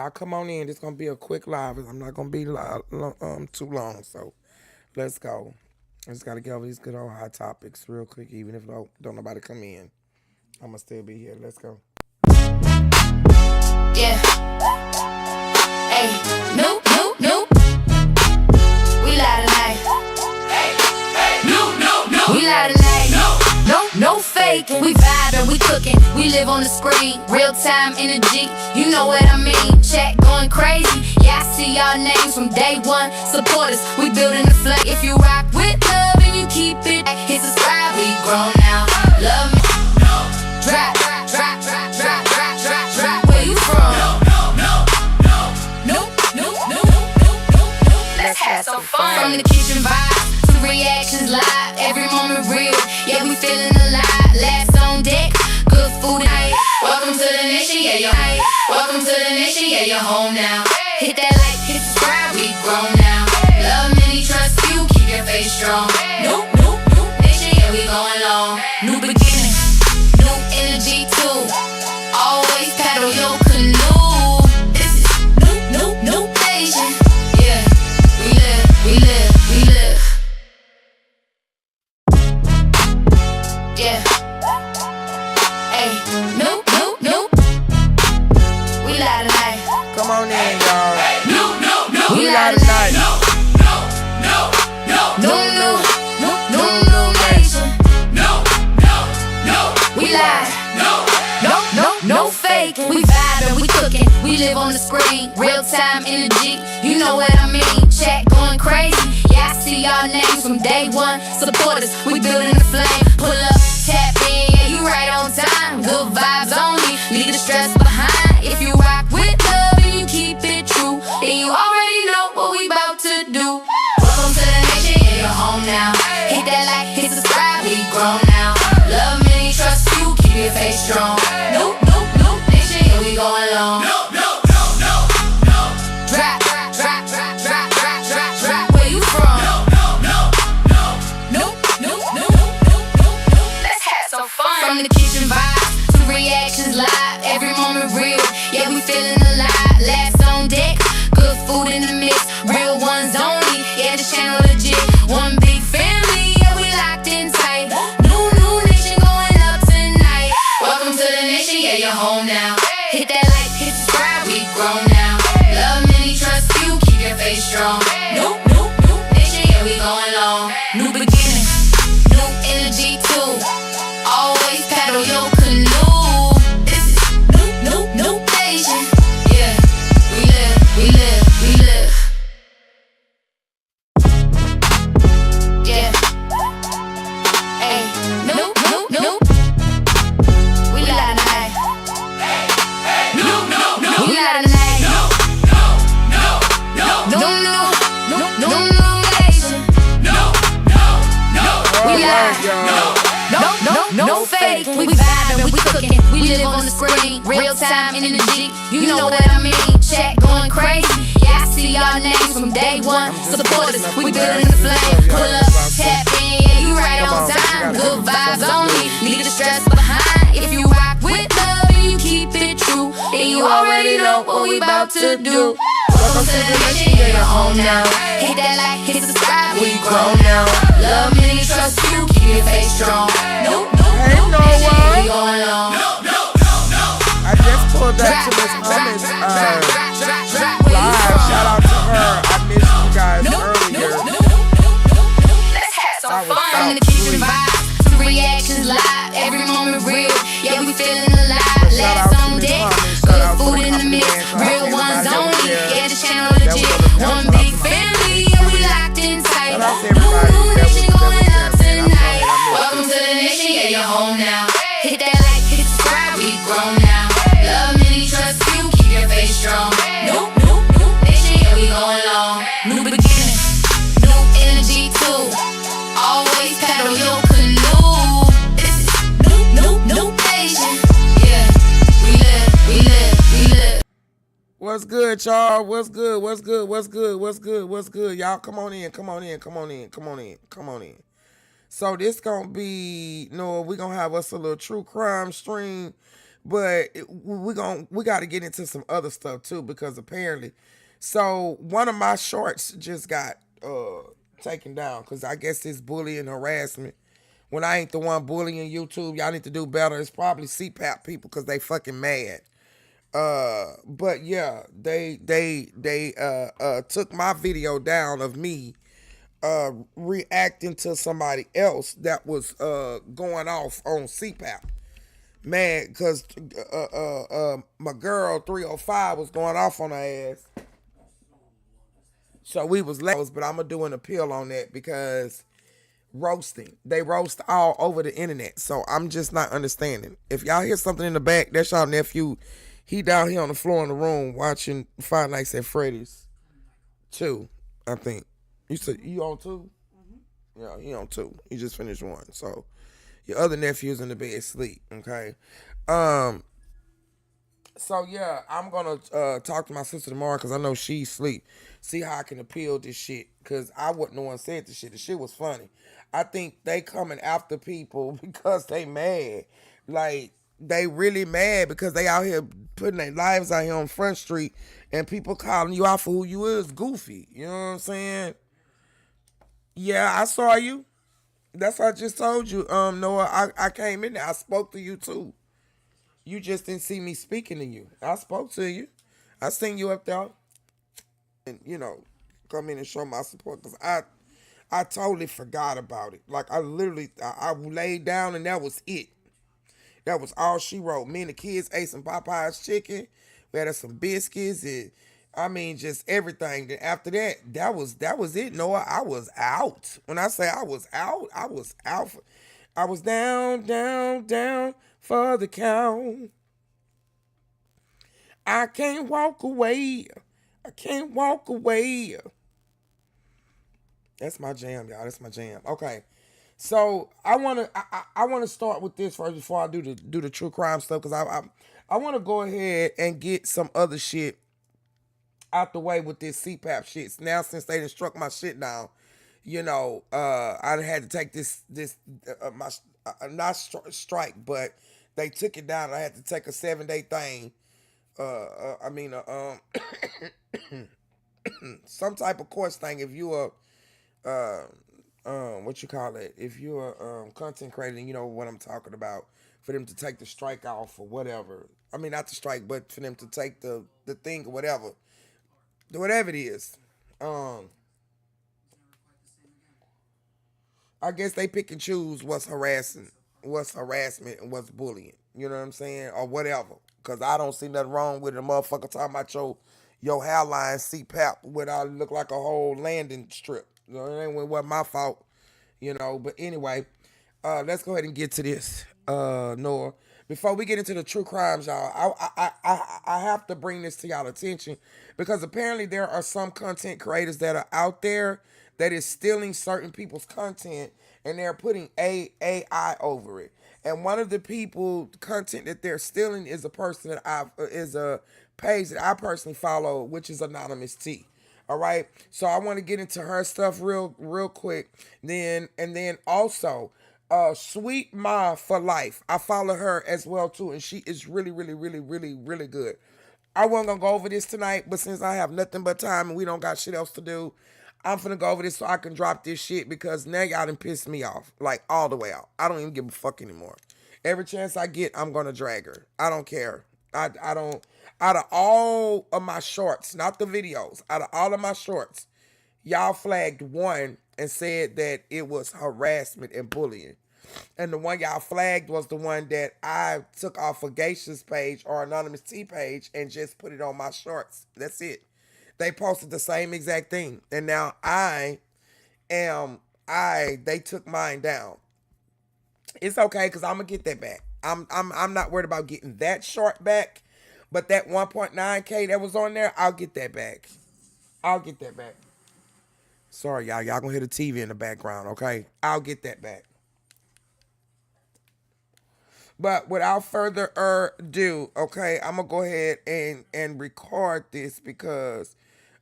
y'all come on in. It's gonna be a quick live. I'm not gonna be too long. So let's go. I just gotta get over these good old hot topics real quick, even if don't nobody come in. I'ma still be here. Let's go. Yeah. Hey, no, no, no. We live tonight. No. We live tonight. No fake. We vibing, we cooking, we live on the screen. Real time energy, you know what I mean. Chat going crazy. Yeah, I see y'all names from day one. Support us, we building the flag. If you rock with love and you keep it, hit subscribe. We grown now. Love me. Drop. Where you from? No. Let's have some fun. From the kitchen vibes to reactions live, every moment real. Yeah, we feeling alive. Last on deck, good food and welcome to the nation, yeah, you're high. Welcome to the nation, yeah, you're home now. Hit that like, hit subscribe, we grown now. Love many, trust you, keep your face strong. Nope. Nation, yeah, we going long. New beginning, new energy too. Always paddle your canoe. This is new nation. Yeah, we live. Yeah. Hey, no. We live tonight. Come on in, y'all. We live tonight. No nation. We live. No fake. We vibing, we cooking, we live on the screen. Real time energy, you know what I mean. Chat going crazy. Yeah, I see y'all names from day one. Support us, we building the flame. Pull up, tap in, yeah, you right on time. Good vibes only, leave the stress behind. If you rock with love and you keep it true, then you already know what we about to do. Welcome to the nation, yeah, you're home now. Hit that like, hit subscribe, we grown now. Love many, trust you, keep your face strong. Nope, nation, yeah, we going long. Drop. Where you from? No. Let's have some fun. From the kitchen vibes to reactions live, every moment real. Yeah, we feeling alive. Last on deck, good food in the mix. Real ones only. Yeah, this channel legit. One big family. Yeah, we locked in tight. New nation going up tonight. Welcome to the nation. Yeah, you're home now. Hit that like, hit subscribe. We grown now. Love many, trust you, keep your face strong. Nope. Nation, yeah, we going long. New beginning, new energy too. Always paddle your canoe. This is new nation. Yeah, we live. Yeah. Hey, no. We live tonight. We live tonight. No nation. We live. No fake. We vibing, we cooking, we live on the screen. Real time energy, you know what I mean. Chat going crazy. Yeah, I see y'all names from day one. Support us, we building the flame. Pull up, tap in, yeah, you right on time. Good vibes only, leave the stress behind. If you rock with love and you keep it true, then you already know what we about to do. Welcome to the nation, yeah, you're home now. Hit that like, hit subscribe, we grown now. Love many, trust you, keep your face strong. Nope. Hey, Noah. We going long. I just pulled up to Miss Hummus live. Shout out to her. I missed you guys earlier. Let's have some fun. From the kitchen vibes to reactions live, every moment real. Yeah, we feeling alive. Last on deck, good food in the mix. Real ones only. Yeah, the channel legit. One big family, yeah, we locked in tight. New nation going up tonight. Welcome to the nation, yeah, you're home now. Hit that like, hit subscribe, we grown now. Love many, trust you, keep your face strong. Nope. Nation, yeah, we going long. New beginning, new energy too. Always paddle your canoe. This is new nation. Yeah, we live. What's good, y'all? What's good? Y'all, come on in. So this gonna be, we're gonna have us a little true crime stream. But we got to get into some other stuff too, because apparently, so one of my shorts just got taken down because I guess it's bullying harassment. When I ain't the one bullying YouTube, y'all need to do better. It's probably CPAP people because they fucking mad. But yeah, they took my video down of me reacting to somebody else that was going off on CPAP. Man, cause my girl 305 was going off on her ass. So we was late, but I'm gonna do an appeal on that because roasting. They roast all over the internet. So I'm just not understanding. If y'all hear something in the back, that's y'all nephew. He down here on the floor in the room watching Five Nights at Freddy's 2, I think. You said you on 2? Yeah, he on 2. He just finished 1. So your other nephew's in the bed asleep, okay? So yeah, I'm gonna talk to my sister tomorrow because I know she's asleep. See how I can appeal this shit. Cause I wasn't the one said this shit. The shit was funny. I think they coming after people because they mad. Like they really mad because they out here putting their lives out here on Front Street and people calling you out for who you is goofy. You know what I'm saying? Yeah, I saw you. That's what I just told you. Noah, I came in there. I spoke to you too. You just didn't see me speaking to you. I spoke to you. I seen you up there, and come in and show my support because I totally forgot about it. Like I literally, I laid down and that was it. That was all she wrote. Me and the kids ate some Popeye's chicken. We had some biscuits and I mean just everything. Then after that, that was it. Noah, I was out. When I say I was out, I was out. I was down, down, down for the count. I can't walk away. I can't walk away. That's my jam, y'all. That's my jam. Okay. So I wanna start with this first before I do the true crime stuff because I want to go ahead and get some other shit out the way with this CPAP shit. Now since they done struck my shit down, I had to take this my not strike, but they took it down. I had to take a 7-day thing. Some type of course thing. If you are what you call it? If you're content creator, you know what I'm talking about. For them to take the strike off or whatever. I mean, not the strike, but for them to take the thing or whatever it is. I guess they pick and choose what's harassment, and what's bullying. You know what I'm saying, or whatever. Cause I don't see nothing wrong with a motherfucker talking about your hairline CPAP without look like a whole landing strip. It wasn't my fault. But anyway, let's go ahead and get to this, Noah. Before we get into the true crimes, y'all, I have to bring this to y'all attention because apparently there are some content creators that are out there that is stealing certain people's content and they're putting AI over it. And one of the people content that they're stealing is a person that is a page that I personally follow, which is Anonymous T. All right, so I want to get into her stuff real quick. Then also, Sweet Ma for Life. I follow her as well too, and she is really, really, really, really, really good. I wasn't gonna go over this tonight, but since I have nothing but time and we don't got shit else to do, I'm finna go over this so I can drop this shit because now y'all done pissed me off, like all the way out. I don't even give a fuck anymore. Every chance I get, I'm gonna drag her. I don't care. I don't. Out of all of my shorts, not the videos, out of all of my shorts, y'all flagged one and said that it was harassment and bullying. And the one y'all flagged was the one that I took off of Geisha's page or Anonymous T page and just put it on my shorts. That's it. They posted the same exact thing. And now they took mine down. It's okay because I'm gonna get that back. I'm not worried about getting that short back. But that 1.9K that was on there, I'll get that back. I'll get that back. Sorry, y'all. Y'all gonna hear the TV in the background, okay? I'll get that back. But without further ado, okay, I'm gonna go ahead and record this because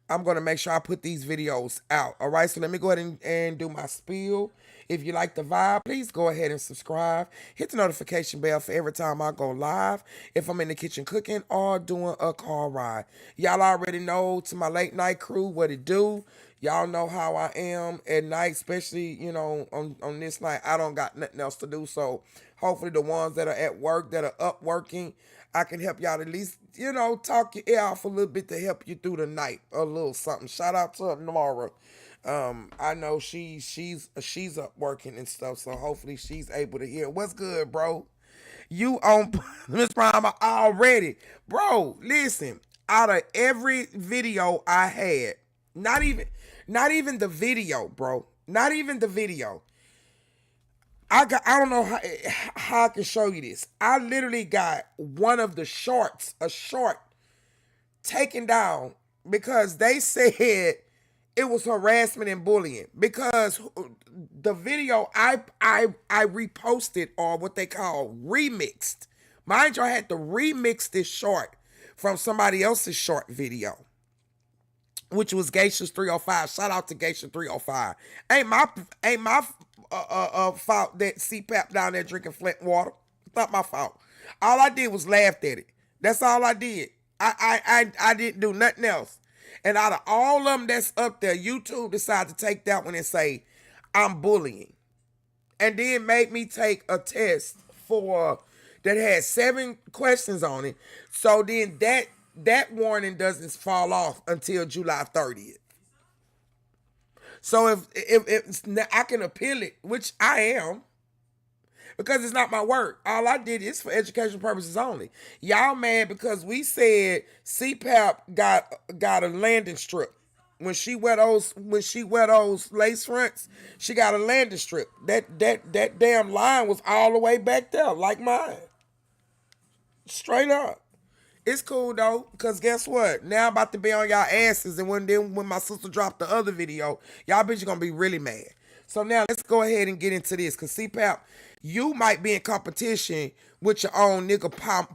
I'm going to make sure I put these videos out. All right, so let me go ahead and do my spiel. If you like the vibe, please go ahead and subscribe. Hit the notification bell for every time I go live. If I'm in the kitchen cooking or doing a car ride. Y'all already know, to my late night crew, what it do. Y'all know how I am at night, especially, you know, on this night. I don't got nothing else to do. So hopefully the ones that are at work, that are up working, I can help y'all at least, you know, talk your ear off a little bit to help you through the night. A little something. Shout out to Nora. I know she's up working and stuff, so hopefully she's able to hear. What's good, bro? You on Miss Prime already. Bro, listen. Out of every video I had, not even the video, bro. Not even the video. I don't know how I can show you this. I literally got one of the shorts, a short, taken down because they said it was harassment and bullying. Because the video I reposted, or what they call remixed. Mind you, I had to remix this short from somebody else's short video, which was Geisha's 305. Shout out to Geisha 305. Ain't my fault that CPAP down there drinking Flint water. It's not my fault. All I did was laughed at it. That's all I did. I didn't do nothing else. And out of all of them that's up there, YouTube decided to take that one and say, I'm bullying. And then made me take a test that had 7 questions on it. So then that warning doesn't fall off until July 30th. So if I can appeal it, which I am, because it's not my work. All I did is for educational purposes only. Y'all mad because we said CPAP got a landing strip. When she wear those lace fronts, she got a landing strip. That damn line was all the way back there, like mine. Straight up. It's cool though, because guess what? Now I'm about to be on y'all asses, and when my sister dropped the other video, y'all bitches gonna be really mad. So now let's go ahead and get into this, because CPAP, you might be in competition with your own nigga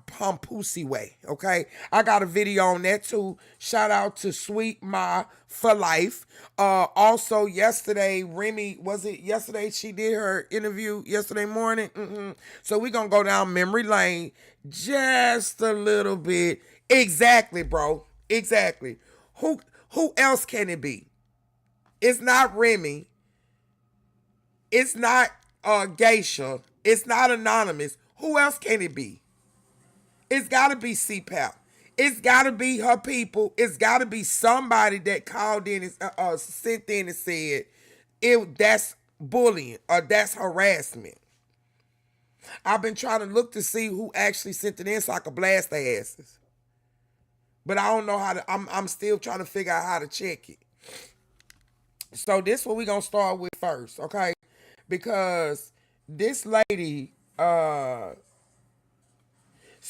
Pompussy way, okay? I got a video on that too. Shout out to Sweet Ma for life. Also yesterday, Remy, was it yesterday she did her interview yesterday morning? So we gonna go down memory lane just a little bit. Exactly, bro. Exactly. Who else can it be? It's not Remy. It's not Geisha. It's not Anonymous. Who else can it be? It's got to be CPAP. It's got to be her people. It's got to be somebody that called in and sent in and said that's bullying or that's harassment. I've been trying to look to see who actually sent it in so I could blast their asses. But I don't know how to. I'm still trying to figure out how to check it. So this is what we're going to start with first, okay? Because this lady, so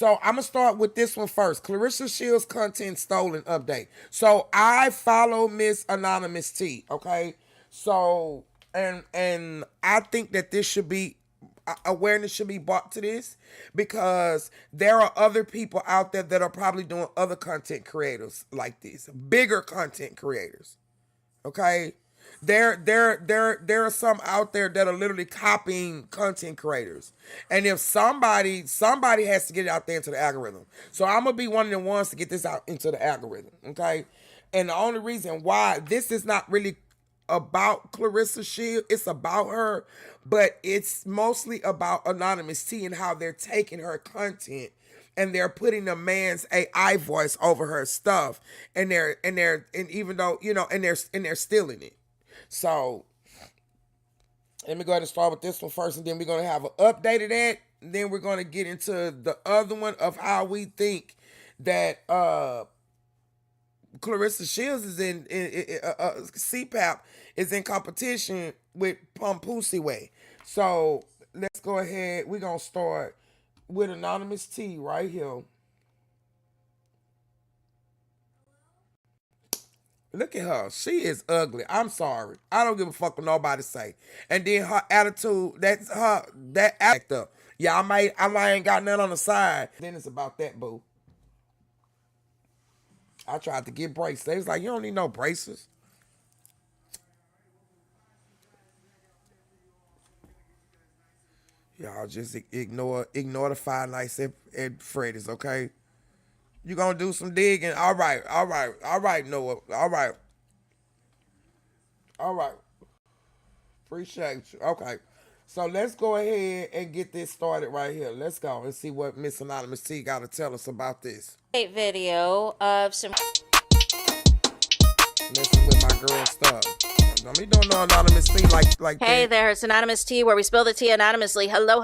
I'm going to start with this one first. Clarissa Shields content stolen update. So I follow Miss Anonymous T, okay? So, and I think that this should be, awareness should be brought to this, because there are other people out there that are probably doing other content creators like this. Bigger content creators, okay? There are some out there that are literally copying content creators. And if somebody has to get it out there into the algorithm. So I'm going to be one of the ones to get this out into the algorithm, okay? And the only reason why this is not really about Clarissa Shields, it's about her, but it's mostly about Anonymous T and how they're taking her content and they're putting a man's AI voice over her stuff, and even though, you know, and they're stealing it. So let me go ahead and start with this one first, and then we're going to have an update of that. And then we're going to get into the other one of how we think that Clarissa Shields is in CPAP is in competition with Pompussy way. So let's go ahead. We're going to start with Anonymous T right here. Look at her. She is ugly. I'm sorry. I don't give a fuck what nobody say. And then her attitude, that's her, that act up. Yeah, I might ain't got nothing on the side. Then it's about that, boo. I tried to get braces. They was like, you don't need no braces. Y'all just ignore the Five Nights at Freddy's, okay? You gonna do some digging? All right, Noah. All right. Appreciate you. Okay. So let's go ahead and get this started right here. Let's go and see what Miss Anonymous T got to tell us about this. Video of some Messing with my girl stuff. We don't know Anonymous T like Hey that. there, it's Anonymous Tea, where we spill the tea anonymously. Hello,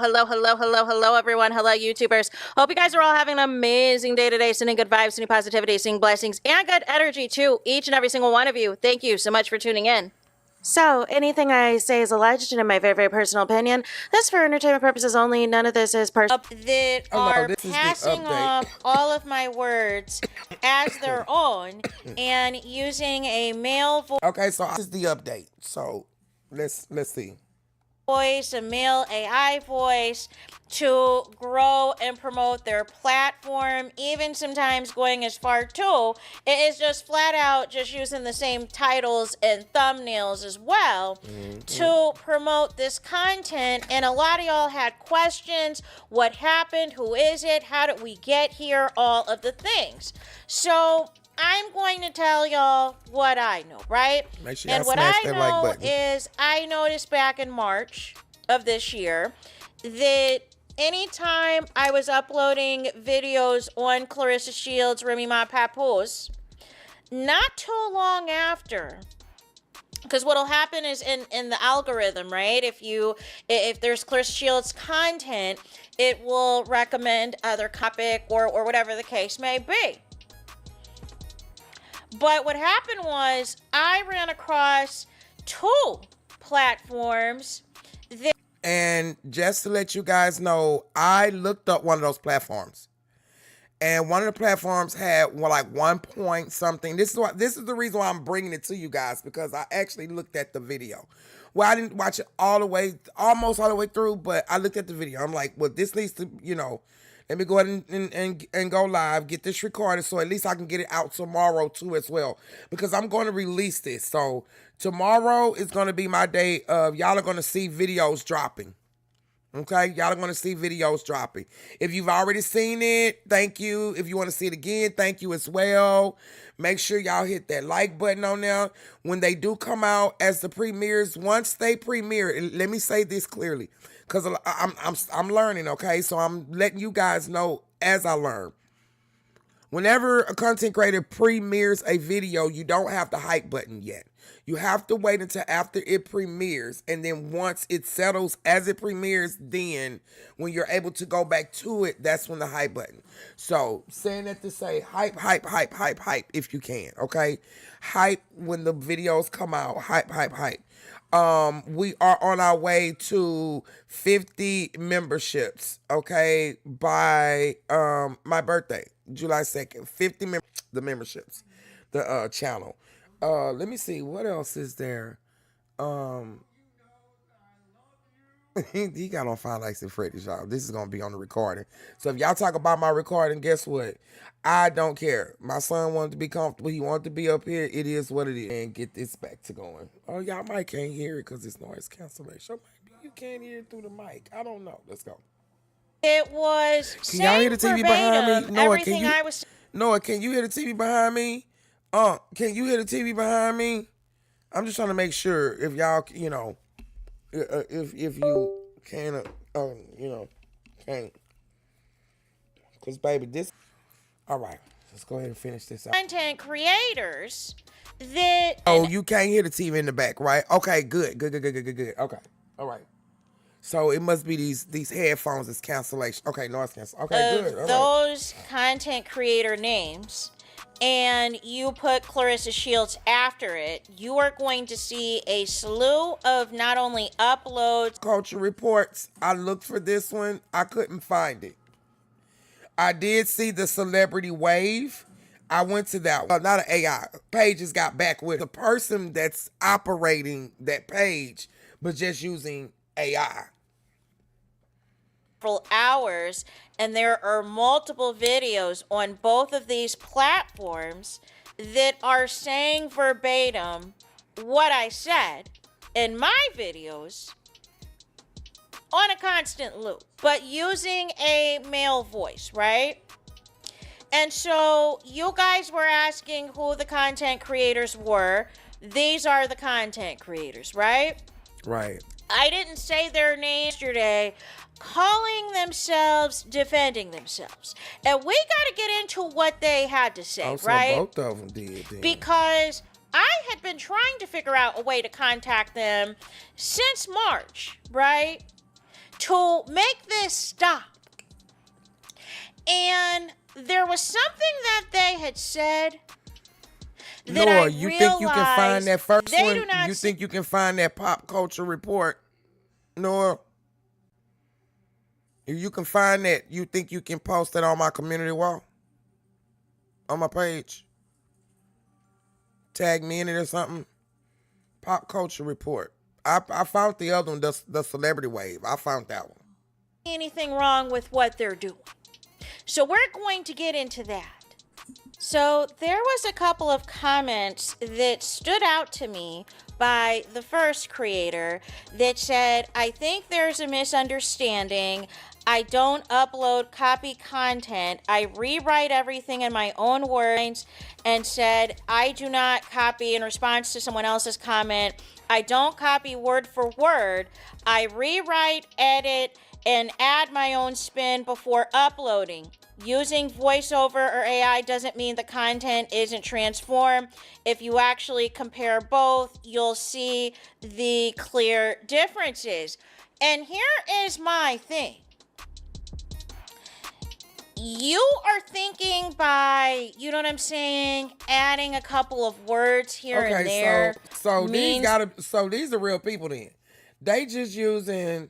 everyone. Hello, YouTubers. Hope you guys are all having an amazing day today, sending good vibes, sending positivity, sending blessings, and good energy to each and every single one of you. Thank you so much for tuning in. So, anything I say is alleged and in my very, very personal opinion. This for entertainment purposes only. None of this is personal. That are passing off all of my words as their own and using a male voice. Okay, so this is the update. So let's see. A male AI voice to grow and promote their platform, even sometimes going as far too. It is just flat out just using the same titles and thumbnails as well to promote this content. And a lot of y'all had questions. What happened? Who is it? How did we get here? All of the things. So I'm going to tell y'all what I know, right? Make sure y'all and what smash I that know like button. is I noticed back in March of this year that anytime I was uploading videos on Clarissa Shields, Remy Ma Papoose, not too long after, because what'll happen is in the algorithm, right? If there's Clarissa Shields content, it will recommend other topic or whatever the case may be. But what happened was I ran across two platforms. And just to let you guys know, I looked up one of those platforms. And one of the platforms had like 1 point something. This is the reason why I'm bringing it to you guys, because I actually looked at the video. Well, I didn't watch it almost all the way through, but I looked at the video. I'm like, well, this needs to, let me go ahead and go live, get this recorded, so at least I can get it out tomorrow too as well, because I'm going to release this. So tomorrow is going to be my day of y'all are going to see videos dropping. Okay, y'all are going to see videos dropping. If you've already seen it, thank you. If you want to see it again, thank you as well. Make sure y'all hit that like button on there. When they do come out as the premieres, once they premiere, and let me say this clearly, because I'm learning, okay? So I'm letting you guys know as I learn. Whenever a content creator premieres a video, you don't have the hype button yet. You have to wait until after it premieres, and then once it settles as it premieres, then when you're able to go back to it, that's when the hype button. So saying that to say hype if you can, okay? Hype when the videos come out, hype. We are on our way to 50 memberships, okay, by my birthday, July 2nd. 50 the memberships, the channel. Let me see, what else is there? He got on Five Nights at Freddy's, y'all. This is gonna be on the recording. So if y'all talk about my recording, guess what? I don't care. My son wanted to be comfortable. He wanted to be up here. It is what it is. And get this back to going. Oh, y'all might can't hear it because it's noise cancellation. Maybe you can't hear it through the mic. I don't know. Let's go. It was. Can y'all hear the TV behind me? Noah, can you hear the TV behind me? Can you hear the TV behind me? I'm just trying to make sure if y'all, if you can, can't. Because, baby, this. All right, let's go ahead and finish this out. Content creators that. Oh, you can't hear the TV in the back, right? Okay, good. Okay, all right. So it must be these headphones is cancellation. Okay, noise cancel. Okay, good. All those content creator names, and you put Clarissa Shields after it, you are going to see a slew of not only uploads. Culture Reports. I looked for this one. I couldn't find it. I did see the Celebrity Wave. I went to that one. Not an AI. Pages got back with the person that's operating that page, but just using AI. several hours, and there are multiple videos on both of these platforms that are saying verbatim what I said in my videos on a constant loop, but using a male voice, right? And so you guys were asking who the content creators were. These are the content creators, right? Right. I didn't say their names yesterday, calling themselves, defending themselves. And we got to get into what they had to say, So right? both of them did then. Because I had been trying to figure out a way to contact them since March, right? To make this stop. And there was something that they had said that Nora, I you think you can find that first they one? do not You think you can find that pop culture report? Nora? If you can find that, you think you can post it on my community wall? On my page? Tag me in it or something? Pop culture report. I found the other one, the celebrity wave. I found that one. anything wrong with what they're doing. So we're going to get into that. So there was a couple of comments that stood out to me by the first creator that said, I think there's a misunderstanding. I don't upload copy content. I rewrite everything in my own words, and said, I do not copy in response to someone else's comment. I don't copy word for word. I rewrite, edit, and add my own spin before uploading. Using voiceover or AI doesn't mean the content isn't transformed. If you actually compare both, you'll see the clear differences. And here is my thing. You are thinking by, you know what I'm saying, adding a couple of words here and there. So these are real people then. They just using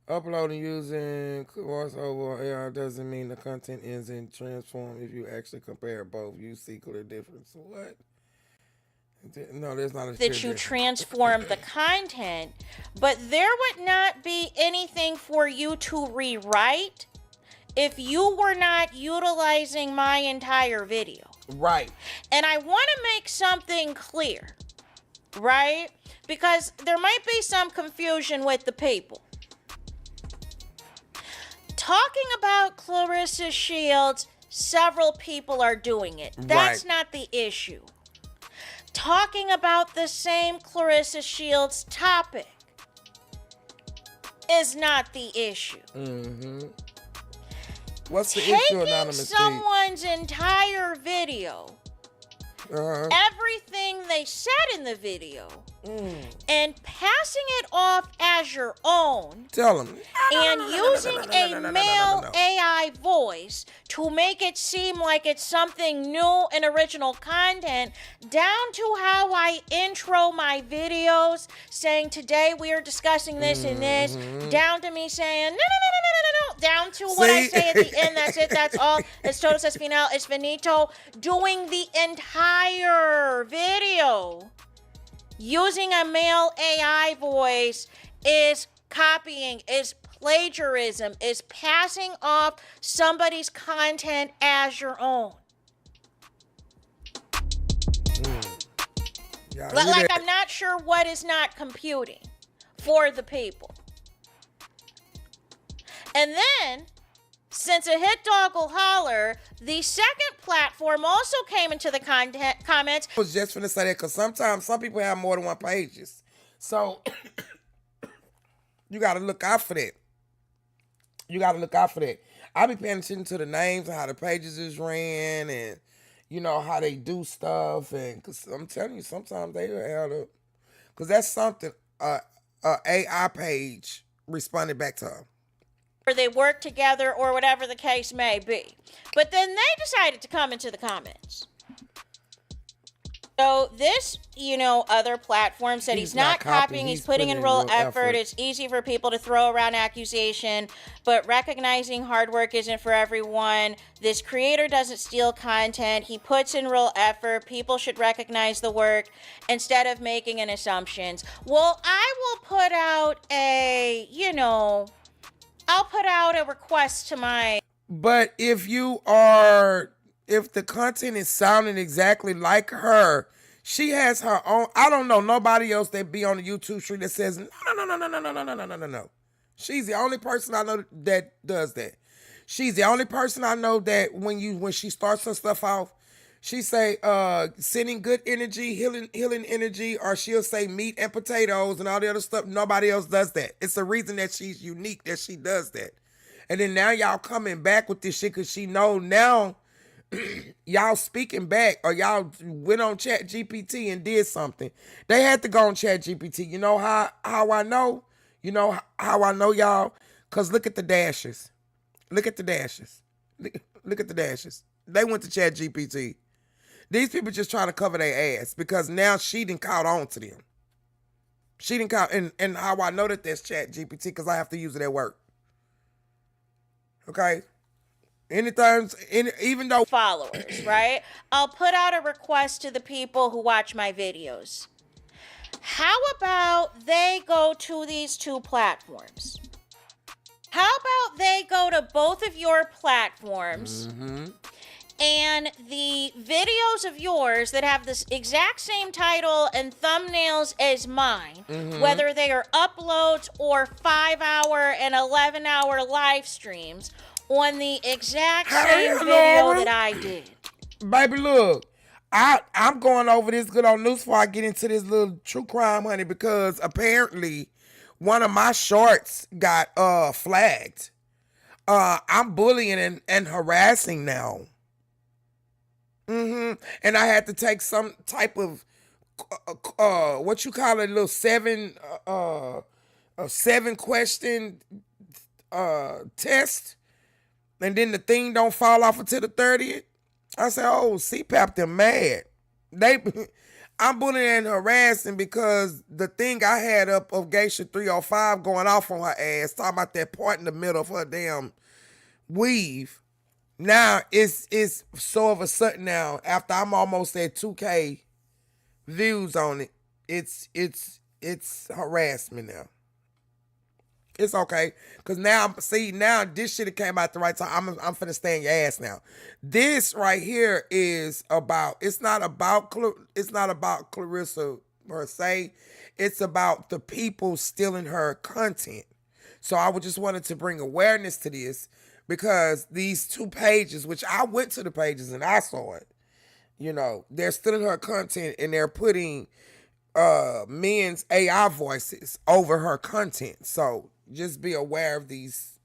uploading using voiceover AI doesn't mean the content isn't transformed. If you actually compare both, you see clear difference. What? No, there's not a clear that you difference. transform the content, but there would not be anything for you to rewrite if you were not utilizing my entire video. Right. And I want to make something clear, right? Because there might be some confusion with the people. Talking about Clarissa Shields, several people are doing it. That's not the issue. Talking about the same Clarissa Shields topic is not the issue. Mm-hmm. What's the issue, Taking Anonymous T? someone's entire video, everything they said in the video, and passing it off as your own, Tell them. and using a male AI voice to make it seem like it's something new and original content, down to how I intro my videos, saying today we are discussing this and this, down to me saying no, down to what I say at the end. That's it. That's all. It's todos es final. It's finito. Doing the entire video using a male AI voice is copying, is plagiarism, is passing off somebody's content as your own. Like, I'm not sure what is not computing for the people. And then, since a hit dog will holler, the second platform also came into the comments. I was just finna say that because sometimes some people have more than one pages. So you got to look out for that. I be paying attention to the names and how the pages is ran and, you know, how they do stuff. And because I'm telling you, sometimes they add up. Because that's something AI page responded back to her. Or they work together or whatever the case may be. But then they decided to come into the comments. So this, other platform said he's not copying, he's putting in real effort. It's easy for people to throw around accusation, but recognizing hard work isn't for everyone. This creator doesn't steal content. He puts in real effort. People should recognize the work instead of making an assumptions. Well, I will put out put out a request to my. But if the content is sounding exactly like her, she has her own. I don't know nobody else that be on the YouTube street that says no. She's the only person I know that does that. She's the only person I know that when she starts her stuff off, she say sending good energy, healing energy, or she'll say meat and potatoes and all the other stuff. Nobody else does that. It's the reason that she's unique that she does that. And then now y'all coming back with this shit because she know now y'all speaking back or y'all went on Chat GPT and did something. They had to go on Chat GPT. You know how I know? You know how I know y'all? Because look at the dashes. Look at the dashes. Look at the dashes. They went to Chat GPT. These people just trying to cover their ass because now she done caught on to them. She done caught, and how I know that that's Chat GPT because I have to use it at work. Okay? Even though followers, right? I'll put out a request to the people who watch my videos. How about they go to these two platforms? How about they go to both of your platforms and the videos of yours that have this exact same title and thumbnails as mine, whether they are uploads or 5-hour and 11-hour live streams, on the exact same video that I did. Baby, look, I'm going over this good old news before I get into this little true crime, honey, because apparently one of my shorts got flagged. I'm bullying and harassing now. And I had to take some type of what you call it, a little 7 question test. And then the thing don't fall off until the 30th. I said, oh, CPAP, they're mad. I'm bullying and harassing because the thing I had up of Geisha 305 going off on her ass, talking about that part in the middle of her damn weave. Now, it's so of a sudden now, after I'm almost at 2K views on it, it's harassment now. It's okay, cause now this shit came out the right time. I'm finna stay in your ass now. This right here is about. It's not about Clarissa per se. It's about the people stealing her content. So I would just wanted to bring awareness to this because these two pages, which I went to the pages and I saw it. You know, they're stealing her content and they're putting men's AI voices over her content. So just be aware of these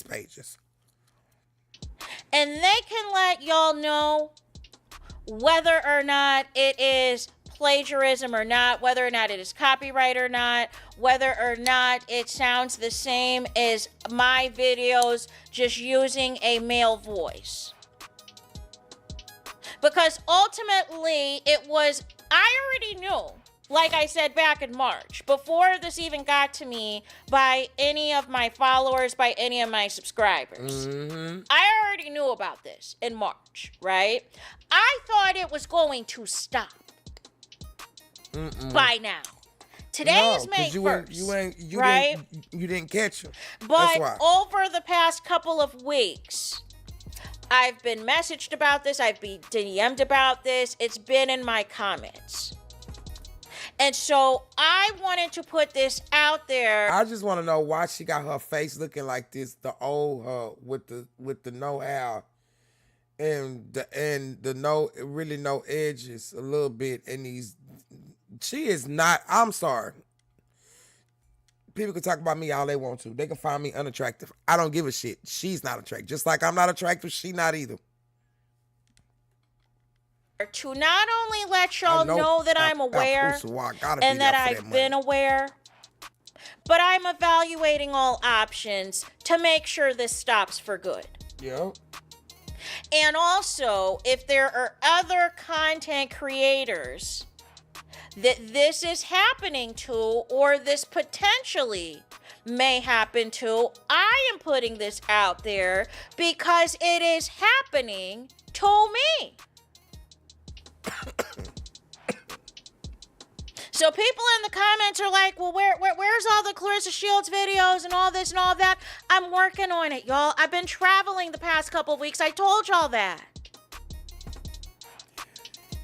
pages. And they can let y'all know whether or not it is plagiarism or not, whether or not it is copyright or not, whether or not it sounds the same as my videos just using a male voice. Because ultimately I already knew, like I said back in March, before this even got to me by any of my followers, by any of my subscribers. I already knew about this in March, right? I thought it was going to stop by now. Today is May 1st, right? You didn't catch him. But over the past couple of weeks, I've been messaged about this. I've been DM'd about this. It's been in my comments. And so I wanted to put this out there. I just want to know why she got her face looking like this, the old her with the no hair and the no edges a little bit. And she is not. I'm sorry. People can talk about me all they want to. They can find me unattractive. I don't give a shit. She's not attractive. Just like I'm not attractive, she not either. To not only let y'all know that I'm aware and that I've been aware, but I'm evaluating all options to make sure this stops for good. Yep. And also, if there are other content creators that this is happening to, or this potentially may happen to, I am putting this out there because it is happening to me. So people in the comments are like, well, where's all the Claressa Shields videos and all this and all that? I'm working on it, y'all. I've been traveling the past couple of weeks. I told y'all that.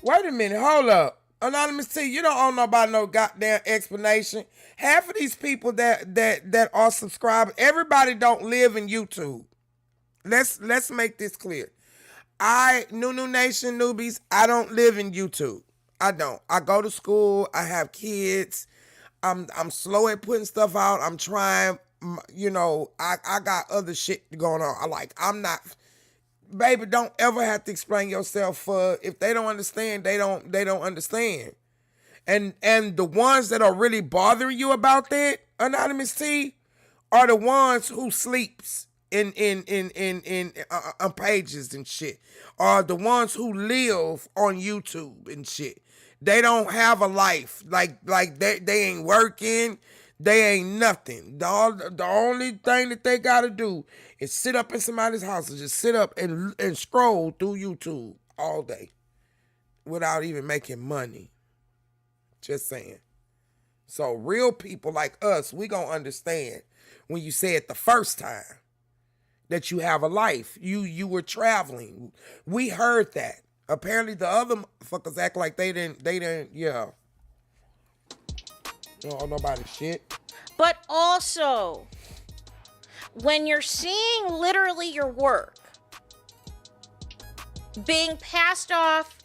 Wait a minute, hold up. Anonymous T, you don't owe nobody no goddamn explanation. Half of these people that are subscribers, everybody don't live in YouTube. Let's make this clear. New Nation newbies, I don't live in YouTube. I don't. I go to school. I have kids. I'm slow at putting stuff out. I'm trying. I got other shit going on. I'm not. Baby, don't ever have to explain yourself. For if they don't understand, they don't understand. And the ones that are really bothering you about that, Anonymous T, are the ones who sleeps in pages and shit, are the ones who live on YouTube and shit. They don't have a life. Like they ain't working. They ain't nothing. The only thing that they gotta do is sit up in somebody's house and just sit up and scroll through YouTube all day without even making money. Just saying. So real people like us, we gonna understand when you say it the first time that you have a life. You were traveling. We heard that. Apparently the other motherfuckers act like they didn't, yeah. You don't owe nobody shit. But also, when you're seeing literally your work being passed off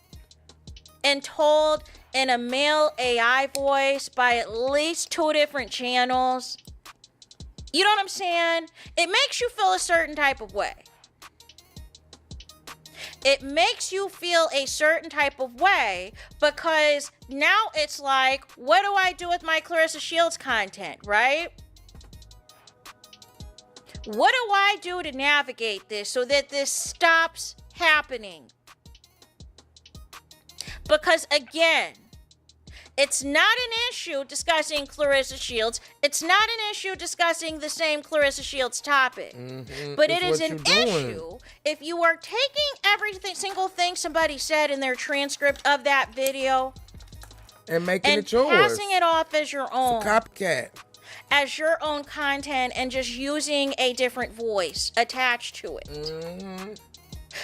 and told in a male AI voice by at least 2 different channels, you know what I'm saying? It makes you feel a certain type of way. It makes you feel a certain type of way because now it's like, what do I do with my Claressa Shields content, right? What do I do to navigate this so that this stops happening? Because again, it's not an issue discussing Claressa Shields. It's not an issue discussing the same Claressa Shields topic. But it is an issue if you are taking every single thing somebody said in their transcript of that video and making and it yours. passing it off as your own. It's a copycat. As your own content and just using a different voice attached to it.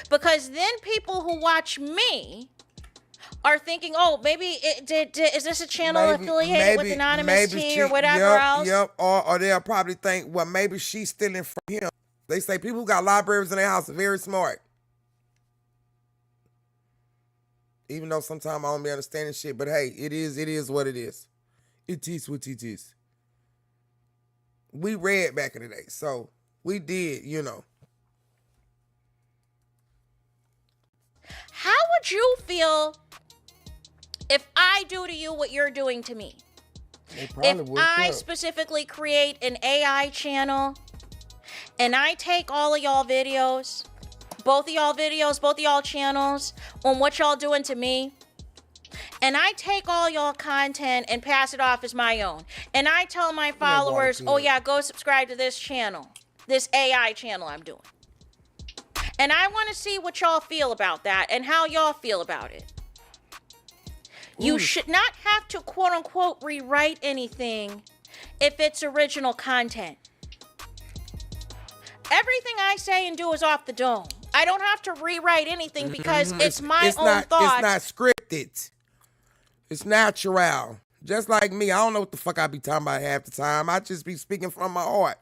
Because then people who watch me are thinking, oh, maybe is this a channel affiliated with Anonymous T or whatever else? Yep, or they'll probably think, well, maybe she's stealing from him. They say people who got libraries in their house are very smart. Even though sometimes I don't be understanding shit, but hey, it is what it is. It is what it is. We read back in the day, so we did, How would you feel if I do to you what you're doing to me? If I specifically create an AI channel and I take all of y'all videos, both of y'all channels on what y'all doing to me, and I take all y'all content and pass it off as my own, and I tell my followers, oh yeah, go subscribe to this channel, this AI channel I'm doing. And I want to see what y'all feel about that and how y'all feel about it. You should not have to, quote unquote, rewrite anything if it's original content. Everything I say and do is off the dome. I don't have to rewrite anything because it's my own thoughts. It's not scripted. It's natural. Just like me, I don't know what the fuck I be talking about half the time. I just be speaking from my heart.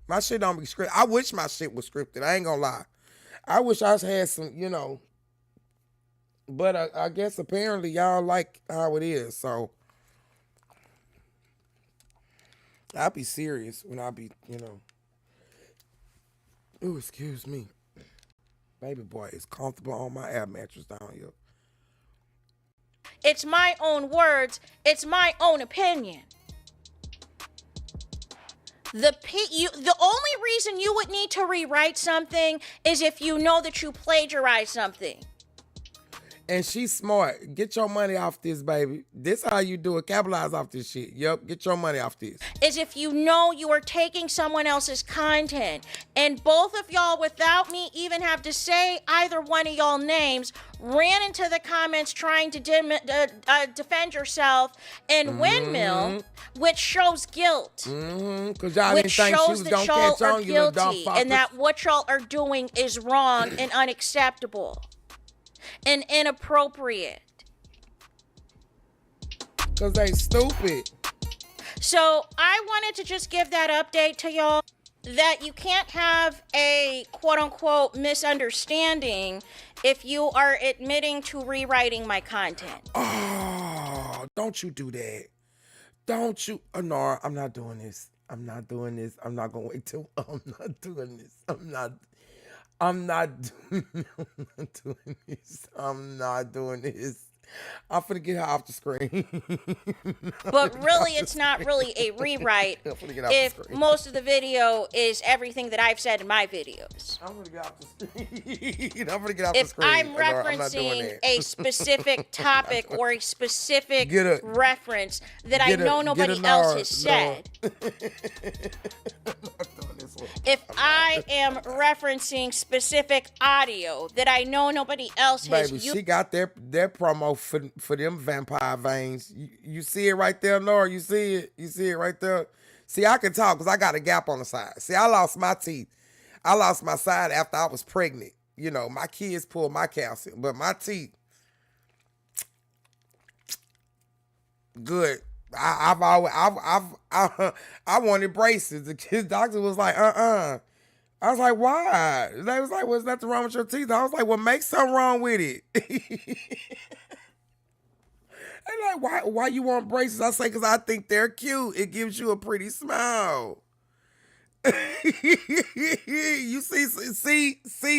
My shit don't be scripted. I wish my shit was scripted. I ain't gonna lie. I wish I had some, but I guess apparently y'all like how it is, so I'll be serious when I be, Ooh, excuse me. Baby boy is comfortable on my air mattress down here. It's my own words. It's my own opinion. The only reason you would need to rewrite something is if you know that you plagiarized something. And she's smart. Get your money off this, baby. This how you do it. Capitalize off this shit. Yep, get your money off this. Is if you know you are taking someone else's content, and both of y'all, without me even have to say either one of y'all names, ran into the comments trying to defend yourself and windmill, which shows guilt. Because y'all didn't Which think she shows was that going to y'all catch are on, you little dumb guilty, fuckers. and that what y'all are doing is wrong and unacceptable and inappropriate. Because they stupid. So I wanted to just give that update to y'all, that you can't have a quote-unquote misunderstanding if you are admitting to rewriting my content. Oh, don't you do that. Don't you. No, I'm not doing this. I'm not doing this. I'm not going to wait till. I'm not doing this. I'm not doing this. I'm not doing this. I'm finna get her off the screen. But really, it's not really a rewrite if most of the video is everything that I've said in my videos. I'm gonna get off the screen. I'm gonna get off the If screen. I'm referencing a specific topic or a specific reference that I know nobody else has said. If I am referencing specific audio that I know nobody else has used. Baby, she got their promo for them vampire veins. You see it right there, Nora? You see it? You see it right there? See, I can talk because I got a gap on the side. See, I lost my teeth. I lost my side after I was pregnant. You know, my kids pulled my calcium, but my teeth, good. I wanted braces. The kid's doctor was like, I was like, why? They was like, what's nothing wrong with your teeth? I was like, well, make something wrong with it. And like, why you want braces? I say, because I think they're cute. It gives you a pretty smile. You see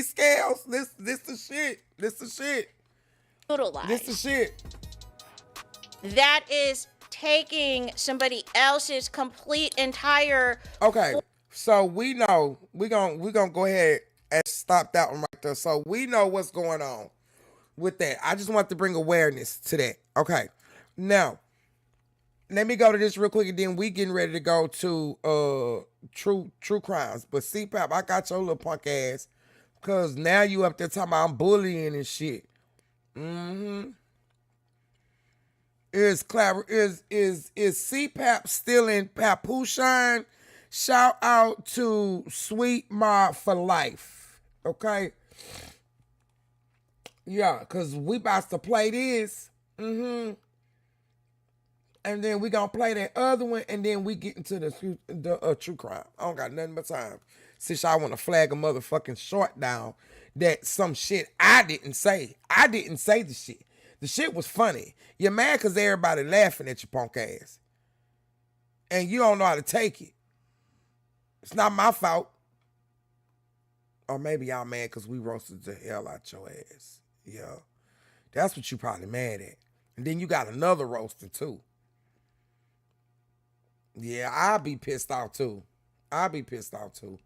scales? This the shit. This the shit. Utilize. This the shit. That is taking somebody else's complete entire. Okay, so we know we're gonna go ahead and stop that one right there. So we know what's going on with that. I just want to bring awareness to that. Okay, now let me go to this real quick, and then we getting ready to go to true crimes. But CPAP, I got your little punk ass, cause now you up there talking about I'm bullying and shit. Is CPAP still in Papoose-Shine? Shout out to Sweet Ma for life. Okay? Yeah, because we about to play this. And then we gonna play that other one, and then we get into the true crime. I don't got nothing but time. Since I want to flag a motherfucking short down that some shit I didn't say. I didn't say the shit. The shit was funny. You're mad because everybody laughing at your punk ass. And you don't know how to take it. It's not my fault. Or maybe y'all mad because we roasted the hell out your ass. Yeah. That's what you probably mad at. And then you got another roasting too. Yeah, I'll be pissed off too. I'll be pissed off too.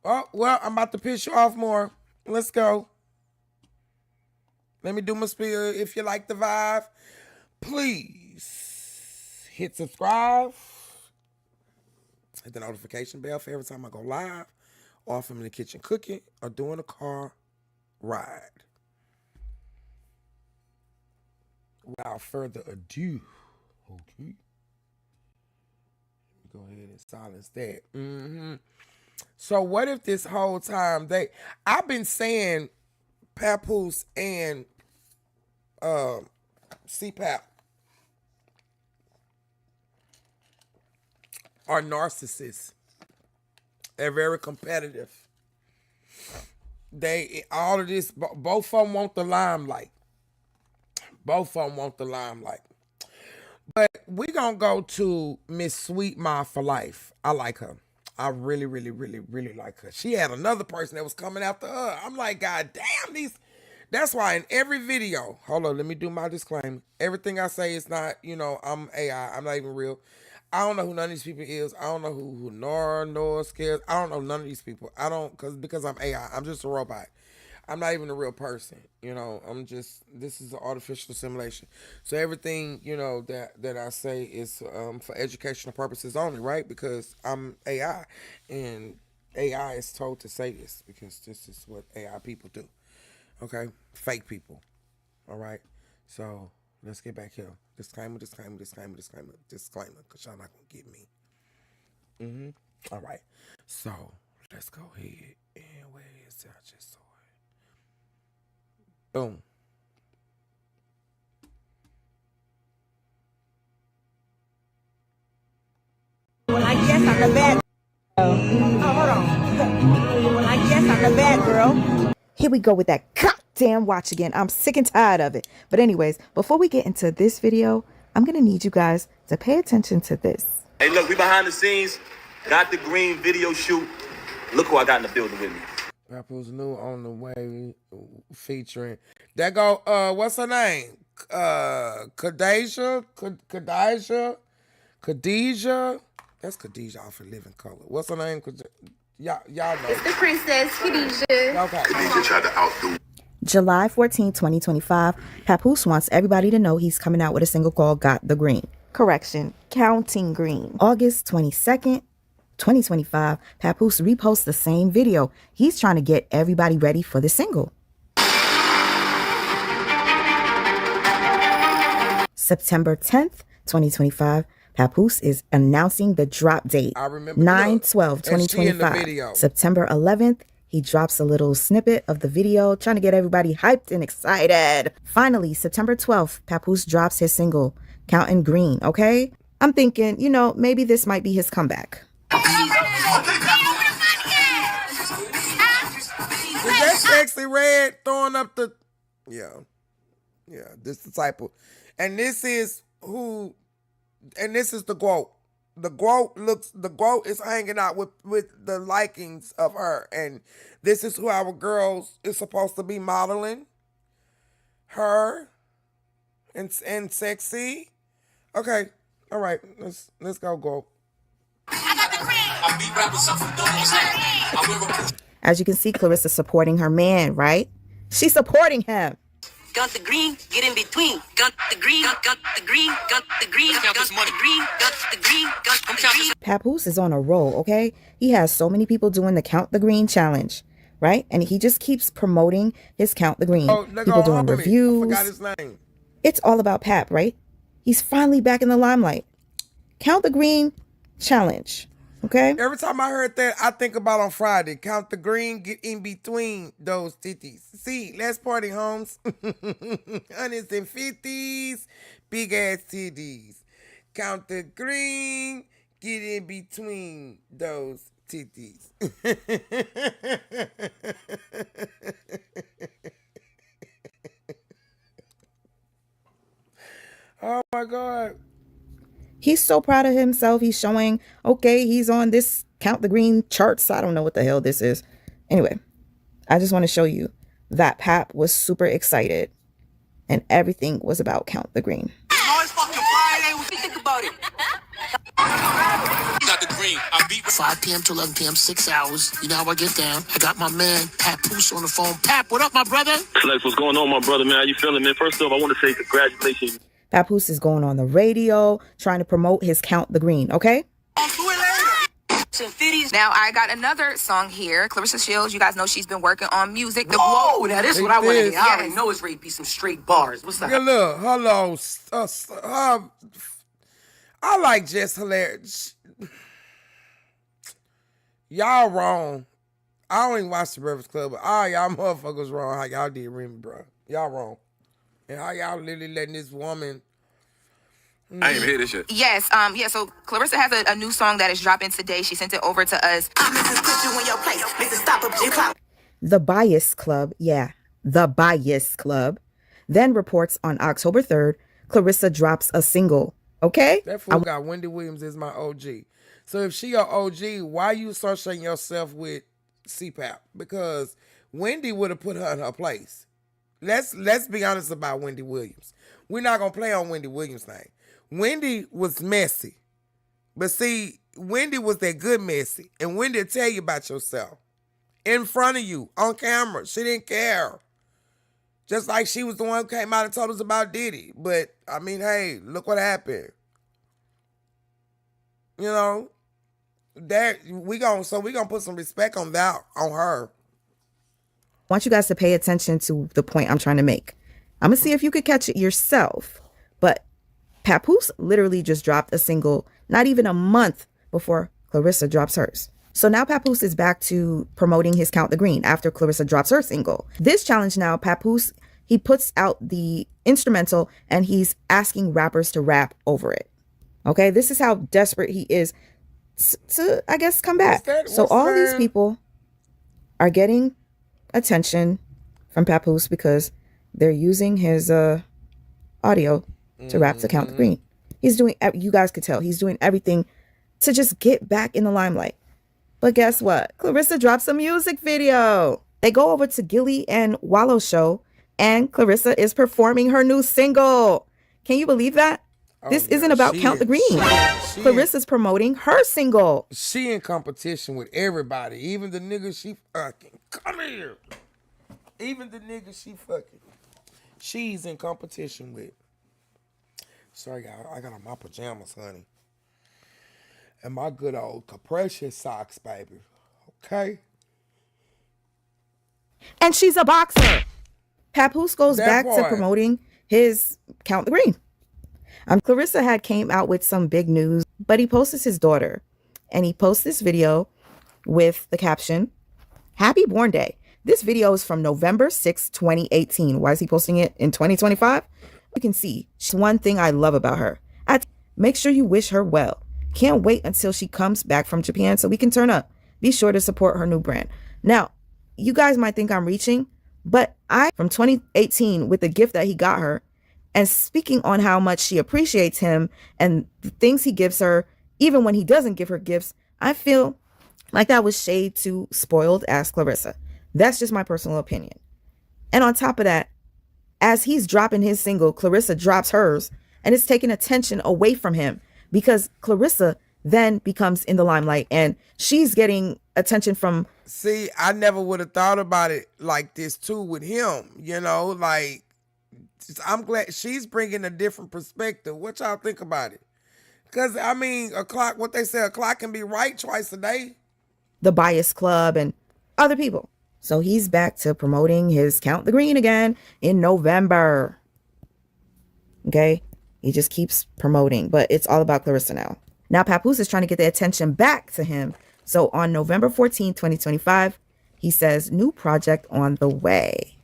Oh, well, I'm about to piss you off more. Let's go. Let me do my spiel. If you like the vibe, please hit subscribe. Hit the notification bell for every time I go live, or if I'm in the kitchen cooking or doing a car ride. Without further ado, okay. Let me go ahead and silence that. So what if this whole time I've been saying Papoose and CPAP are narcissists. They're very competitive. All of this, both of them want the limelight. But we gonna go to Miss Sweet Ma for life. I like her. I really, really, really, really like her. She had another person that was coming after her. I'm like, God damn, these. That's why in every video, hold on, let me do my disclaimer. Everything I say is not, I'm AI. I'm not even real. I don't know who none of these people is. I don't know who Nora Scares. I don't know none of these people. I don't, because I'm AI. I'm just a robot. I'm not even a real person. You know, this is an artificial simulation. So everything, you know, that I say is for educational purposes only, right? Because I'm AI, and AI is told to say this because this is what AI people do. Okay, fake people. All right. So let's get back here. Disclaimer, disclaimer, disclaimer, disclaimer, disclaimer, because y'all not gonna get me. All right. So let's go ahead and where is it? I just saw it. Boom. Well, I guess I'm the bad. Oh, hold on. Well, I guess I'm the bad girl. Here we go with that goddamn watch again. I'm sick and tired of it. But anyways, before we get into this video, I'm going to need you guys to pay attention to this. Hey, look, we behind the scenes. Got the green video shoot. Look who I got in the building with me. Papoose new on the way featuring. That go, what's her name? Khadijah? That's Khadijah off of Living Color. What's her name? Y'all know. It's the princess, Khadijah. Okay. Khadijah tried to outdo. July 14, 2025, Papoose wants everybody to know he's coming out with a single called Got the Green. Correction, Counting Green. August 22nd, 2025, Papoose reposts the same video. He's trying to get everybody ready for the single. September 10th, 2025, Papoose is announcing the drop date. I remember 9/12/2025. September 11th, he drops a little snippet of the video, trying to get everybody hyped and excited. Finally, September 12th, Papoose drops his single, Counting Green, okay? I'm thinking, you know, maybe this might be his comeback. Is that Sexy Red throwing up the... Yeah, this the type of... And this is who... And this is the GWOAT. The GWOAT is hanging out with the likings of her. And this is who our girls is supposed to be modeling. Her and Sexy. Okay, all right, let's go GWOAT. As you can see, Clarissa supporting her man, right? She's supporting him. Got the green, get in between. Got the green, got the green, got the green, got the green, got the green, got the green. Papoose is on a roll, okay? He has so many people doing the Count the Green challenge, right? And he just keeps promoting his Count the Green. People doing reviews. I forgot his name. It's all about Pap, right? He's finally back in the limelight. Count the Green challenge, okay? Every time I heard that, I think about on Friday. Count the green, get in between those titties. See, let's party, homes. 150s, big ass titties. Count the green, get in between those titties. Oh my God. He's so proud of himself. He's showing, okay, he's on this Count the Green charts. I don't know what the hell this is. Anyway, I just want to show you that Pap was super excited and everything was about Count the Green. It's fucking Friday. What you think about it? Got the green. I beat 5 p.m. to 11 p.m., 6 hours. You know how I get down. I got my man, Papoose, on the phone. Pap, what up, my brother? Flex, what's going on, my brother, man? How you feeling, man? First off, I want to say congratulations. Papoose is going on the radio, trying to promote his Count the Green, okay? Now I got another song here. Clarissa Shields, you guys know she's been working on music. The Oh, now this is what I want to hear. I Yes. already know it's ready to be some straight bars. What's Yeah, that? look, hello. I like Just Hilarious. Y'all wrong. I don't even watch the Breakfast Club, but all y'all motherfuckers wrong how y'all did Remy, bro. Y'all wrong. And how y'all literally letting this woman... I ain't even hear this shit. Yes, so Clarissa has a new song that is dropping today. She sent it over to us. The Bias Club, yeah, The Bias Club, then reports on October 3rd, Clarissa drops a single, okay? That fool got Wendy Williams as my OG. So if she your OG, why you associating yourself with CPAP? Because Wendy would have put her in her place. Let's be honest about Wendy Williams. We're not going to play on Wendy Williams' name. Wendy was messy. But see, Wendy was that good messy. And Wendy will tell you about yourself. in front of you on camera. She didn't care. Just like she was the one who came out and told us about Diddy. But, I mean, hey, look what happened. You know, we gonna put some respect on that, on her. I want you guys to pay attention to the point I'm trying to make. I'm going to see if you could catch it yourself. But Papoose literally just dropped a single not even a month before Clarissa drops hers. So now Papoose is back to promoting his Count the Green after Clarissa drops her single. This challenge now, Papoose, he puts out the instrumental and he's asking rappers to rap over it. Okay, this is how desperate he is to, I guess, come back. So all these people are getting attention from Papoose because they're using his audio to rap to Count the Green. He's doing, you guys could tell, he's doing everything to just get back in the limelight. But guess what? Clarissa drops a music video. They go over to Gilly and Wallow's show, and Clarissa is performing her new single. Can you believe that? This isn't about Count the Green. Clarissa's promoting her single. She in competition with everybody, even the niggas she fucking. Come here. Even the niggas she fucking. She's in competition with. Sorry, y'all. I got on my pajamas, honey. And my good old compression socks, baby. Okay? And she's a boxer. Papoose goes back to promoting his Count the Green. Clarissa had came out with some big news, but he posts his daughter. And he posts this video with the caption, Happy Born Day. This video is from November 6, 2018. Why is he posting it in 2025? You can see, she's one thing I love about her. Make sure you wish her well. Can't wait until she comes back from Japan so we can turn up. Be sure to support her new brand. Now, you guys might think I'm reaching, but from 2018 with the gift that he got her and speaking on how much she appreciates him and the things he gives her, even when he doesn't give her gifts, I feel like that was shade to spoiled ass Clarissa. That's just my personal opinion. And on top of that, as he's dropping his single, Clarissa drops hers, and it's taking attention away from him because Clarissa then becomes in the limelight and she's getting attention from. See, I never would have thought about it like this too with him, you know, like I'm glad she's bringing a different perspective. What y'all think about it? Because, I mean, a clock can be right twice a day. The Bias Club and other people. So he's back to promoting his Count the Green again in November. Okay? He just keeps promoting, but it's all about Clarissa now. Now Papoose is trying to get the attention back to him. So on November 14, 2025, he says, new project on the way.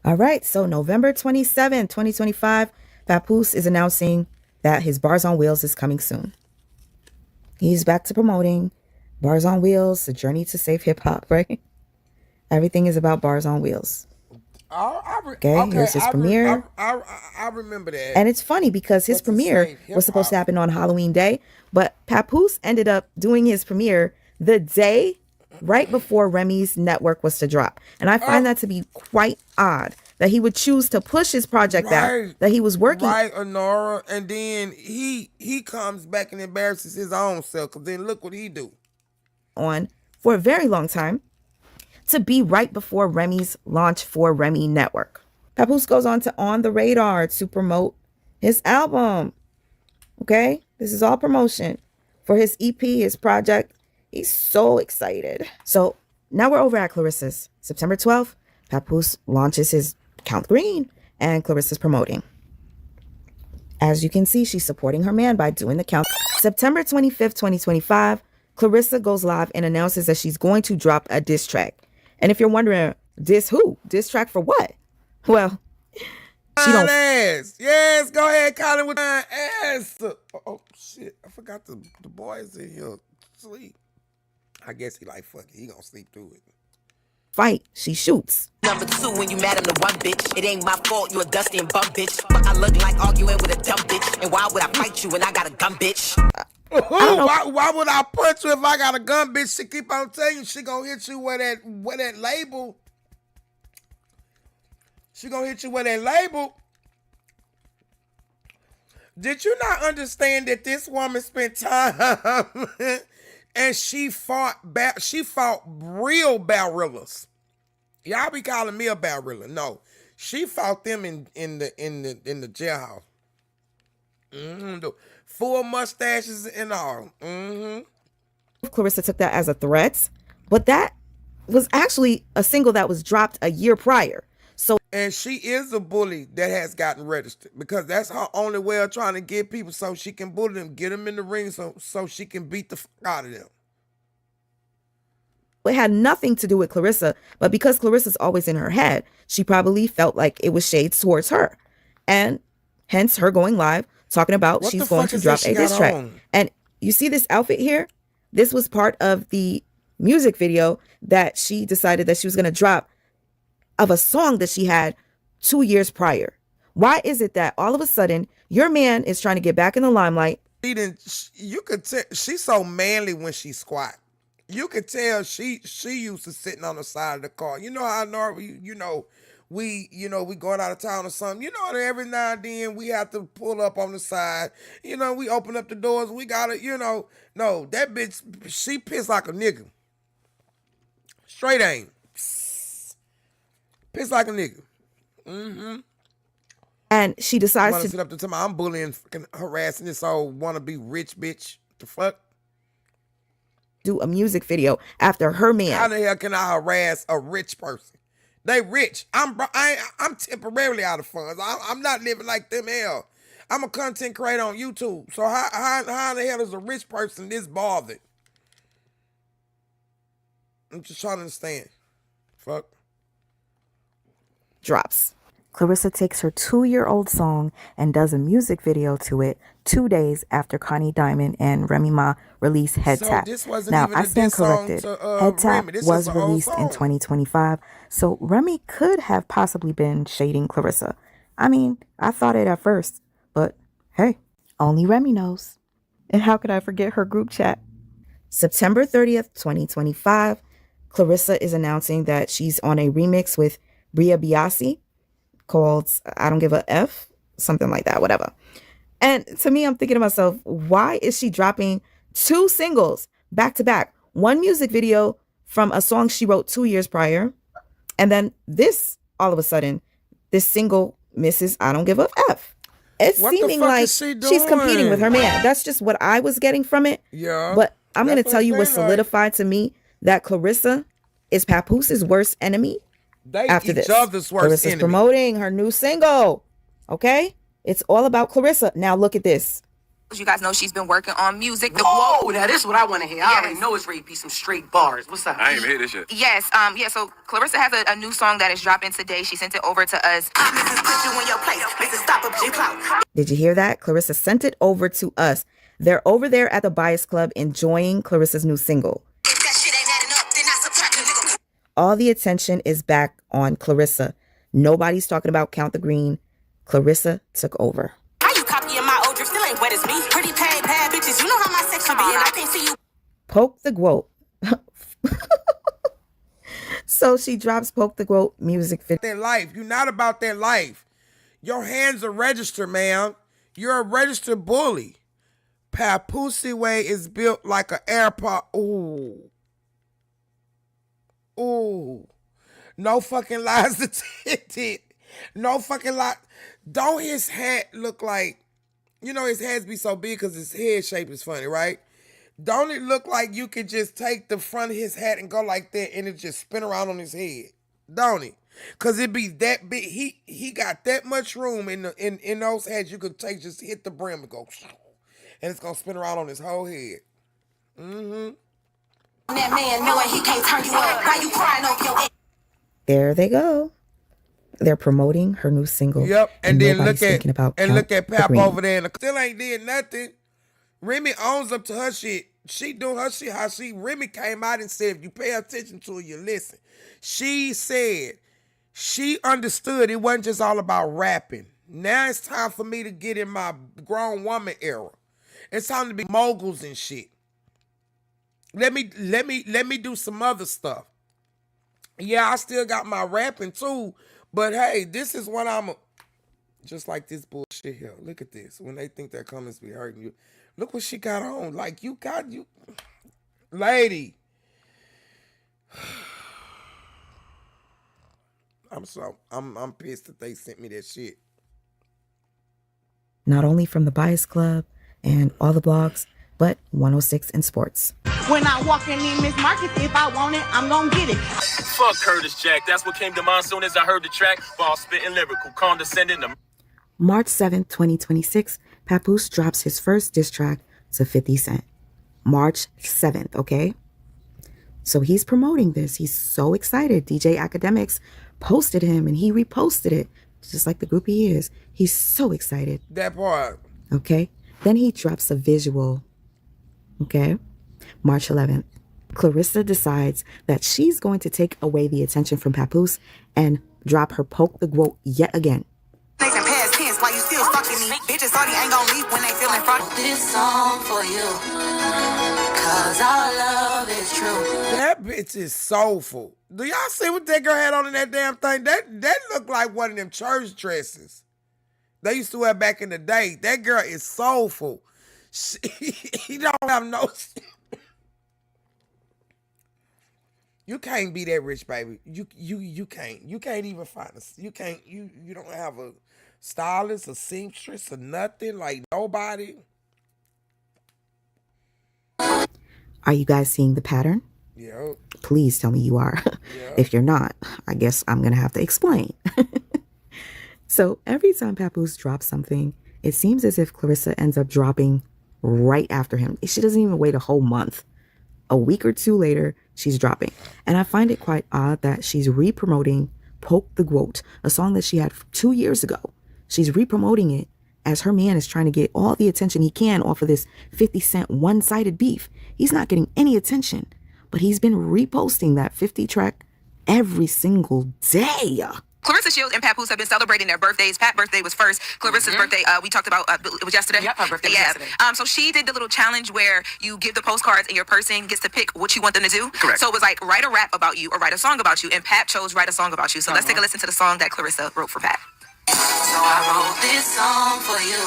All right, so November 27, 2025, Papoose is announcing that his Bars on Wheels is coming soon. He's back to promoting Bars on Wheels, the journey to save hip hop, right? Everything is about Bars on Wheels. Okay, here's his premiere. I remember that. And it's funny because his premiere was supposed to happen on Halloween Day, but Papoose ended up doing his premiere the day right before Remy's network was to drop. And I find that to be quite odd that he would choose to push his project back that he was working. Right, Honora. And then he comes back and embarrasses his own self because then look what he do. On for a very long time to be right before Remy's launch for Remy Network. Papoose goes on to On the Radar to promote his album. Okay? This is all promotion for his EP, his project. He's so excited. So now we're over at Clarissa's. September 12th, Papoose launches his Count Green and Clarissa's promoting. As you can see, she's supporting her man by doing the count. September 25th, 2025, Clarissa goes live and announces that she's going to drop a diss track. And if you're wondering, diss who? Diss track for what? Well, she don't. Ass. Yes, go ahead, Colin, with my ass. Oh, shit. I forgot the boys in here sleep. I guess he like, fuck it. He gonna sleep through it. Fight. She shoots. Number two, when you mad, I'm the one bitch. It ain't my fault, you a dusty and bum bitch. Fuck, I look like arguing with a dumb bitch. And why would I fight you when I got a gun, bitch? Why would I punch you if I got a gun, bitch? She keep on telling you she gonna hit you with that label. She gonna hit you with that label. Did you not understand that this woman spent time And she fought real barillas. Y'all be calling me a barilla. No. She fought them in the jailhouse. Mm-hmm. Full mustaches and all. Mm-hmm. Clarissa took that as a threat, but that was actually a single that was dropped a year prior. So, and she is a bully that has gotten registered because that's her only way of trying to get people so she can bully them, get them in the ring so she can beat the fuck out of them. It had nothing to do with Clarissa, but because Clarissa's always in her head, she probably felt like it was shades towards her. And hence her going live, talking about What she's going to drop a diss track. And you see this outfit here? This was part of the music video that she decided that she was going to drop of a song that she had 2 years prior. Why is it that all of a sudden your man is trying to get back in the limelight? You could tell she's so manly when she squat. You could tell she used to sitting on the side of the car. You know how normally, we going out of town or something. You know, every now and then we have to pull up on the side. You know, we open up the doors. We gotta, no, that bitch, she pissed like a nigga. Straight aim. Pissed like a nigga. Mm-hmm. And she decides to sit up to tell me I'm bullying, fucking harassing this old wannabe rich bitch. The fuck? Do a music video after her man. How the hell can I harass a rich person? They rich. I'm temporarily out of funds. I'm not living like them hell. I'm a content creator on YouTube. So how the hell is a rich person this bothered? I'm just trying to understand. Fuck. Drops. Clarissa takes her 2-year-old song and does a music video to it 2 days after Connie Diamond and Remy Ma released Head Tap. Now, I stand corrected. Head Tap was released in 2025, so Remy could have possibly been shading Clarissa. I mean, I thought it at first, but hey, only Remy knows. And how could I forget her group chat? September 30th, 2025, Clarissa is announcing that she's on a remix with Bria Biasi called I Don't Give a F, something like that, whatever. And to me, I'm thinking to myself, why is she dropping 2 singles back to back? One music video from a song she wrote 2 years prior, and then this, all of a sudden, this single, Mrs. I Don't Give a F. It's seeming like she's competing with her man. That's just what I was getting from it. Yeah. But I'm going to tell you what solidified to me that Clarissa is Papoose' worst enemy. They after each this. other's worst Clarissa's enemy. promoting her new single. Okay? It's all about Clarissa. Now look at this. You guys know she's been working on music. Whoa, now this is what I want to hear. I already know it's ready to be some straight bars. What's up? I ain't even hear this shit. Yes, so Clarissa has a new song that is dropping today. She sent it over to us. Did you hear that? Clarissa sent it over to us. They're over there at the Bias Club enjoying Clarissa's new single. All the attention is back on Clarissa. Nobody's talking about Count the Green. Clarissa took over. How you copying my old drip? Still ain't wet as me. Pretty paid bad bitches. You know how my section be, and I can't see you. Poke the Quote. So she drops Poke the Quote music video. Their life. You're not about their life. Your hands are registered, man. You're a registered bully. Papoose Way is built like an airport. Ooh. Ooh. No fucking lies detected. No fucking lie. Don't his hat look like, his heads be so big because his head shape is funny, right? Don't it look like you could just take the front of his hat and go like that and it just spin around on his head? Don't it? Because it be that big. He got that much room in those hats you could take, just hit the brim and go, and it's going to spin around on his whole head. Mm-hmm. That man knowing he can't turn you up. Why you crying over your... There they go. They're promoting her new single. Yep, and then look at Pap Green. over there, and still ain't did nothing. Remy owns up to her shit. She doing her shit how Remy came out and said, if you pay attention to it, you listen. She said she understood it wasn't just all about rapping. Now it's time for me to get in my grown woman era. It's time to be moguls and shit. Let me do some other stuff. Yeah, I still got my rapping too, but hey, this is what just like this bullshit here. Look at this. When they think their comments be hurting you, look what she got on. Like look lady. I'm pissed that they sent me that shit. Not only from the Bias Club and all the blogs, but 106 in sports. When I walk in Miss Market, if I want it, I'm gonna get it. Fuck Curtis Jack. That's what came to mind soon as I heard the track. Ball spitting lyrical, condescending. March 7th, 2026, Papoose drops his first diss track to 50 Cent. March 7th, okay? So he's promoting this. He's so excited. DJ Academics posted him and he reposted it, just like the groupie he is. He's so excited. That part. Okay? Then he drops a visual. Okay? March 11th. Clarissa decides that she's going to take away the attention from Papoose and drop her Poke the Goat yet again. Past tense, why you still fucking me? Bitches already ain't gonna leave when they feeling front. This song for you, cause our love is true. That bitch is soulful. Do y'all see what that girl had on in that damn thing? That looked like one of them church dresses they used to wear back in the day. That girl is soulful. He don't have no... You can't be that rich, baby. You can't. You can't even find a... You can't... You don't have a stylist, a seamstress, or nothing. Like, nobody. Are you guys seeing the pattern? Yeah. Please tell me you are. Yeah. If you're not, I guess I'm going to have to explain. So every time Papoose drops something, it seems as if Clarissa ends up dropping right after him. She doesn't even wait a whole month. A week or two later, she's dropping. And I find it quite odd that she's re-promoting Poke the Goat, a song that she had 2 years ago. She's re-promoting it as her man is trying to get all the attention he can off of this 50 Cent one-sided beef. He's not getting any attention, but he's been reposting that 50 track every single day. Clarissa Shields and Papoose have been celebrating their birthdays. Pat's birthday was first. Clarissa's birthday, we talked about, it was yesterday? Yep, her birthday was yesterday. So she did the little challenge where you give the postcards and your person gets to pick what you want them to do. Correct. So it was like, write a rap about you or write a song about you. And Pat chose write a song about you. So let's take a listen to the song that Clarissa wrote for Pat. So I wrote this song for you.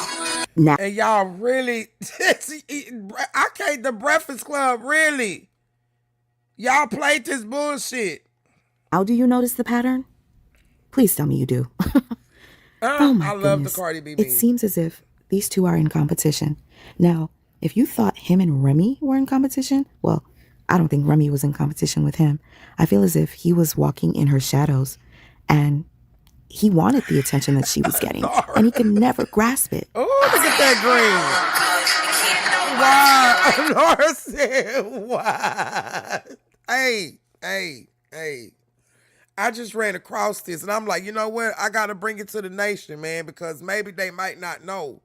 Now, And y'all really... I can't... The Breakfast Club, really? Y'all played this bullshit. how do you notice the pattern? Please tell me you do. Oh my I love goodness. the Cardi B It beat. seems as if these two are in competition. Now, if you thought him and Remy were in competition, well, I don't think Remy was in competition with him. I feel as if he was walking in her shadows and he wanted the attention that she was getting and he could never grasp it. Oh, look at that green. Wow. Laura said, why? Hey. I just ran across this and I'm like, you know what? I got to bring it to the nation, man, because maybe they might not know.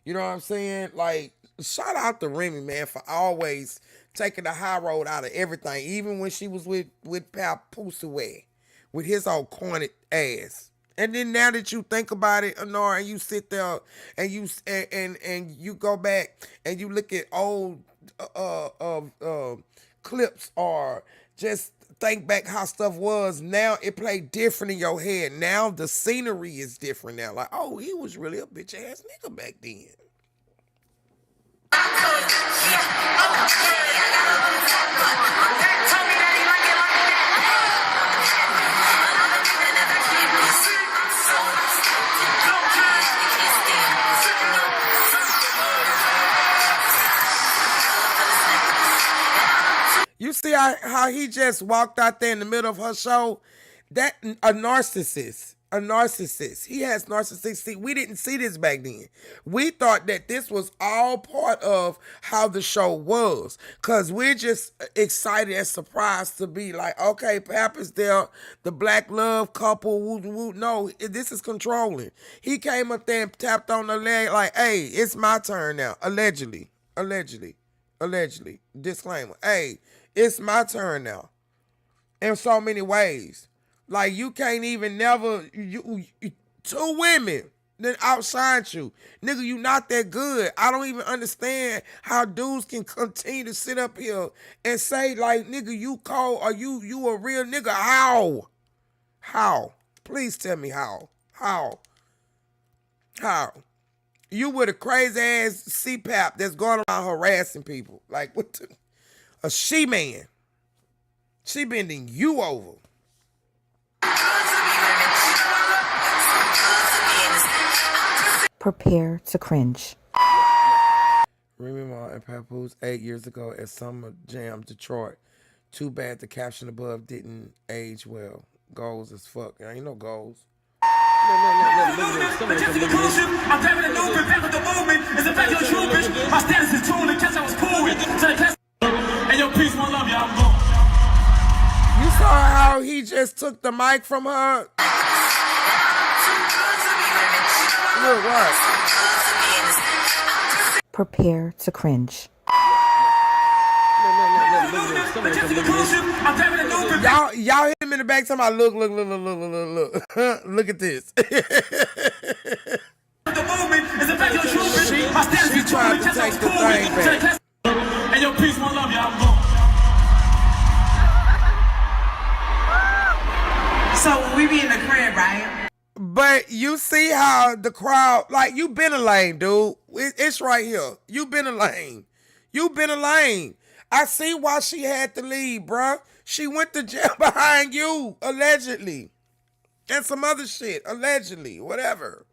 You know what I'm saying? Like, shout out to Remy, man, for always taking the high road out of everything, even when she was with Papoose with his old corny ass. And then now that you think about it, Honora, and you sit there and you and you go back and you look at old clips or just think back how stuff was, now it played different in your head. Now the scenery is different now. Like, oh, he was really a bitch ass nigga back then. You see how he just walked out there in the middle of her show? That a narcissist. He has narcissistic. See, we didn't see this back then. We thought that this was all part of how the show was. Because we're just excited and surprised to be like, okay, Pap is there, the black love couple, woo, woo. No, this is controlling. He came up there and tapped on the leg like, hey, it's my turn now. Allegedly. Disclaimer. Hey, it's my turn now. In so many ways. Like, you can't even never... You, two women that outshine you. Nigga, you not that good. I don't even understand how dudes can continue to sit up here and say, like, nigga, you cold or you a real nigga. How? Please tell me how. How? You with a crazy ass CPAP that's going around harassing people. Like, what the... a she-man. She bending you over. Prepare to cringe. Remy Ma and Papoose 8 years ago at Summer Jam, Detroit. Too bad the caption above didn't age well. Goals as fuck. Ain't no goals. I'm grabbing the new back with the movement. It's a back of true bitch. My status is true. The catch I was cool with. And your peace, one love, y'all. I'm going. You saw how he just took the mic from her? Look, what? Prepare to cringe. Y'all hit him in the back talking about look. Look at this. She tried to take the thing back. And your peace, one love, y'all. I'm going. So when we be in the crib, right? But you see how the crowd, like, you been a lane, dude. It's right here. You been a lane. You been a lane. I see why she had to leave, bruh. She went to jail behind you, allegedly. And some other shit, allegedly, whatever.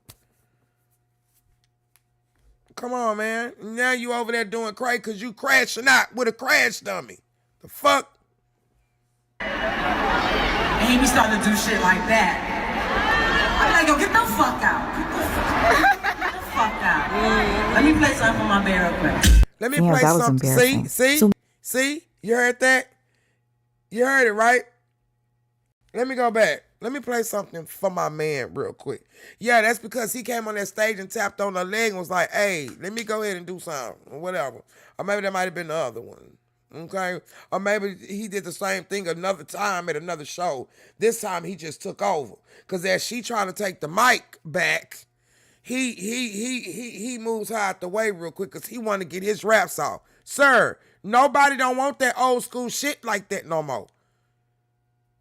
Come on, man. Now you over there doing crazy because you crashing out with a crash dummy. The fuck? And he be starting to do shit like that. I'm like, yo, get the fuck out. Get the fuck out. Let me play something for my bear real quick. Let me Yeah, play that was something. embarrassing. See? You heard that? You heard it, right? Let me go back. Let me play something for my man real quick. Yeah, that's because he came on that stage and tapped on her leg and was like, hey, let me go ahead and do something or whatever. Or maybe that might have been the other one. Okay? Or maybe he did the same thing another time at another show. This time he just took over. Because as she trying to take the mic back, he moves her out the way real quick because he want to get his raps off. Sir, nobody don't want that old school shit like that no more.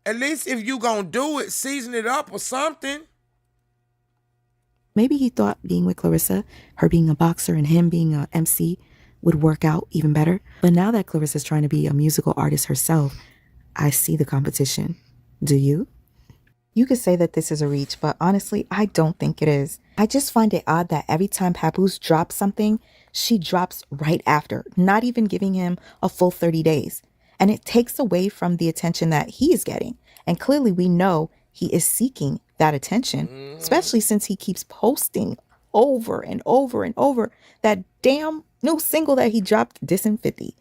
At least if you gonna do it, season it up or something. Maybe he thought being with Clarissa, her being a boxer and him being a MC, would work out even better. But now that Clarissa's trying to be a musical artist herself, I see the competition. Do you? You could say that this is a reach, but honestly, I don't think it is. I just find it odd that every time Papoose drops something, she drops right after, not even giving him a full 30 days. And it takes away from the attention that he is getting. And clearly we know he is seeking that attention, especially since he keeps posting over and over and over that damn new single that he dropped, Dissing 50.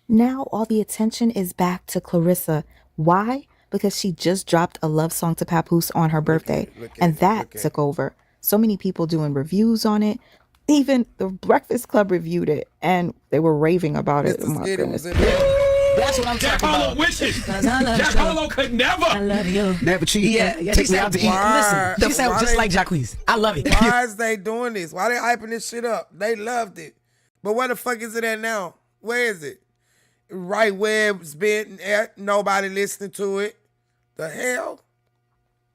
Now all the attention is back to Clarissa. Why? Because she just dropped a love song to Papoose on her birthday. And that took over. So many people doing reviews on it. Even the Breakfast Club reviewed it and they were raving about it. Oh my goodness. That's what I'm Jack talking Harlow about. wishes. Cause I love Jack you. Harlow could never. I love you. Never cheat. Yeah, Take she me out said, to eat. Why? listen, she said Why just they- like Jacquees. I love it. Why is they doing this? Why they hyping this shit up? They loved it. But where the fuck is it at now? Where is it? Right where it's been at, nobody listening to it. The hell?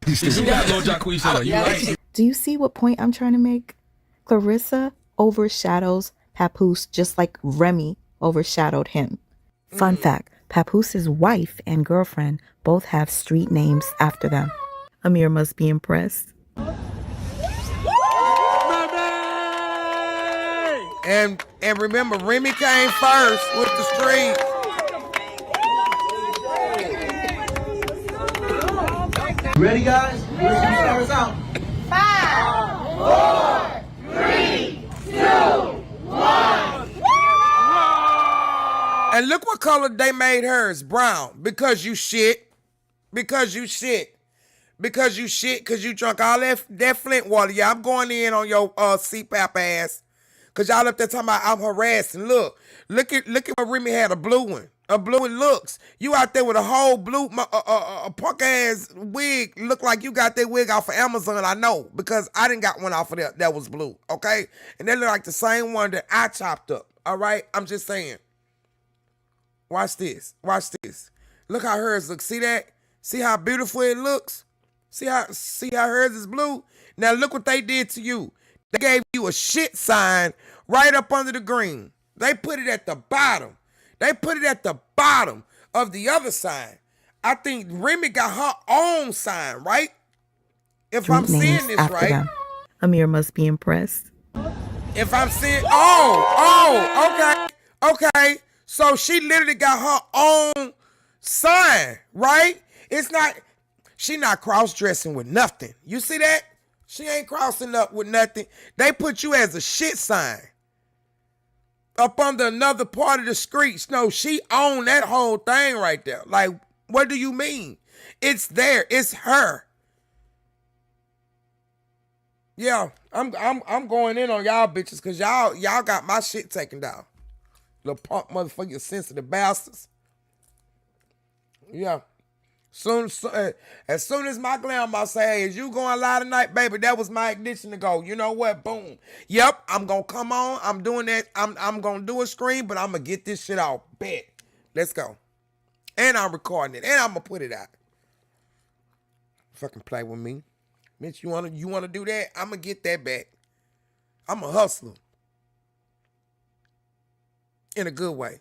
You gotta go Jacquees. You right. Do you see what point I'm trying to make? Clarissa overshadows Papoose just like Remy overshadowed him. Fun fact, Papoose' wife and girlfriend both have street names after them. Amir must be impressed. And remember, Remy came first with the street. Ready, guys? Let's start us out. 5, 4, 3, 2, 1. And look what color they made hers, brown. Because you shit. Because you shit. Because you shit, because you drunk all that Flint water. Yeah, I'm going in on your CPAP ass. Because y'all up there talking about I'm harassing. Look at what Remy had, a blue one. A blue one looks. You out there with a whole blue, a punk ass wig. Look like you got that wig off of Amazon, I know. Because I didn't got one off of that was blue, okay? And they look like the same one that I chopped up, all right? I'm just saying. Watch this. Watch this. Look how hers looks. See that? See how beautiful it looks? See how hers is blue? Now look what they did to you. They gave you a shit sign right up under the green. They put it at the bottom. They put it at the bottom. bottom of the other sign. I think Remy got her own sign, right? If I'm Street seeing names this after right. them. Amir must be impressed. If I'm seeing, okay. So she literally got her own sign, right? It's not, she not cross-dressing with nothing. You see that? She ain't crossing up with nothing. They put you as a shit sign up under another part of the streets. No, she owned that whole thing right there. Like, what do you mean? It's there. It's her. Yeah, I'm going in on y'all bitches because y'all got my shit taken down. Little punk motherfucking sensitive bastards. Yeah. As soon as my grandma say, hey, is you going live tonight, baby? That was my ignition to go. You know what? Boom. Yep, I'm gonna come on. I'm doing that. I'm gonna do a stream, but I'm gonna get this shit out. Bet. Let's go. And I'm recording it. And I'm gonna put it out. Fucking play with me. Bitch, you wanna do that? I'm gonna get that back. I'm a hustler. In a good way.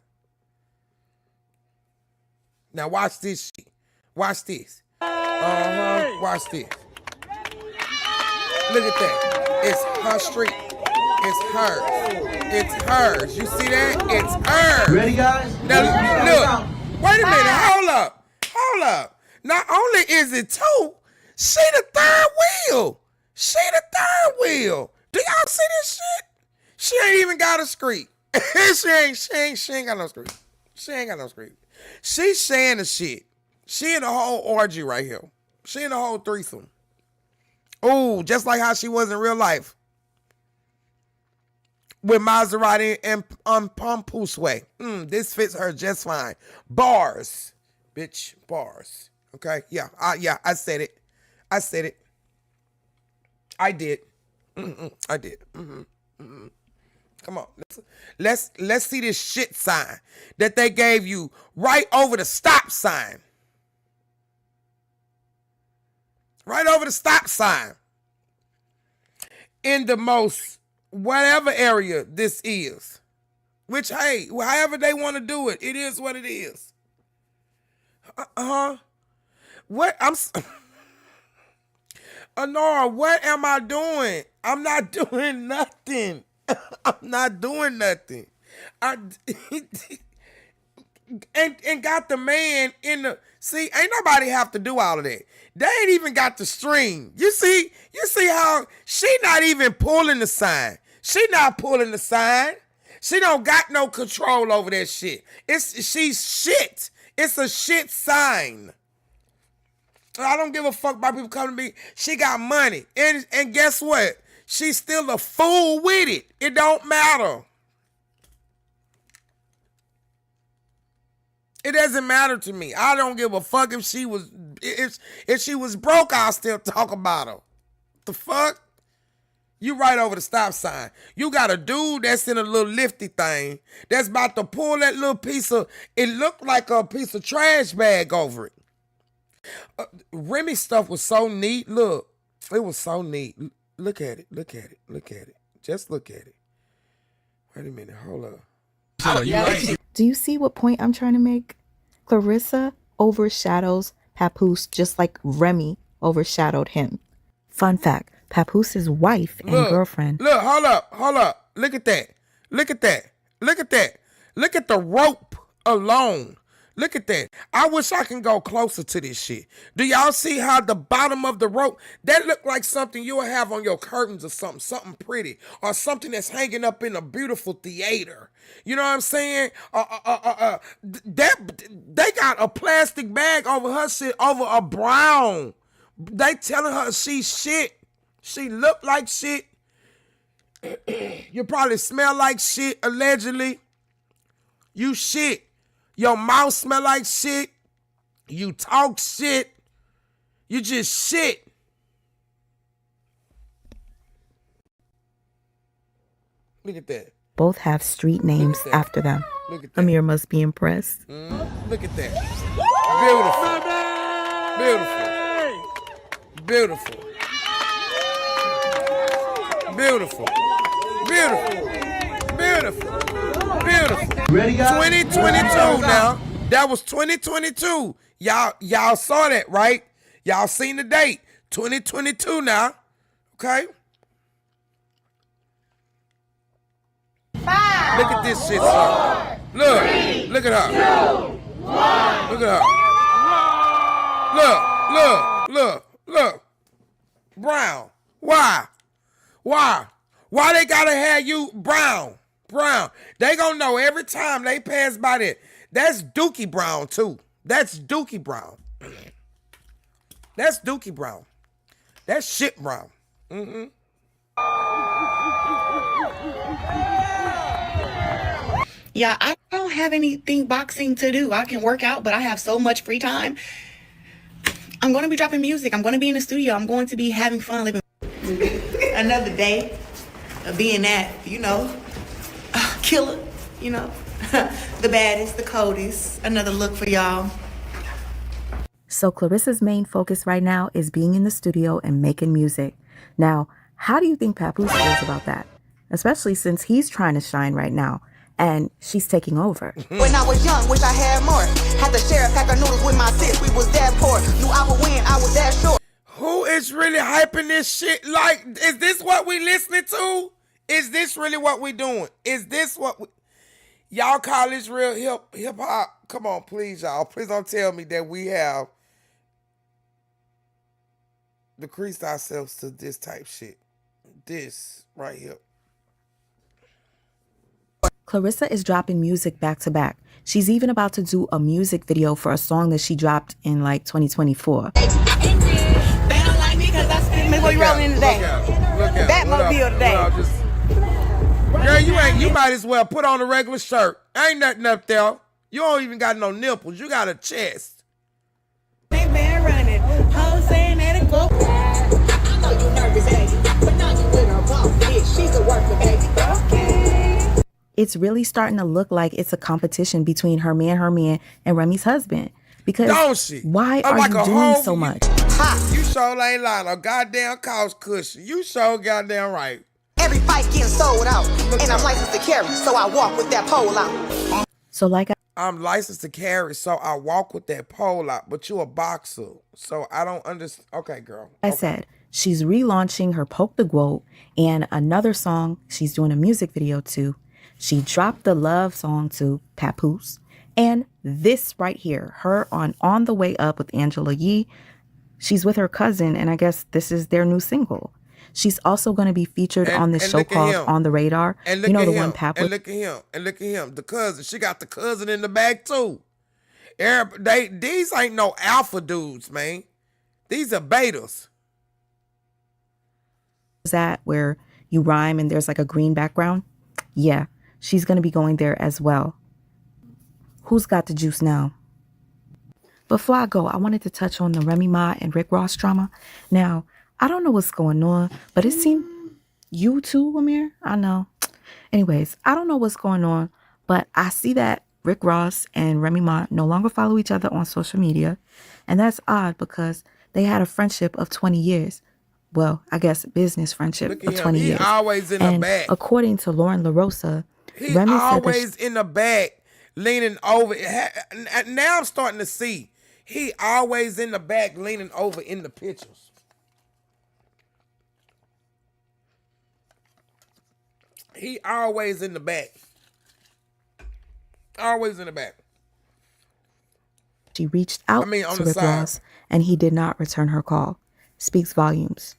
Now watch this shit. Watch this. Watch this. Look at that. It's her street. It's hers. It's hers. You see that? It's hers. Ready, guys? Now look. Wait a minute. Hold up. Not only is it two, she the third wheel. She the third wheel. Do y'all see this shit? She ain't even got a street. she ain't got no street. She ain't got no street. She's saying the shit. She in the whole orgy right here. She in the whole threesome. Ooh, just like how she was in real life. With Maserati and Papoose way. This fits her just fine. Bars. Bitch, bars. Okay? Yeah, I said it. I did. I did. Come on. Let's see this shit sign that they gave you right over the stop sign. Right over the stop sign. In the most whatever area this is. Which, hey, however they want to do it, it is what it is. What? Anora, what am I doing? I'm not doing nothing. I'm not doing nothing. And got the man in the, see, ain't nobody have to do all of that. They ain't even got the string. You see how she not even pulling the sign. She not pulling the sign. She don't got no control over that shit. She's shit. It's a shit sign. I don't give a fuck about people coming to me. She got money. And guess what? She's still a fool with it. It don't matter. It doesn't matter to me. I don't give a fuck if she was broke, I'll still talk about her. The fuck? You right over the stop sign. You got a dude that's in a little lifty thing that's about to pull that little piece of, it looked like a piece of trash bag over it. Remy stuff was so neat. Look, it was so neat. Look at it. Just look at it. Wait a minute. Hold up. Do you see what point I'm trying to make? Clarissa overshadows Papoose just like Remy overshadowed him. Fun fact, Papoose' wife and girlfriend. Look, hold up. Look at that. Look at the rope alone. Look at that. I wish I can go closer to this shit. Do y'all see how the bottom of the rope, that look like something you'll have on your curtains or something pretty, or something that's hanging up in a beautiful theater. You know what I'm saying? They got a plastic bag over her shit, over a brown. They telling her she's shit. She look like shit. You probably smell like shit, allegedly. You shit. Your mouth smell like shit. You talk shit. You just shit. Look at that. Both have street names after them. Look at that. Amir must be impressed. Look at that. Beautiful. Beautiful. Ready, guys? 2022 now. That was 2022. Y'all saw that, right? Y'all seen the date. 2022 now. Okay? Look at this shit, son. Look at her. Look at her. Look. Brown. Why? Why they gotta have you brown? They gonna know every time they pass by that. That's Dookie Brown too. That's Dookie Brown. That's Dookie Brown. That's shit brown. Yeah, I don't have anything boxing to do. I can work out, but I have so much free time. I'm going to be dropping music. I'm going to be in the studio. I'm going to be having fun living. Another day of being that, killer, the baddest, the coldest. Another look for y'all. So Clarissa's main focus right now is being in the studio and making music. Now, how do you think Papoose feels about that? Especially since he's trying to shine right now and she's taking over. When I was young, wish I had more. Had to share a pack of noodles with my sis. We was that poor. Knew I would win. I was that short. Who is really hyping this shit? Like, is this what we listening to? Is this really what we doing? Is this what we... Y'all call this real hip hop? Come on, please, y'all. Please don't tell me that we have decreased ourselves to this type shit. This right here. Clarissa is dropping music back to back. She's even about to do a music video for a song that she dropped in like 2024. They don't like me because I spend me what you rolling in today. That mobile today. Girl, you might as well put on a regular shirt. Ain't nothing up there. You don't even got no nipples. You got a chest. They been running. Hoes saying that it go. I know you nervous, baby, but now you with her boss, bitch. She's a worker, baby. Okay. It's really starting to look like it's a competition between her man, and Remy's husband. Because don't she? Why are you doing so much? You sure ain't lying. A goddamn couch cushion. You sure goddamn right. Every fight getting sold out, and I'm licensed to carry, so I walk with that pole out. So I'm licensed to carry, so I walk with that pole out. But you a boxer, so I don't understand. Okay, girl. I said she's relaunching her Poke the Globe and another song she's doing a music video to. She dropped the love song to Papoose. And this right here, her on the Way Up with Angela Yee. She's with her cousin, and I guess this is their new single. She's also going to be featured on this show called On the Radar. And look at him. And look at him. The cousin. She got the cousin in the back too. These ain't no alpha dudes, man. These are betas. Is that where you rhyme and there's like a green background? Yeah, she's going to be going there as well. Who's got the juice now? Before I go, I wanted to touch on the Remy Ma and Rick Ross drama. Now, I don't know what's going on, but it seemed you too, Amir. I know. Anyways, I don't know what's going on, but I see that Rick Ross and Remy Ma no longer follow each other on social media. And that's odd because they had a friendship of 20 years. Well, I guess business friendship of 20 years. He always in the back. According to Lauren LaRosa, he Remy always in the back, leaning over. Now I'm starting to see. He always in the back, leaning over in the pictures. He always in the back. Always in the back. She reached out to Rick Ross, and he did not return her call. Speaks volumes.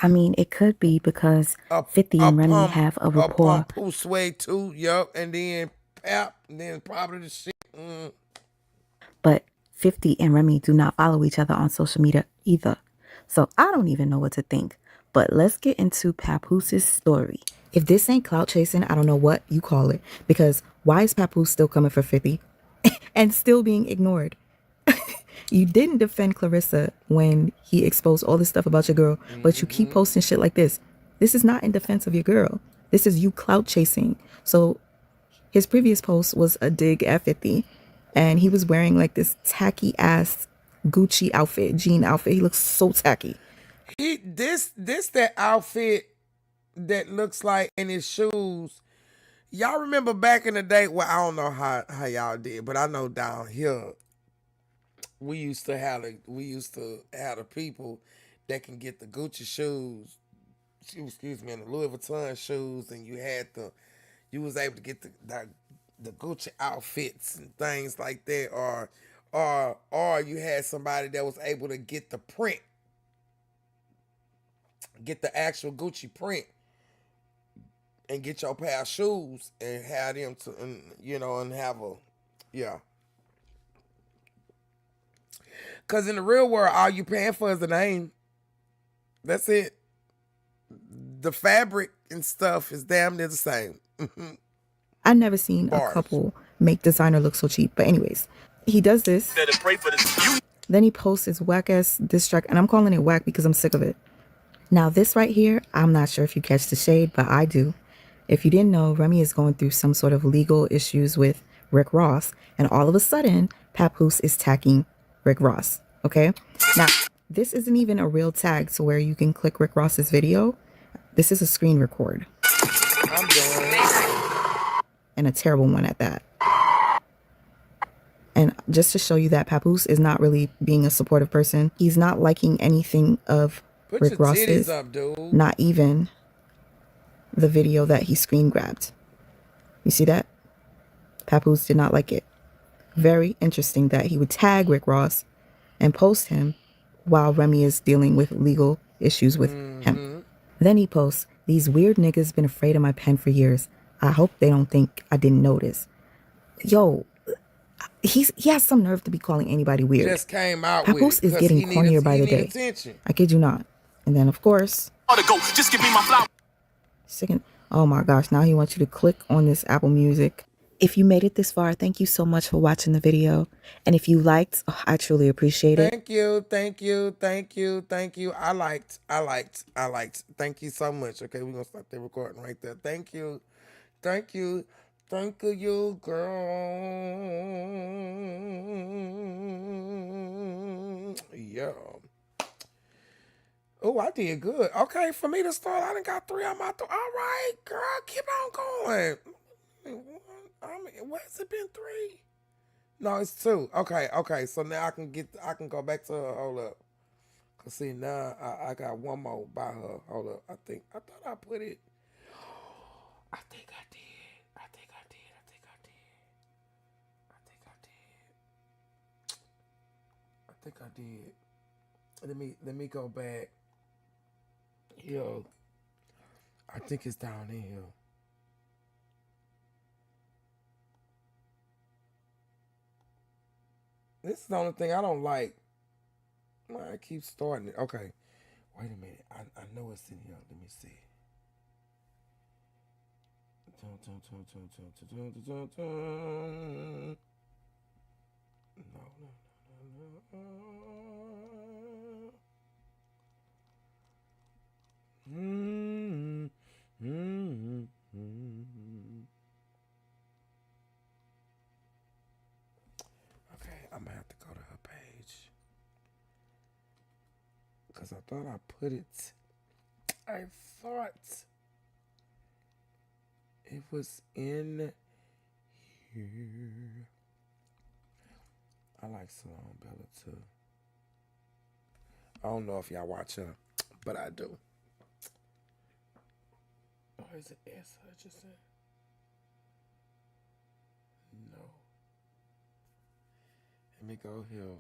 I mean, it could be because 50 and Remy have a rapport. Pooh Sway too, yup, and then Pap, and then probably the shit. But 50 and Remy do not follow each other on social media either. So I don't even know what to think. But let's get into Papoose's story. If this ain't clout chasing, I don't know what you call it. Because why is Papoose still coming for 50 and still being ignored? You didn't defend Clarissa when he exposed all this stuff about your girl, but you keep posting shit like this. This is not in defense of your girl. This is you clout chasing. So his previous post was a dig at 50, and he was wearing like this tacky ass Gucci outfit, jean outfit. He looks so tacky. This that outfit that looks like in his shoes. Y'all remember back in the day? Well, I don't know how y'all did, but I know down here we used to have the people that can get the Gucci shoes, excuse me, and the Louis Vuitton shoes, and you was able to get the Gucci outfits and things like that, or you had somebody that was able to get the print, get the actual Gucci print, and get your pair of shoes and have them and have a, yeah. Because in the real world, all you paying for is the name. That's it. The fabric and stuff is damn near the same. I've never seen a couple make designer look so cheap. But anyways, he does this. Then he posts his whack-ass diss track, and I'm calling it whack because I'm sick of it. Now this right here, I'm not sure if you catch the shade, but I do. If you didn't know, Remy is going through some sort of legal issues with Rick Ross, and all of a sudden, Papoose is tagging Rick Ross, okay? Now, this isn't even a real tag to where you can click Rick Ross's video. This is a screen record. I'm done. And a terrible one at that. And just to show you that Papoose is not really being a supportive person, he's not liking anything of Put Rick your Ross's, titties up, dude. not even the video that he screen grabbed. You see that? Papoose did not like it. Very interesting that he would tag Rick Ross and post him while Remy is dealing with legal issues with him. Then he posts, "These weird niggas been afraid of my pen for years. I hope they don't think I didn't notice." Yo, he has some nerve to be calling anybody weird. Just came out Papoose with it is getting cornier by the day. Attention. I kid you not. And then of course, Just give me my flower. second, oh my gosh, now he wants you to click on this Apple Music. If you made it this far, thank you so much for watching the video. And if you liked, I truly appreciate it. Thank you. I liked. Thank you so much. Okay, we're gonna stop the recording right there. Thank you, girl. Yeah. Oh, I did good. Okay, for me to start, I done got 3 on my All right, girl, keep on going. Where's it been 3? No, it's 2. Okay. So now I can go back to her. Hold up. Cause see now I got one more by her. Hold up. I thought I put it. I think I did. Let me go back. Yo, I think it's down in here. This is the only thing I don't like. I keep starting it. Okay. Wait a minute. I know it's in here. Let me see. No. Okay, I'm gonna have to go to her page. Because I thought I put it. I thought it was in here. I like Salon Bella too. I don't know if y'all watch her, but I do. Oh, is it S. Hutchinson? No. Let me go here.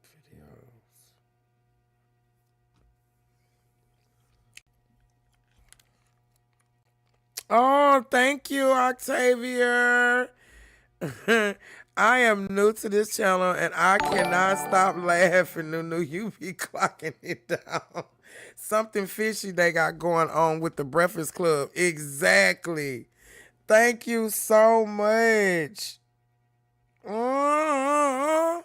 Videos. Oh, thank you, Octavia. I am new to this channel and I cannot stop laughing. Nunu, you be clocking it down. Something fishy they got going on with the Breakfast Club. Exactly. Thank you so much. I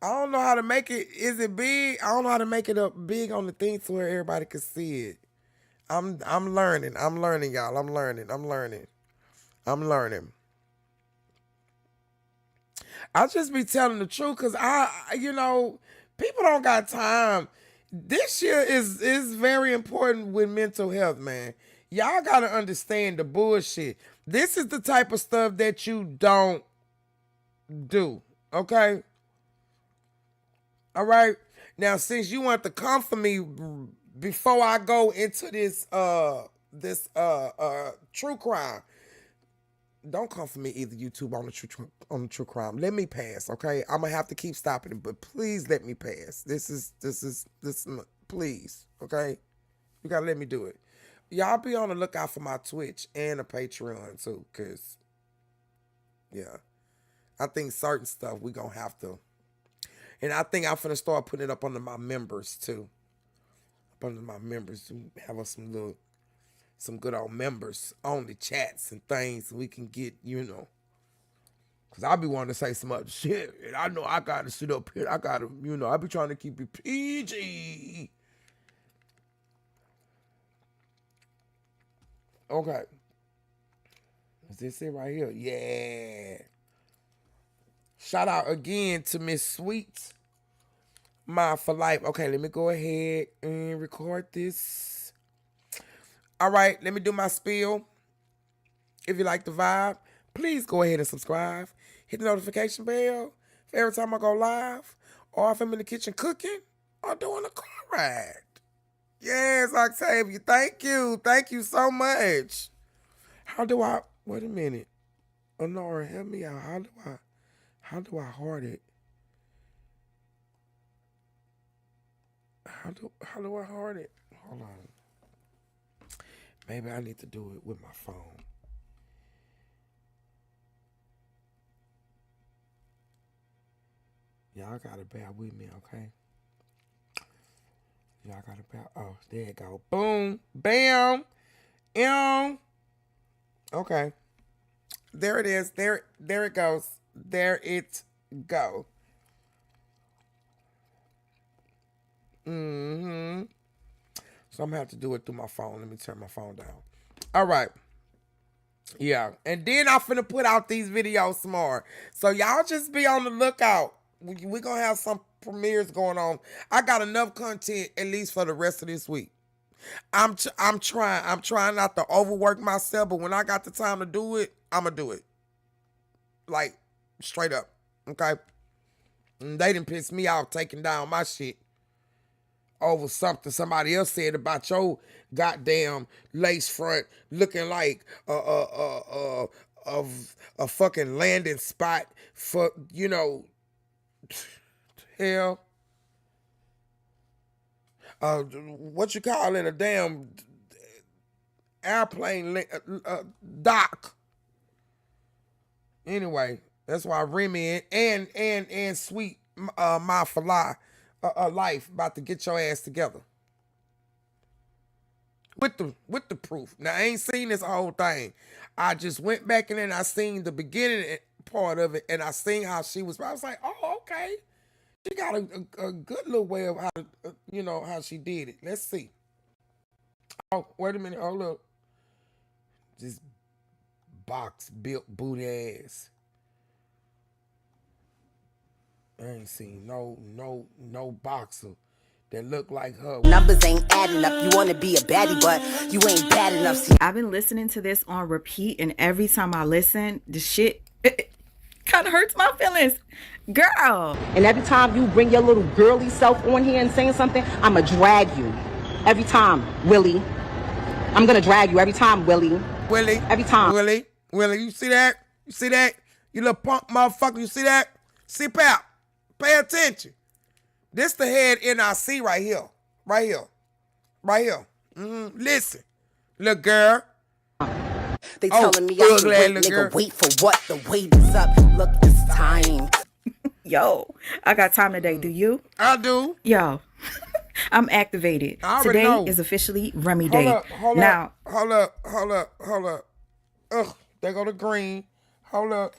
don't know how to make it. Is it big? I don't know how to make it up big on the thing so where everybody can see it. I'm learning. I'm learning, y'all. I'm learning. I'll just be telling the truth because people don't got time. this year is very important with mental health, man. Y'all gotta understand the bullshit. This is the type of stuff that you don't do, okay? All right? Now, since you want to come for me before I go into this true crime, don't come for me either, YouTube, on the true crime. Let me pass, okay? I'm gonna have to keep stopping it, but please let me pass. This is please, okay? You gotta let me do it. Y'all be on the lookout for my Twitch and a Patreon too, cause yeah, I think certain stuff we gonna have to, and I think I'm finna start putting it up under my members too. Up under my members, to have us some good old members only chats and things we can get, you know. Cause I be wanting to say some other shit, and I know I gotta sit up here. I gotta, you know, I be trying to keep it PG. Okay. Is this it right here? Yeah. Shout out again to Miss Sweet. My for life. Okay, let me go ahead and record this. All right, let me do my spiel. If you like the vibe, please go ahead and subscribe. Hit the notification bell for every time I go live, or if I'm in the kitchen cooking or doing a car ride. Yes, Octavia, thank you. Thank you so much. How do I, wait a minute. Honora, help me out. How do I heart it? How do I heart it? Hold on. Maybe I need to do it with my phone. Y'all gotta bear with me, okay? Y'all gotta bear. Oh, there you go. Boom. Bam. Okay. There it is. There it goes. There it go. So I'm gonna have to do it through my phone. Let me turn my phone down. All right. Yeah. And then I'm finna put out these videos tomorrow. So y'all just be on the lookout. We're gonna have some premieres going on. I got enough content at least for the rest of this week. I'm trying not to overwork myself, but when I got the time to do it, I'm gonna do it. Like, straight up. Okay? And they done pissed me off taking down my shit over something somebody else said about your goddamn lace front looking like a fucking landing spot for, you know, hell. What you call it? A damn airplane dock. Anyway, that's why Remy and Sweet my for life about to get your ass together with the proof. Now I ain't seen this whole thing. I just went back and then I seen the beginning part of it, and I seen how she was. I was like, oh, okay. She got a good little way of how, you know, how she did it. Let's see. Oh, wait a minute. Hold up. This box built booty ass. I ain't seen no boxer that look like her. Numbers ain't adding up. You wanna be a baddie, but you ain't bad enough. See, I've been listening to this on repeat, and every time I listen, the shit it kind of hurts my feelings. Girl. And every time you bring your little girly self on here and saying something, I'ma drag you. Every time, Willie. I'm gonna drag you every time, Willie. Willie. Every time. Willie, you see that? You see that? You little punk motherfucker, you see that? CPAP. Pay attention. This the head NIC right here. Right here. Right here. Listen. Little girl. They telling me I should wait, nigga, wait for what? The wait is up. Look, it's time. Yo, I got time today. Do you? I do. Yo, I'm activated. Today is officially Remy Day. Hold up. Ugh, there go the green. Hold up.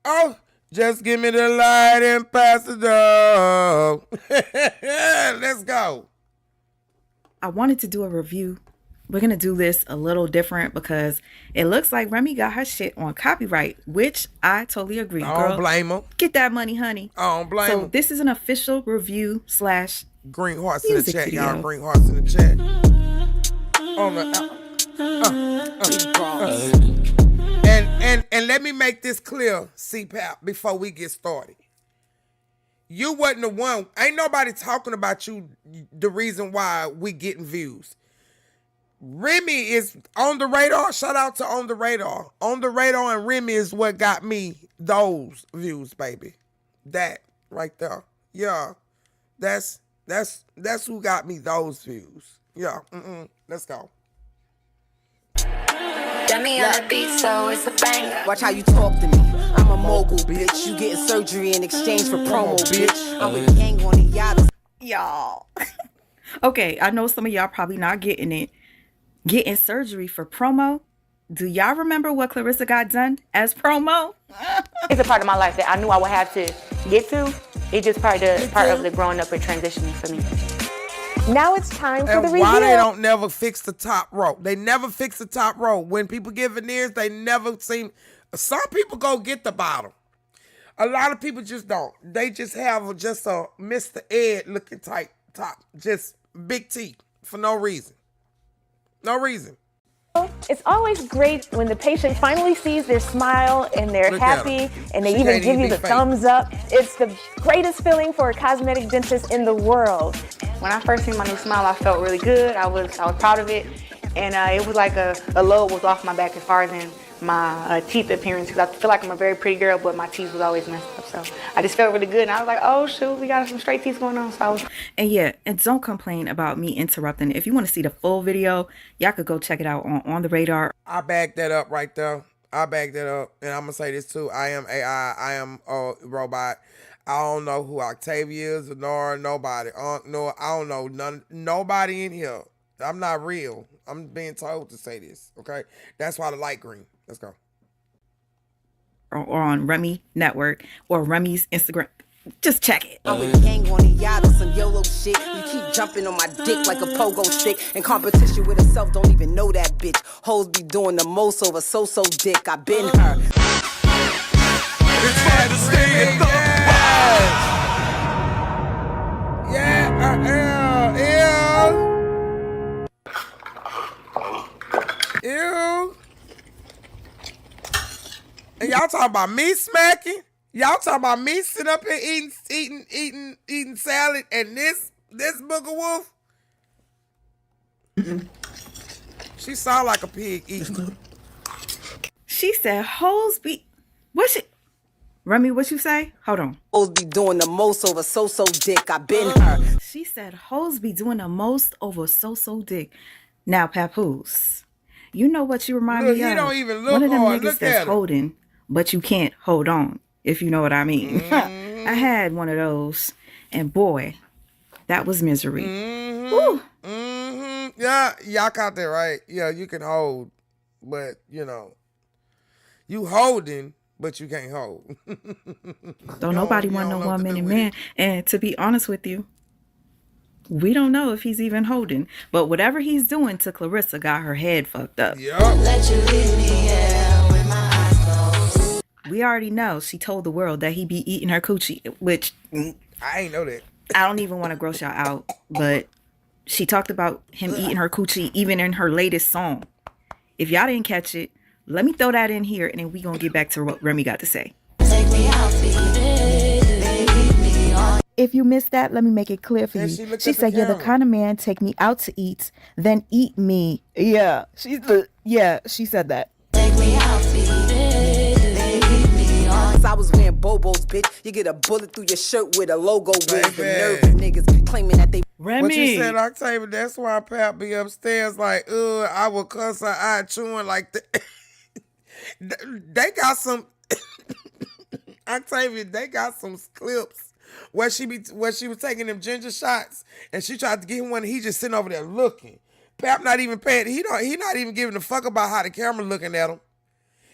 Oh, just give me the light and pass the door. Let's go. I wanted to do a review, we're going to do this a little different because it looks like Remy got her shit on copyright, which I totally agree. I don't blame her. Get that money, honey. I don't blame her. So this is an official review / green hearts in the music chat, video. y'all. Green hearts in the chat. On the and let me make this clear, CPAP, before we get started. You wasn't the one. Ain't nobody talking about you. The reason why we getting views. Remy is on the radar. Shout out to On the Radar. On the Radar and Remy is what got me those views, baby. That right there. Yeah, that's who got me those views. Yeah. Let's go. Got me on the beat, so it's a banger. Watch how you talk to me. I'm a mogul, bitch. You getting surgery in exchange for promo, bitch. I'm with gang on the yacht. Y'all. Okay, I know some of y'all probably not getting it. Getting surgery for promo. Do y'all remember what Clarissa got done as promo? It's a part of my life that I knew I would have to get to. It's just part of the growing up and transitioning for me. Now it's time for the review. Why they don't never fix the top row? They never fix the top row. When people get veneers, they never seem. Some people go get the bottom. A lot of people just don't. They just have just a Mr. Ed looking tight top. Just big teeth for no reason. No reason. It's always great when the patient finally sees their smile and they're happy and they even give you the thumbs up. It's the greatest feeling for a cosmetic dentist in the world. When I first seen my new smile, I felt really good. I was proud of it. And it was like a load was off my back as far as in my teeth appearance, because I feel like I'm a very pretty girl, but my teeth was always messed up. So I just felt really good. And I was like, oh, shoot, we got some straight teeth going on. So And yeah, and don't complain about me interrupting. If you want to see the full video, y'all could go check it out on the Radar. I back that up right there. I back that up. And I'm going to say this too. I am AI. I am a robot. I don't know who Octavia is, nor nobody. No, I don't know nobody in here. I'm not real. I'm being told to say this. Okay? That's why the light green. Let's go. Or on Remy Network or Remy's Instagram. Just check it. I'm with gang on the yacht or some YOLO shit. You keep jumping on my dick like a pogo stick. In competition with herself, don't even know that bitch. Hoes be doing the most over so dick. I been her. It's time to stay in the Ew. And y'all talking about me smacking? Y'all talking about me sitting up here eating salad and this booger wolf? She sound like a pig eating. She said hoes be what's it? Remy, what you say? Hold on. Hoes be doing the most over so dick. I been her. She said hoes be doing the most over so dick. Now, Papoose, you know what you remind me of? He don't even look one of them hard. niggas Look that's at him. holding, but you can't hold on, if you know what I mean. I had one of those, and boy, that was misery. Woo. Yeah, y'all caught that right. Yeah, you can hold, but you holding, but you can't hold. Don't nobody want no 1 minute man. And to be honest with you, we don't know if he's even holding. But whatever he's doing to Clarissa got her head fucked up. Let you leave me here with my eyes closed. We already know she told the world that he be eating her coochie, which I ain't know that. I don't even want to gross y'all out, but she talked about him eating her coochie even in her latest song. If y'all didn't catch it, let me throw that in here and then we gonna get back to what Remy got to say. Take me out to eat, leave me on. If you missed that, let me make it clear for And you. she looked She at the said, "You're the camera. kind of man take me out to eat, then eat me." Yeah, she said that. Take me out to eat, leave me on. I was wearing Bobos, bitch. You get a bullet through your shirt with a logo with the Baby. nerve of niggas claiming that they. Remy. What you said, Octavia, that's why Pap be upstairs like, I will cuss her eye chewing like that. They got some, Octavia, they got some clips where she was taking them ginger shots and she tried to get him one and he just sitting over there looking. Pap not even paying, he not even giving a fuck about how the camera looking at him.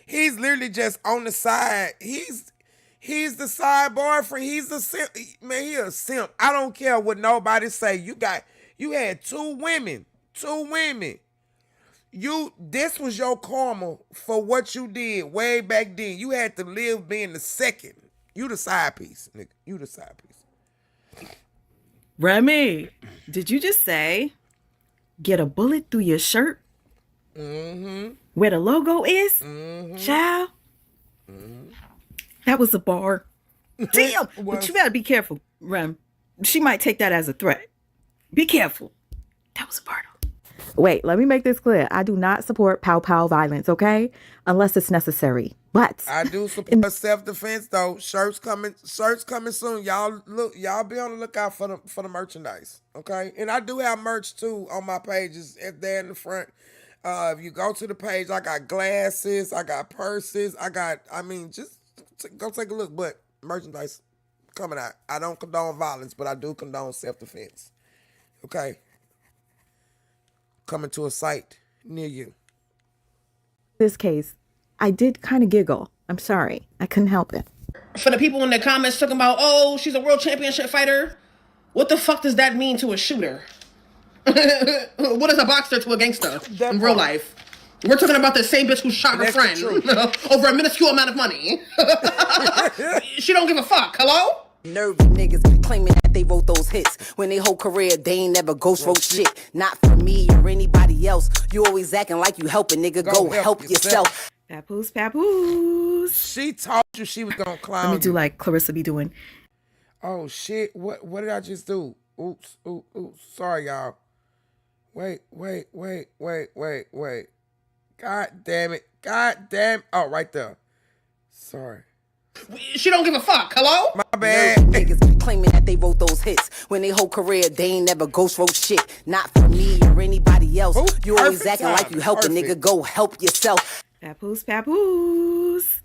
He's literally just on the side. He's the side boyfriend. He's the simp. Man, he a simp. I don't care what nobody say. You had two women This was your karma for what you did way back then. You had to live being the second. You the side piece, nigga. You the side piece. Remy, did you just say get a bullet through your shirt? Mm-hmm. Where the logo is? Mm-hmm. Child? Mm-hmm. That was a bar. Damn, but you gotta be careful, Rem. She might take that as a threat. Be careful. That was a bar. Wait, let me make this clear. I do not support pow violence, okay? Unless it's necessary. But I do support self-defense though. Shirts coming soon. Y'all be on the lookout for the merchandise. Okay? And I do have merch too on my pages there in the front. If you go to the page, I got glasses, I got purses, just go take a look. But merchandise coming out. I don't condone violence, but I do condone self-defense. Okay? Coming to a site near you. This case, I did kind of giggle. I'm sorry. I couldn't help it. For the people in the comments talking about, oh, she's a world championship fighter. What the fuck does that mean to a shooter? What is a boxer to a gangster in real life? We're talking about the same bitch who shot her friend over a minuscule amount of money. She don't give a fuck. Hello? Nervy niggas claiming that they wrote those hits. When they whole career, they ain't never ghost wrote shit. Not for me or anybody else. You always acting like you helping, nigga. Go help yourself. Papoose. She told you she was gonna clown. Let me do like Clarissa be doing. Oh shit! What did I just do? Oops! Sorry, y'all. Wait. God damn it! Oh, right there. Sorry. She don't give a fuck. Hello? My bad. Niggas claiming that they wrote those hits. When they whole career, they ain't never ghost wrote shit. Not for me or anybody else. You always acting like you helping, nigga. Go help yourself. Papoose.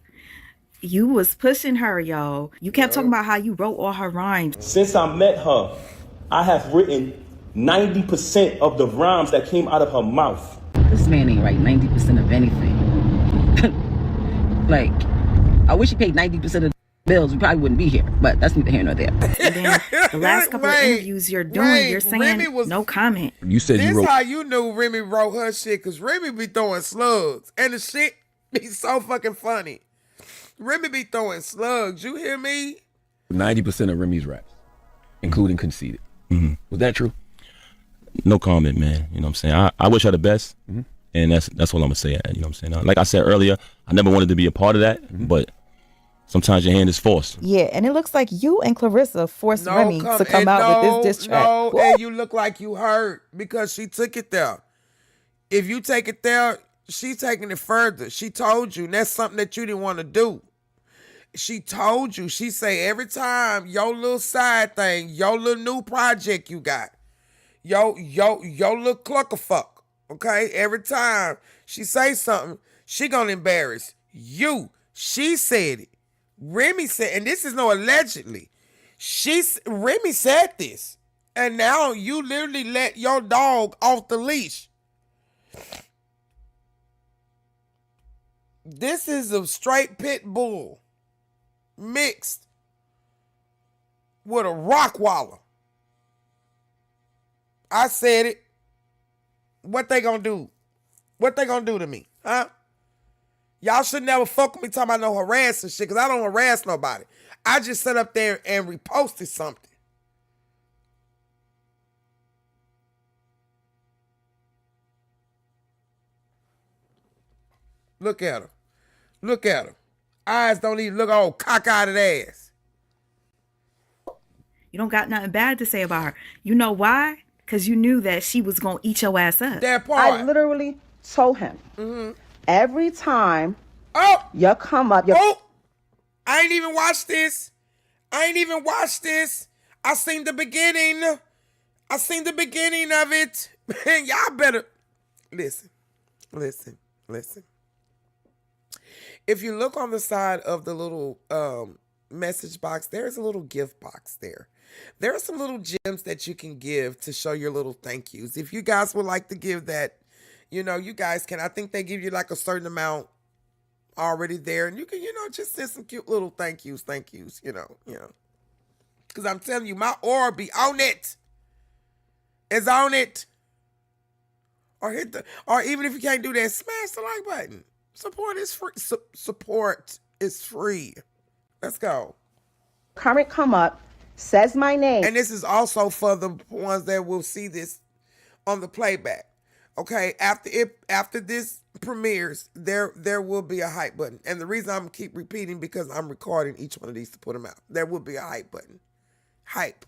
You was pushing her, yo. You kept talking about how you wrote all her rhymes. Since I met her, I have written 90% of the rhymes that came out of her mouth. This man ain't write 90% of anything. Like, I wish he paid 90% of the bills. We probably wouldn't be here, but that's neither here nor there. And then the last couple of interviews you're doing, you're saying no comment. You said this you wrote. How you knew Remy wrote her shit, because Remy be throwing slugs. And the shit be so fucking funny. Remy be throwing slugs. You hear me? 90% of Remy's raps, including Conceited. Mm-hmm. Was that true? No comment, man. You know what I'm saying? I wish her the best. Mm-hmm. And that's what I'm gonna say. You know what I'm saying? Like I said earlier, I never wanted to be a part of that, but sometimes your hand is forced. Yeah, and it looks like you and Clarissa forced Remy to come out with this diss track. No, and you look like you hurt because she took it there. If you take it there, she's taking it further. She told you, and that's something that you didn't want to do. She told you. She say every time your little side thing, your little new project you got, your little cluckerfuck. Okay, every time she say something, she gonna embarrass you. She said it. Remy said, and this is no allegedly. Remy said this, and now you literally let your dog off the leash. This is a straight pit bull mixed with a Rottweiler. I said it. What they gonna do? What they gonna do to me? Huh? Y'all should never fuck with me talking about no harassing shit, because I don't harass nobody. I just sat up there and reposted something. Look at her. Look at her. Eyes don't even look all cockeyed ass. You don't got nothing bad to say about her. You know why? Because you knew that she was going to eat your ass up. That part. I literally told him, every time you come up... I ain't even watched this. I seen the beginning. Of it. Man, y'all better... Listen. If you look on the side of the little message box, there's a little gift box there. There are some little gems that you can give to show your little thank yous. If you guys would like to give that, you guys can. I think they give you like a certain amount already there. And you can, just send some cute little thank yous, you know. Because I'm telling you, my aura be on it. It's on it. or even if you can't do that, smash the like button. Support is free. Support is free. Let's go. Current come up, says my name. And this is also for the ones that will see this on the playback. Okay, after this premieres, there will be a hype button. And the reason I'm keep repeating because I'm recording each one of these to put them out. There will be a hype button. Hype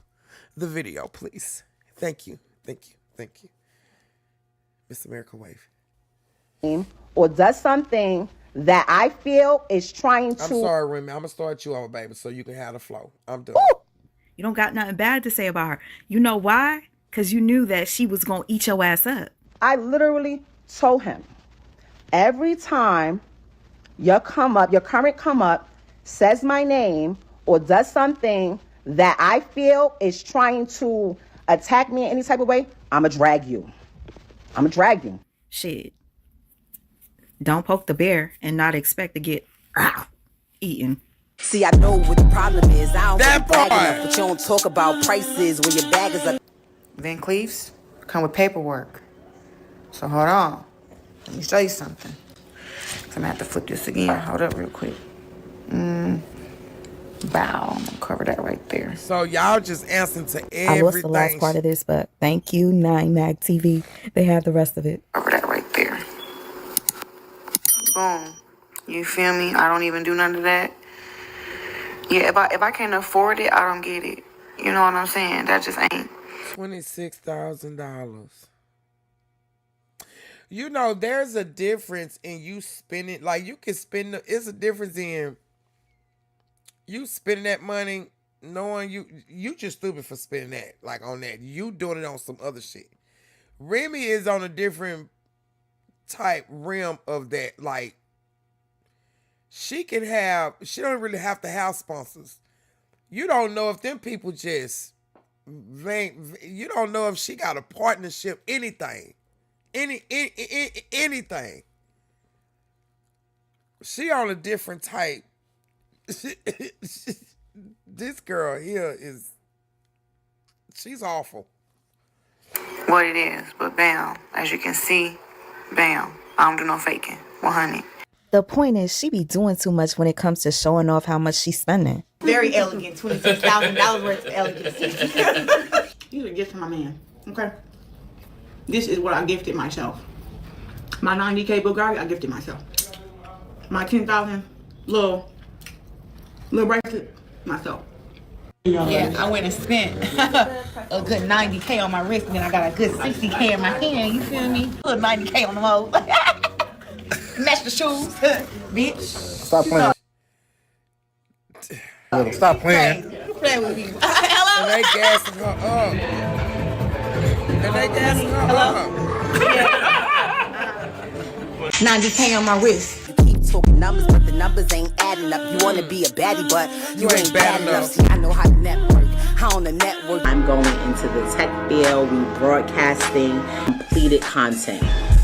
the video, please. Thank you. Miss America Wave. Or does something that I feel is trying to... I'm sorry, Remy. I'm going to start you over, baby, so you can have the flow. I'm done. Ooh. You don't got nothing bad to say about her. You know why? Because you knew that she was going to eat your ass up. I literally told him, every time your current come up, says my name, or does something that I feel is trying to attack me in any type of way, I'ma drag you. Shit. Don't poke the bear and not expect to get eaten. See, I know what the problem is. I don't that bag enough, but you don't talk about prices when your bag is up. Van Cleefs come with paperwork. So hold on. Let me show you something. I'm gonna have to flip this again. Hold up real quick. Bow. I'm gonna cover that right there. So y'all just answering to everything. I lost the last part of this, but thank you, 9mag TV. They have the rest of it. Cover that right there. Boom. You feel me? I don't even do none of that. Yeah, if I can't afford it, I don't get it. You know what I'm saying? That just ain't. $26,000. You know, there's a difference in you spending. Like, you can spend. It's a difference in you spending that money knowing you just stupid for spending that. Like, on that. You doing it on some other shit. Remy is on a different type realm of that. Like, she don't really have to have sponsors. You don't know if them people just, you don't know if she got a partnership, anything. Anything. She on a different type. This girl here she's awful. What it is, but bam, as you can see, bam, I don't do no faking. 100. The point is, she be doing too much when it comes to showing off how much she's spending. Very elegant, $26,000 worth of elegancy. These are gifts from my man, okay? This is what I gifted myself. My 90K Bugatti, I gifted myself. My 10,000 little bracelet, myself. Yeah, I went and spent a good 90K on my wrist, and then I got a good 60K in my hand, you feel me? A little 90K on the road. Match the shoes, bitch. Stop playing. Stop playing. Play with me. Hello? And they gassing her up. Hello? 90K on my wrist. You keep talking numbers, but the numbers ain't adding up. You wanna be a baddie, but you ain't bad enough. See, I know how to network. How on the network. I'm going into the tech field, rebroadcasting completed content.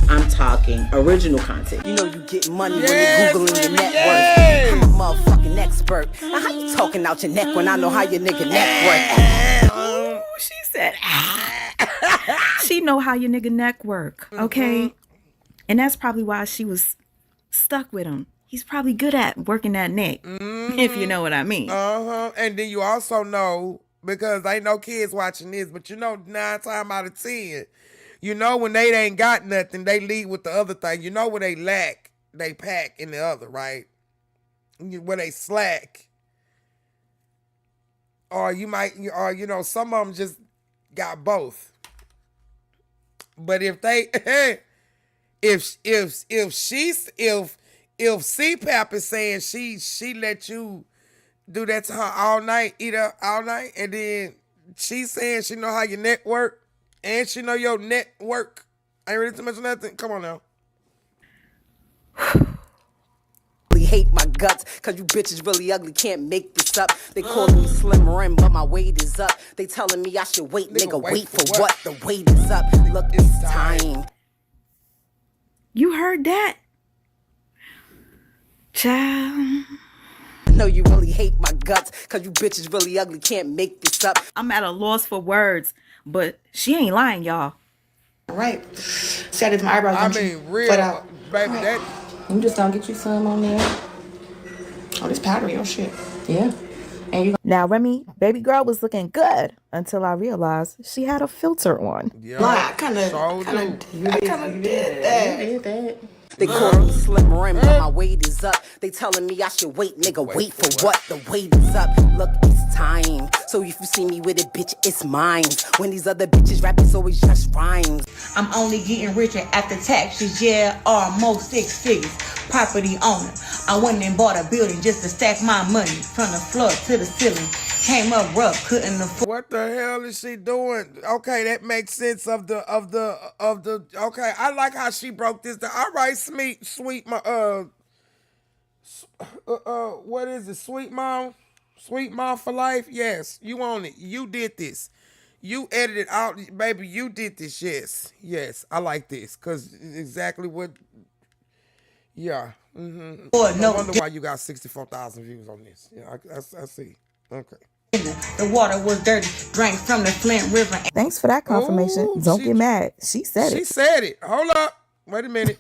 I'm talking original content. You know you get money when you're Googling your network. I'm a motherfucking expert. Now how you talking out your neck when I know how your nigga neck work? Oh, she said, she know how your nigga neck work, okay? Mm-hmm. And that's probably why she was stuck with him. He's probably good at working that neck, if you know what I mean. And then you also know, because ain't no kids watching this, but you know 9 times out of 10, you know when they ain't got nothing, they lead with the other thing. You know where they lack, they pack in the other, right? Where they slack. Or you might, or you know, some of them just got both. But if they, if CPAP is saying she let you do that to her all night, eat her all night, and then she's saying she know how your neck work, and she know your network. I ain't really too much of nothing. Come on now. Hate my guts, cause you bitches really ugly, can't make this up. They calling me Slim Rim, but my weight is up. They telling me I should wait, nigga, wait for what? The weight is up. Look, it's time. You heard that? Child. I know you really hate my guts, cause you bitches really ugly, can't make this up. I'm at a loss for words, but she ain't lying, y'all. Right. See, I did my eyebrows. I mean, real, baby, that. You just gonna get you some on there. Oh, this powdery, oh shit. Yeah. And you. Now, Remy, baby girl was looking good until I realized she had a filter on. Yeah, I kind of did that. They call me Slim Rim, but my weight is up. They telling me I should wait, nigga, wait for what? The weight is up. Look, it's time. So if you see me with it, bitch, it's mine. When these other bitches rap, it's always just rhymes. I'm only getting richer after taxes, yeah, almost 6 figures. Property owner. I went and bought a building just to stack my money from the floor to the ceiling. Came up rough, couldn't afford. What the hell is she doing? Okay, that makes sense of the. Okay, I like how she broke this down. All right, sweet what is it? Sweet mom for life. Yes, you own it. You did this. You edited out, baby. You did this. Yes. I like this because exactly what. Yeah. Mm-hmm. No wonder why you got 64,000 views on this. Yeah, I see. Okay. The water was dirty, drank from the Flint River. Thanks for that confirmation. Don't get mad. She said it. She said it. Hold up. Wait a minute.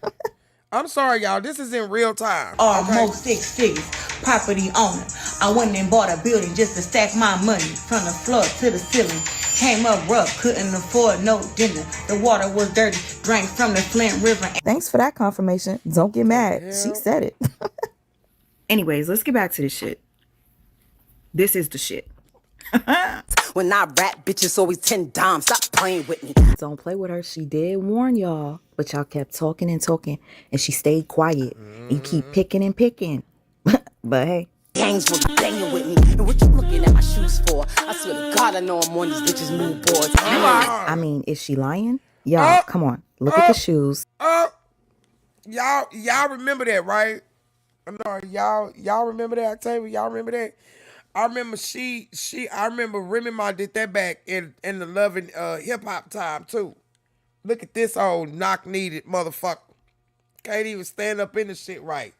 I'm sorry, y'all. This is in real time. Almost 6 figures. Property owner. I went and bought a building just to stack my money from the floor to the ceiling. Came up rough, couldn't afford no dinner. The water was dirty, drank from the Flint River. Thanks for that confirmation. Don't get mad. She said it. Anyways, let's get back to this shit. This is the shit. When I rap, bitches always 10 dimes. Stop playing with me. Don't play with her. She did warn y'all, but y'all kept talking and talking, and she stayed quiet. You keep picking and picking. But hey. Gangs will be banging with me. And what you looking at my shoes for? I swear to God, I know I'm on these bitches' mood boards. I mean, is she lying? Y'all, come on. Look at the shoes. Y'all remember that, right? No, y'all remember that, Octavia? Y'all remember that? I remember I remember Remy Ma did that back in the loving hip hop time too. Look at this old knock-kneed motherfucker. Can't even stand up in the shit right.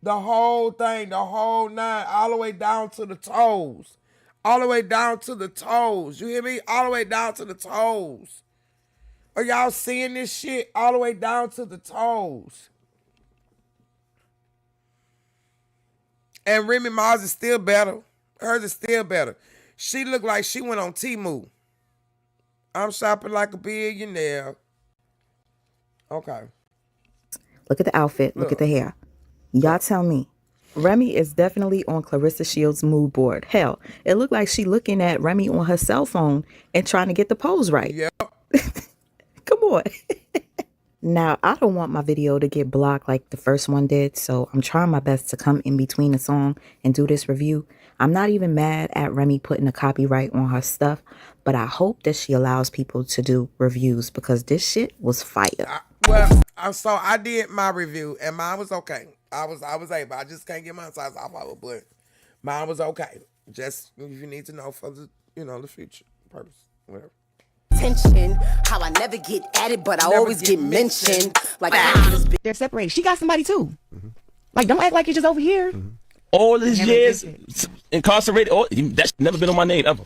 The whole thing, the whole nine, all the way down to the toes. All the way down to the toes. You hear me? All the way down to the toes. Are y'all seeing this shit? All the way down to the toes. And Remy Ma's is still better. Hers is still better. She looked like she went on Temu. I'm shopping like a billionaire. Okay. Look at the outfit. Look at the hair. Y'all tell me. Remy is definitely on Clarissa Shields' mood board. Hell, it looked like she looking at Remy on her cell phone and trying to get the pose right. Yeah. Come on. Now, I don't want my video to get blocked like the first one did, so I'm trying my best to come in between the song and do this review. I'm not even mad at Remy putting a copyright on her stuff, but I hope that she allows people to do reviews because this shit was fire. So I did my review and mine was okay. I was able. I just can't get my size off of it, but mine was okay. Just if you need to know for the the future purpose, whatever. Attention, how I never get at it, but I always get mentioned. Like they're separated. She got somebody too. Like, don't act like you're just over here. All these years incarcerated. That's never been on my name ever.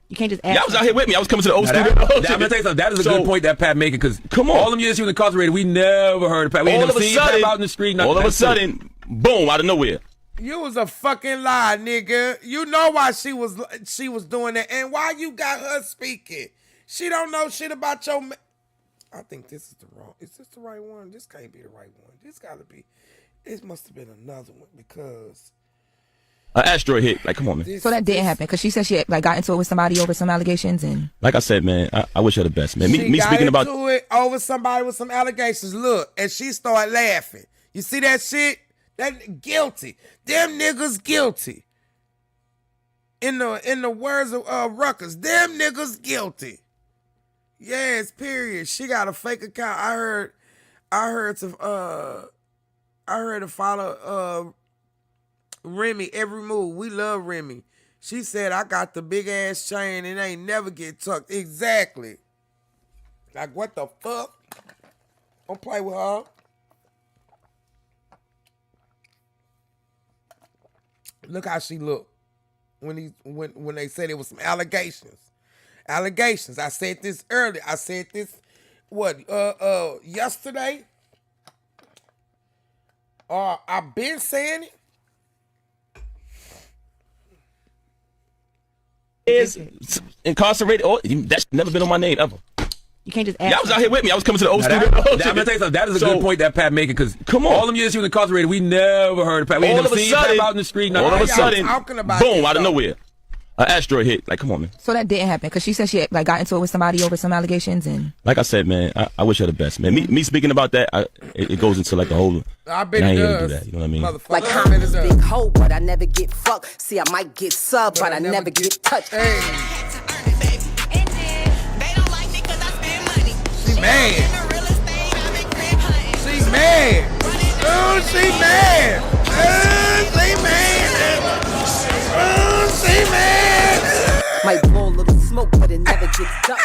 You can't just ask. Y'all was out here with me. I was coming to the old studio. I'm gonna tell you something. That is a good point that Pat making because all them years he was incarcerated, we never heard of Pat. We never seen Pat out in the street. All of a sudden, boom, out of nowhere. You was a fucking lie, nigga. You know why she was doing that, and why you got her speaking. She don't know shit about your. I think this is the wrong. Is this the right one? This can't be the right one. This gotta be. It must have been another one because. An asteroid hit. Like, come on, man. So that didn't happen because she said she got into it with somebody over some allegations and. Like I said, man, I wish her the best, man. Me got speaking about into it over somebody with some allegations. Look, and she started laughing. You see that shit? That guilty. Them niggas guilty. In the words of Ruckus, them niggas guilty. Yes, period. She got a fake account. I heard to follow Remy every move. We love Remy. She said I got the big ass chain and ain't never get tucked. Exactly. Like what the fuck? Don't play with her. Look how she looked when they said it was some allegations. Allegations. I said this earlier. I said this, yesterday? I've been saying it. Is incarcerated. That's never been on my name ever. You can't just ask. Y'all was out here with me. I was coming to the old studio. I'm gonna tell you something. That is a good point that Pat making, because all them years he was incarcerated, we never heard of Pat. We ain't never seen Pat out in the street. All of a sudden, boom, out of nowhere, an asteroid hit. Like, come on, man. So that didn't happen because she said she like got into it with somebody over some allegations, and like I said, man, I wish her the best, man. Me speaking about that, it goes into like the whole. I bet it it does. does. Do that, you know what I mean? Like I'm this big hoe, but I never get fucked. See, I might get subbed, but I never get touched. She mad. She mad. Oh, she mad. Oh, she mad. Oh, she mad. Might blow a little smoke, but it never gets done.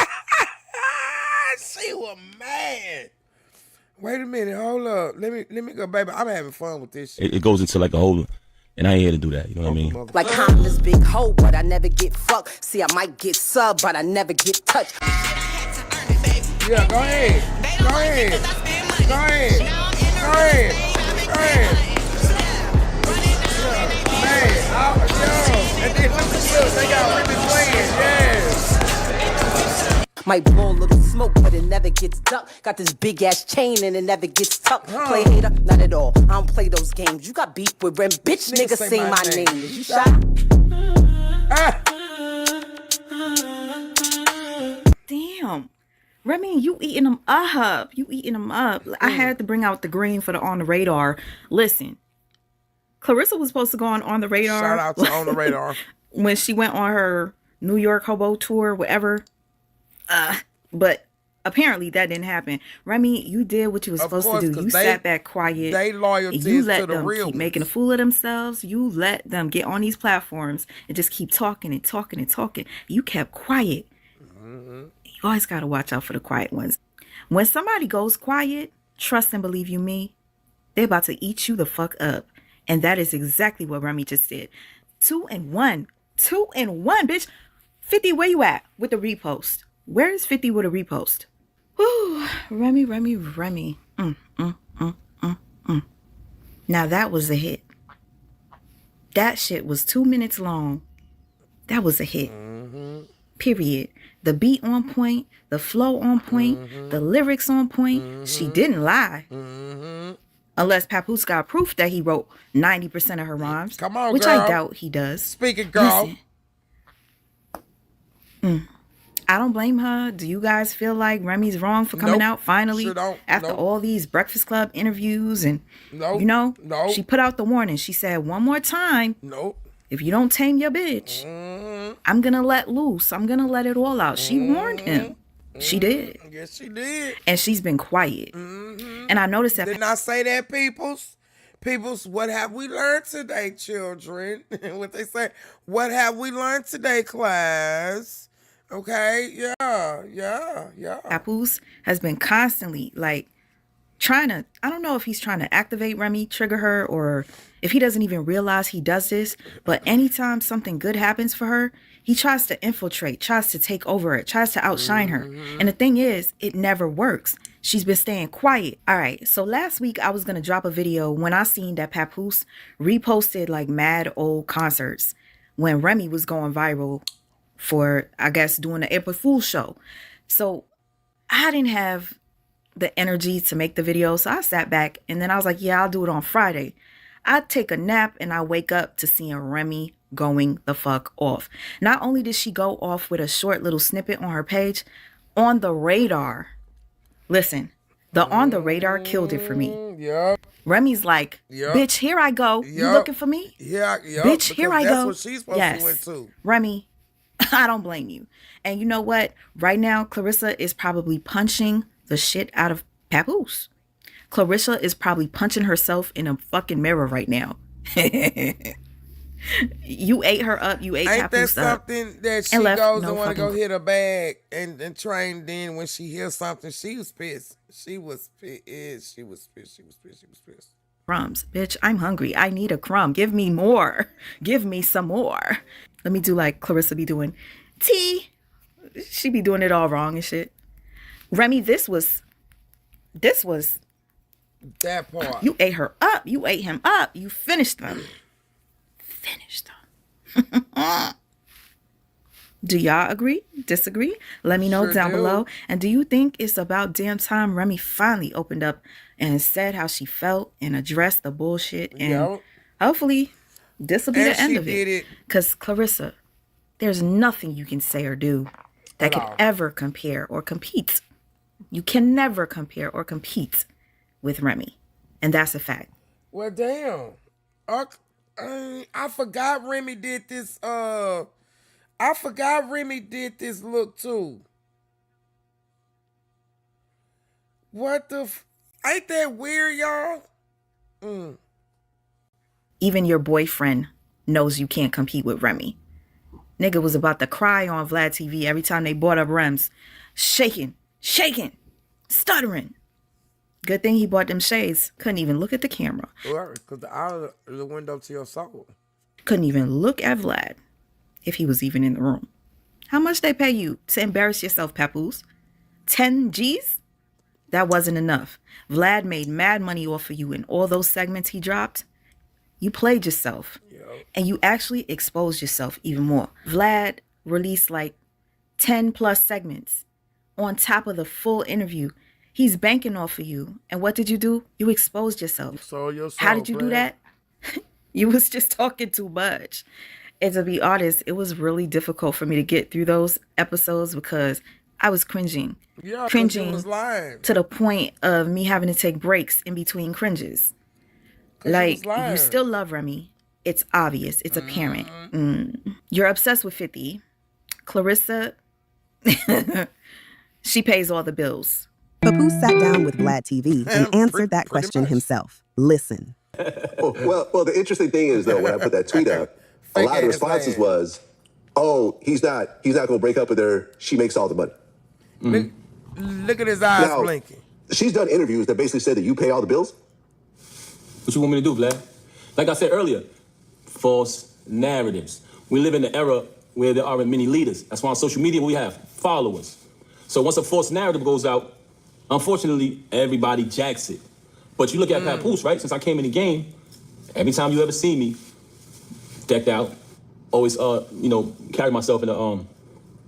She was mad. Wait a minute, hold up. Let me go, baby. I'm having fun with this shit. It goes into like a whole, and I ain't here to do that. You know what I mean? Like I'm this big hoe, but I never get fucked. See, I might get subbed, but I never get touched. Yeah, go ahead. Go ahead. Go ahead. Go ahead. Go ahead. Yeah, man. And then look, they got Rippy playing. Yes. Might blow a little smoke, but it never gets ducked. Got this big ass chain and it never gets tucked. Play hater? Not at all. I don't play those games. You got beef with Rem. Bitch, nigga, say my name. Is you shot? Damn. Remy, you eating them up. You eating them up. I had to bring out the green for the On the Radar. Listen, Clarissa was supposed to go on the Radar. Shout out to On the Radar. When she went on her New York hobo tour, whatever. But apparently that didn't happen. Remy, you did what you were supposed to do. You sat back quiet. They loyalty you let to the them real keep making a fool of themselves. You let them get on these platforms and just keep talking and talking and talking. You kept quiet. You always got to watch out for the quiet ones. When somebody goes quiet, trust and believe you me, they're about to eat you the fuck up. And that is exactly what Remy just did. 2 and 1. 2 and 1, bitch. 50, where you at with the repost? Where is 50 with a repost? Whew. Remy. Now that was a hit. That shit was 2 minutes long. That was a hit. Period. The beat on point, the flow on point, the lyrics on point. She didn't lie. Unless Papoose got proof that he wrote 90% of her rhymes. Come on, which girl. I doubt he does. Speak it, girl. Listen, I don't blame her. Do you guys feel like Remy's wrong for coming out finally? Sure don't. After all these Breakfast Club interviews and, No. she put out the warning. She said, one more time. Nope. If you don't tame your bitch, I'm going to let loose. I'm going to let it all out. She warned him. She did. Yes, she did. And she's been quiet. And I noticed that. Didn't I say that, peoples? Peoples, what have we learned today, children? What they say? What have we learned today, class? Okay, yeah. Papoose has been constantly trying to, I don't know if he's trying to activate Remy, trigger her, or if he doesn't even realize he does this, but anytime something good happens for her, he tries to infiltrate, tries to take over it, tries to outshine her. And the thing is, it never works. She's been staying quiet. All right, so last week I was going to drop a video when I seen that Papoose reposted mad old concerts when Remy was going viral for, I guess, doing the April Fool's show. So I didn't have the energy to make the video, so I sat back and then I was like, yeah, I'll do it on Friday. I take a nap and I wake up to seeing Remy going the fuck off. Not only did she go off with a short little snippet on her page, On the Radar. Listen, the On the Radar killed it for me. Yep. Remy's like, bitch, here I go. You looking for me? Yeah. Bitch, here I go. That's what she's supposed to win too. Remy, I don't blame you. And you know what? Right now, Clarissa is probably punching the shit out of Papoose. Clarissa is probably punching herself in a fucking mirror right now. You ate her up. You ate Papoose up. Ain't that something that she goes and want to go hit her bag and train? Then when she hears something, she was pissed. She was pissed. Crumbs. Bitch, I'm hungry. I need a crumb. Give me more. Give me some more. Let me do like Clarissa be doing. T. she be doing it all wrong and shit. Remy, this was that part. You ate her up. You ate him up. You finished them. Do y'all agree? Disagree? Let me know Sure down do. below. And do you think it's about damn time Remy finally opened up and said how she felt and addressed the bullshit? And Yep. hopefully this will be And the end she of did it. it. Because Clarissa, there's nothing you can say or do that At can all. ever compare or compete. You can never compare or compete with Remy. And that's a fact. Well, damn. I forgot Remy did this. I forgot Remy did this look too. What the? Ain't that weird, y'all? Even your boyfriend knows you can't compete with Remy. Nigga was about to cry on Vlad TV every time they brought up Rems. Shaking, stuttering. Good thing he bought them shades. Couldn't even look at the camera. Because the eye is the window to your soul. Couldn't even look at Vlad if he was even in the room. How much they pay you to embarrass yourself, Papoose? 10 G's? That wasn't enough. Vlad made mad money off of you in all those segments he dropped. You played yourself. And you actually exposed yourself even more. Vlad released like 10 plus segments on top of the full interview. He's banking off of you. And what did you do? You exposed yourself. So yourself, How did you do that? You was just talking too much. And to be honest, it was really difficult for me to get through those episodes because I was cringing. Yeah, 'cause Cringing you was lying. to the point of me having to take breaks in between cringes. Like, you still love Remy. It's obvious. It's apparent. You're obsessed with 50. Clarissa, she pays all the bills. Papoose sat down with Vlad TV and answered that question himself. Listen. Well, the interesting thing is though, when I put that tweet out, a lot of the responses was, "Oh, he's not going to break up with her. She makes all the money." Look at his eyes Now, blinking. She's done interviews that basically said that you pay all the bills. What you want me to do, Vlad? Like I said earlier, false narratives. We live in an era where there aren't many leaders. That's why on social media we have followers. So once a false narrative goes out, unfortunately, everybody jacks it. But you look at Papoose, right? Since I came in the game, every time you ever see me decked out, always, carry myself in a,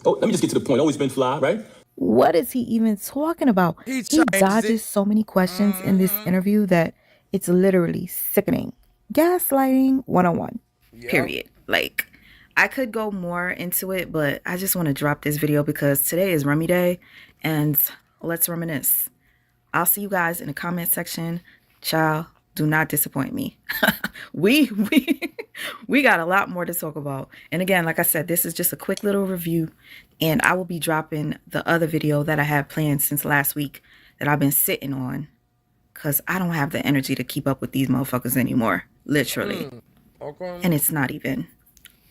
let me just get to the point. Always been fly, right? What is he even talking about? He dodges so many questions in this interview that it's literally sickening. Gaslighting 101, period. Like, I could go more into it, but I just want to drop this video because today is Remy Day, and let's reminisce. I'll see you guys in the comment section. Child, do not disappoint me. we got a lot more to talk about. And again, like I said, this is just a quick little review, and I will be dropping the other video that I have planned since last week that I've been sitting on because I don't have the energy to keep up with these motherfuckers anymore, literally. Okay. And it's not even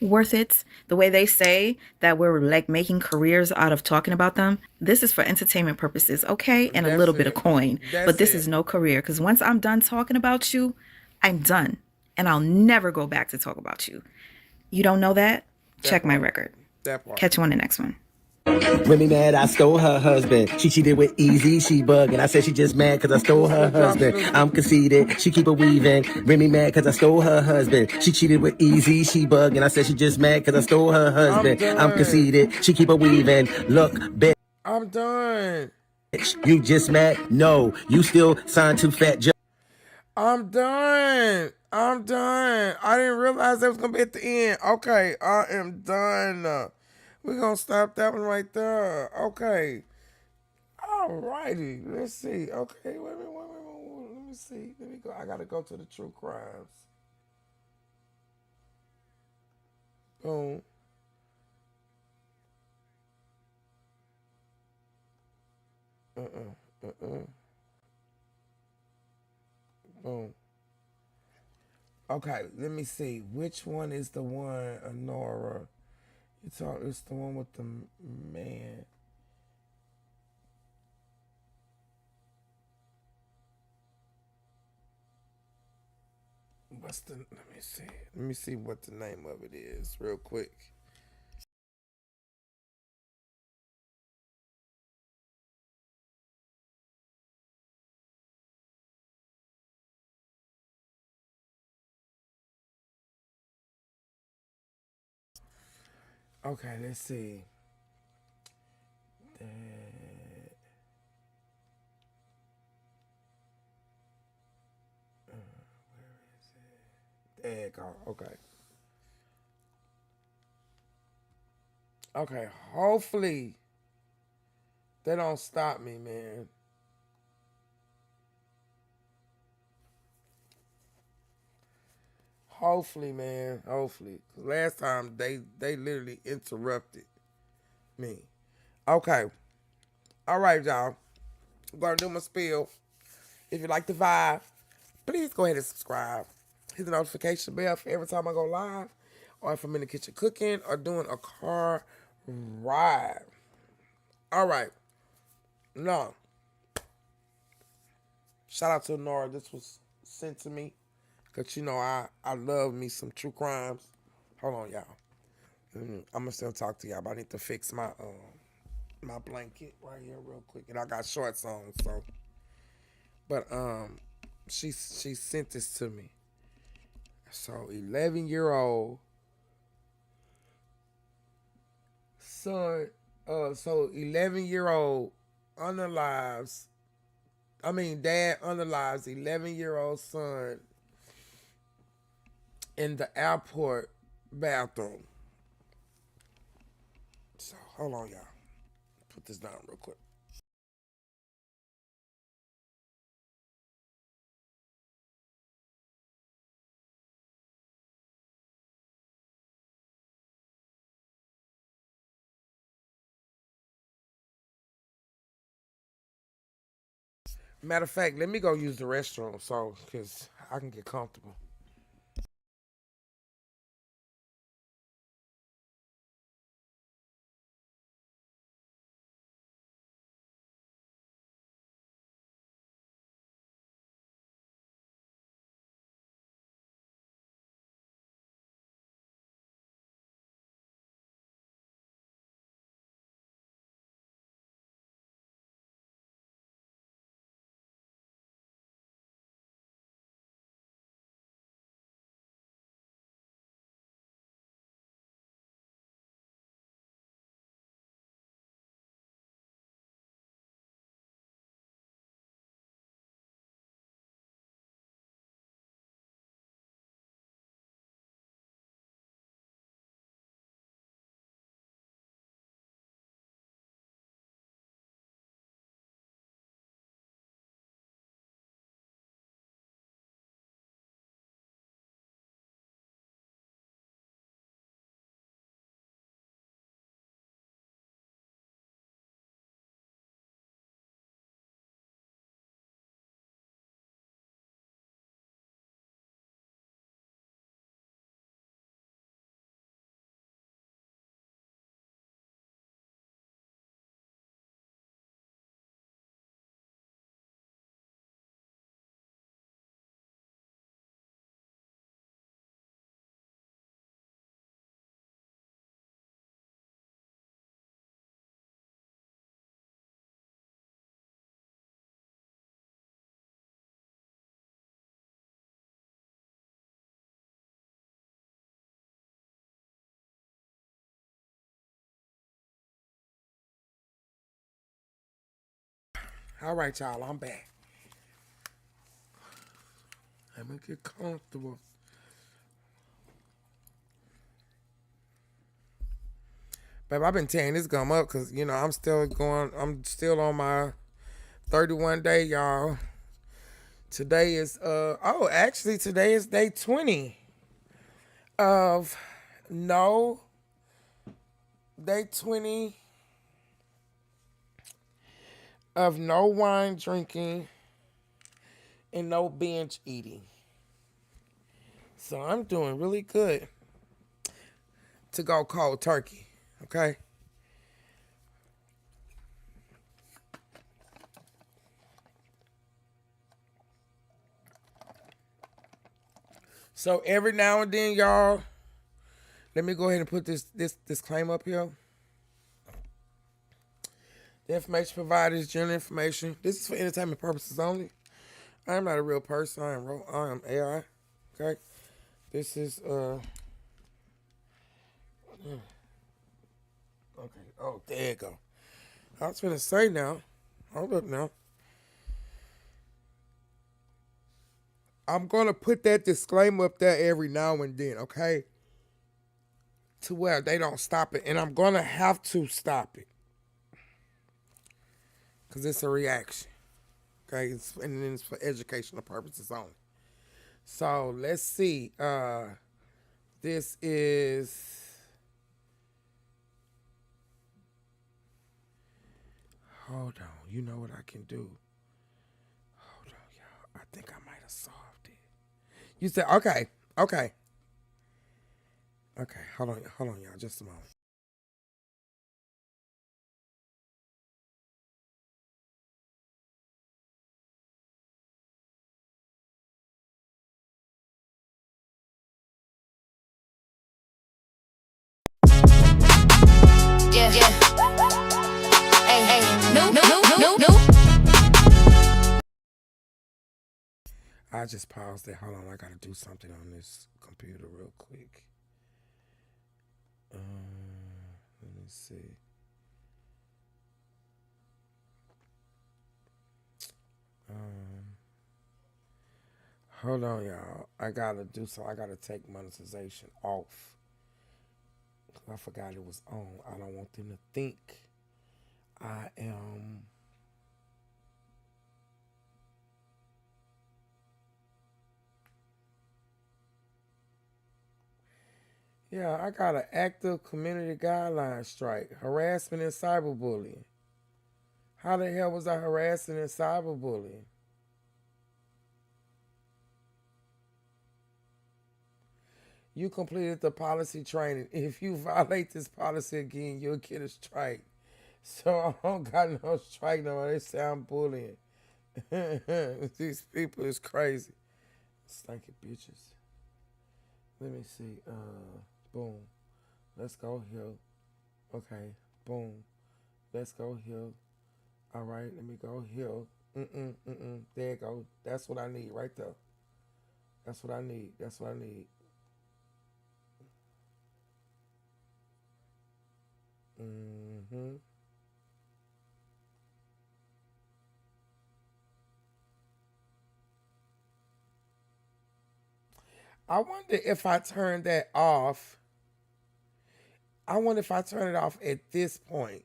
worth it. The way they say that we're like making careers out of talking about them, this is for entertainment purposes, okay? And a little bit of coin. But this is no career, because once I'm done talking about you, I'm done. And I'll never go back to talk about you. You don't know that? Check my record. Catch you on the next one. Remy mad I stole her husband. She cheated with Easy, she bugging. I said she just mad cause I stole her husband. I'm conceited, she keep a weaving. Remy mad cause I stole her husband. She cheated with Easy, she bugging. I said she just mad cause I stole her husband. I'm conceited, she keep a weaving. Look, bitch. I'm done. You just mad? No, you still signed to Fat Joe. I'm done. I didn't realize that was going to be at the end. Okay, I am done. We're going to stop that one right there. Okay. All righty. Let's see. Okay, wait a minute. Let me see. Let me go. I got to go to the true crimes. Boom. Boom. Okay, let me see. Which one is the one, Honora? It's the one with the man. Let me see what the name of it is real quick. Okay, let's see. There you go. Okay. Okay, hopefully they don't stop me, man. Hopefully, man. Hopefully. 'Cause last time they literally interrupted me. Okay. All right, y'all. I'm going to do my spiel. If you like the vibe, please go ahead and subscribe. Hit the notification bell for every time I go live, or if I'm in the kitchen cooking or doing a car ride. All right. Now, shout out to Nora. This was sent to me because, you know, I love me some true crimes. Hold on, y'all. I'm going to still talk to y'all, but I need to fix my my blanket right here real quick. And I got shorts on, so. But she sent this to me. So 11-year-old son, so 11-year-old unalives. I mean, dad unalives 11-year-old son in the airport bathroom. So hold on, y'all. Put this down real quick. Matter of fact, let me go use the restroom so because I can get comfortable. All right, y'all, I'm back. I'm gonna get comfortable. Babe, I've been tearing this gum up because, you know, I'm still on my 31 day, y'all. Today is, actually, today is day 20 of day 20 of no wine drinking and no binge eating. So I'm doing really good to go cold turkey, okay? So every now and then, y'all, let me go ahead and put this claim up here. The information provided is general information. This is for entertainment purposes only. I am not a real person. I am AI. Okay. This is Okay. Oh, there you go. I was gonna say now. Hold up now. I'm gonna put that disclaimer up there every now and then, okay? To where they don't stop it, and I'm gonna have to stop it because it's a reaction, okay? And then it's for educational purposes only. So let's see. This is. Hold on. You know what I can do? Hold on, y'all. I think I might have solved it. You said, okay. Okay, hold on, y'all. Just a moment. Yeah. Hey. No. I just paused it. Hold on, I gotta do something on this computer real quick. Let me see. Hold on, y'all. I gotta take monetization off. I forgot it was on. I don't want them to think I am. Yeah, I got an active community guideline strike. Harassment and cyberbullying. How the hell was I harassing and cyberbullying? You completed the policy training. If you violate this policy again, you'll get a strike. So I don't got no strike no more. They say I'm bullying. These people is crazy. Stinky bitches. Let me see. Boom. Let's go here. Okay. Boom. Let's go here. All right. Let me go here. There you go. That's what I need right there. That's what I need. I wonder if I turn that off. I wonder if I turn it off at this point.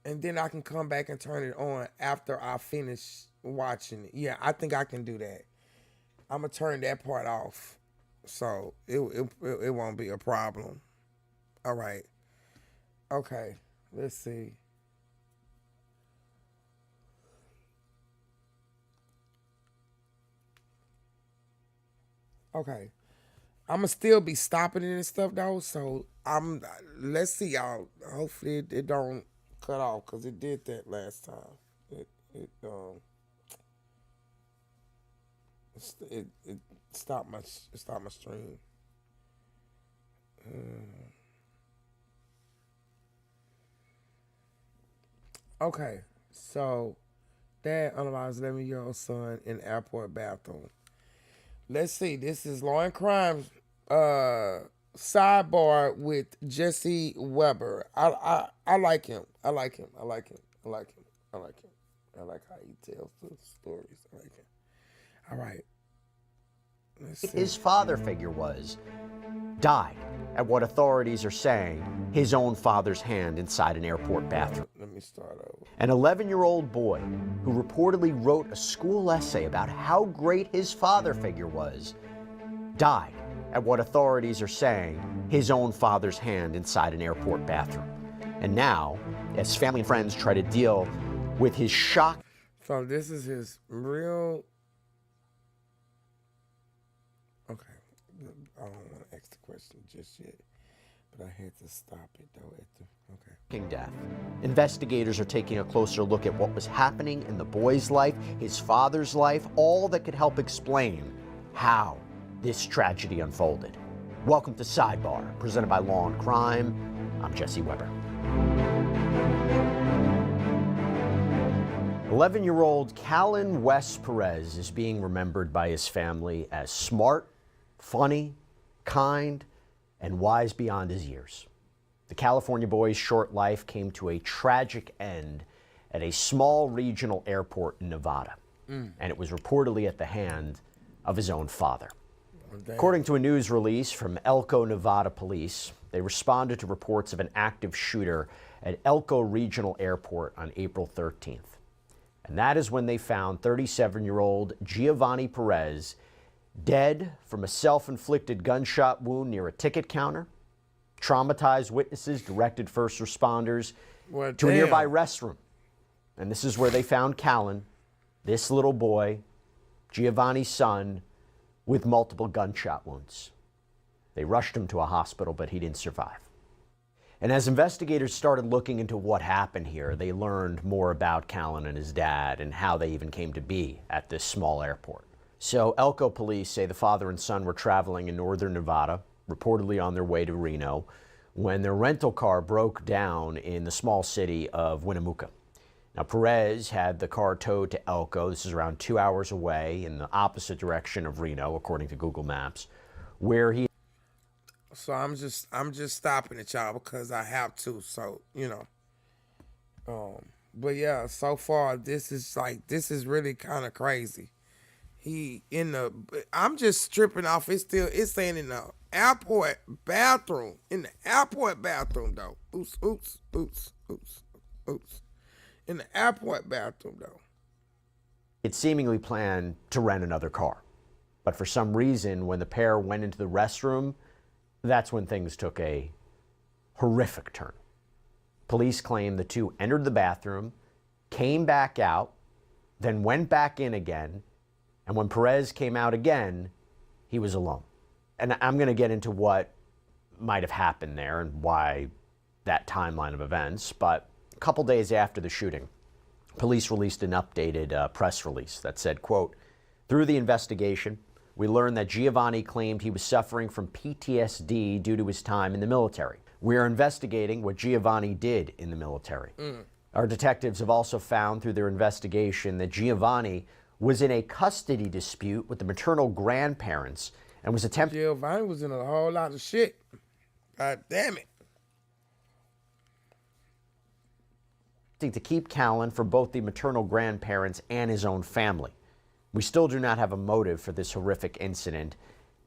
And then I can come back and turn it on after I finish watching it. Yeah, I think I can do that. I'm going to turn that part off. So it won't be a problem. All right. Okay. Let's see. Okay. I'm gonna still be stopping it and stuff though, so let's see, y'all. Hopefully it don't cut off, because it did that last time. It stopped my stream. Okay, so dad unalived 11-year-old son in airport bathroom. Let's see. This is Law and Crime sidebar with Jesse Weber. I like him. I like how he tells the stories. I like him. All right. Let's see. His father figure died at what authorities are saying his own father's hand inside an airport bathroom. Let me start over. An 11-year-old boy who reportedly wrote a school essay about how great his father figure died at what authorities are saying his own father's hand inside an airport bathroom. And now, as family and friends try to deal with his shock. So this is his real. Okay. I don't want to ask the question just yet, but I had to stop it though okay. Death. Investigators are taking a closer look at what was happening in the boy's life, his father's life, all that could help explain how this tragedy unfolded. Welcome to Sidebar, presented by Law and Crime. I'm Jesse Weber. 11-year-old Callan West Perez is being remembered by his family as smart, funny, kind, and wise beyond his years. The California boy's short life came to a tragic end at a small regional airport in Nevada, and it was reportedly at the hand of his own father. According to a news release from Elko, Nevada police, they responded to reports of an active shooter at Elko Regional Airport on April 13th. And that is when they found 37-year-old Giovanni Perez dead from a self-inflicted gunshot wound near a ticket counter. Traumatized witnesses directed first responders to a nearby restroom. And this is where they found Callan, this little boy, Giovanni's son, with multiple gunshot wounds. They rushed him to a hospital, but he didn't survive. And as investigators started looking into what happened here, they learned more about Callan and his dad and how they even came to be at this small airport. So Elko police say the father and son were traveling in northern Nevada, reportedly on their way to Reno, when their rental car broke down in the small city of Winnemucca. Now, Perez had the car towed to Elko. This is around 2 hours away in the opposite direction of Reno, according to Google Maps, where he... So I'm just stopping it, y'all, because I have to. So, you know. But yeah, so far, this is really kind of crazy. I'm just stripping off. It's saying in the airport bathroom. In the airport bathroom, though. Oops. In the airport bathroom, though. It seemingly planned to rent another car. But for some reason, when the pair went into the restroom, that's when things took a horrific turn. Police claim the two entered the bathroom, came back out, then went back in again, and when Perez came out again, he was alone. And I'm going to get into what might have happened there and why that timeline of events, but a couple days after the shooting, police released an updated press release that said, quote, "Through the investigation, we learned that Giovanni claimed he was suffering from PTSD due to his time in the military. We are investigating what Giovanni did in the military. Our detectives have also found through their investigation that Giovanni was in a custody dispute with the maternal grandparents and was attempting..." Giovanni was in a whole lot of shit. God damn it. ...to keep Callan for both the maternal grandparents and his own family. We still do not have a motive for this horrific incident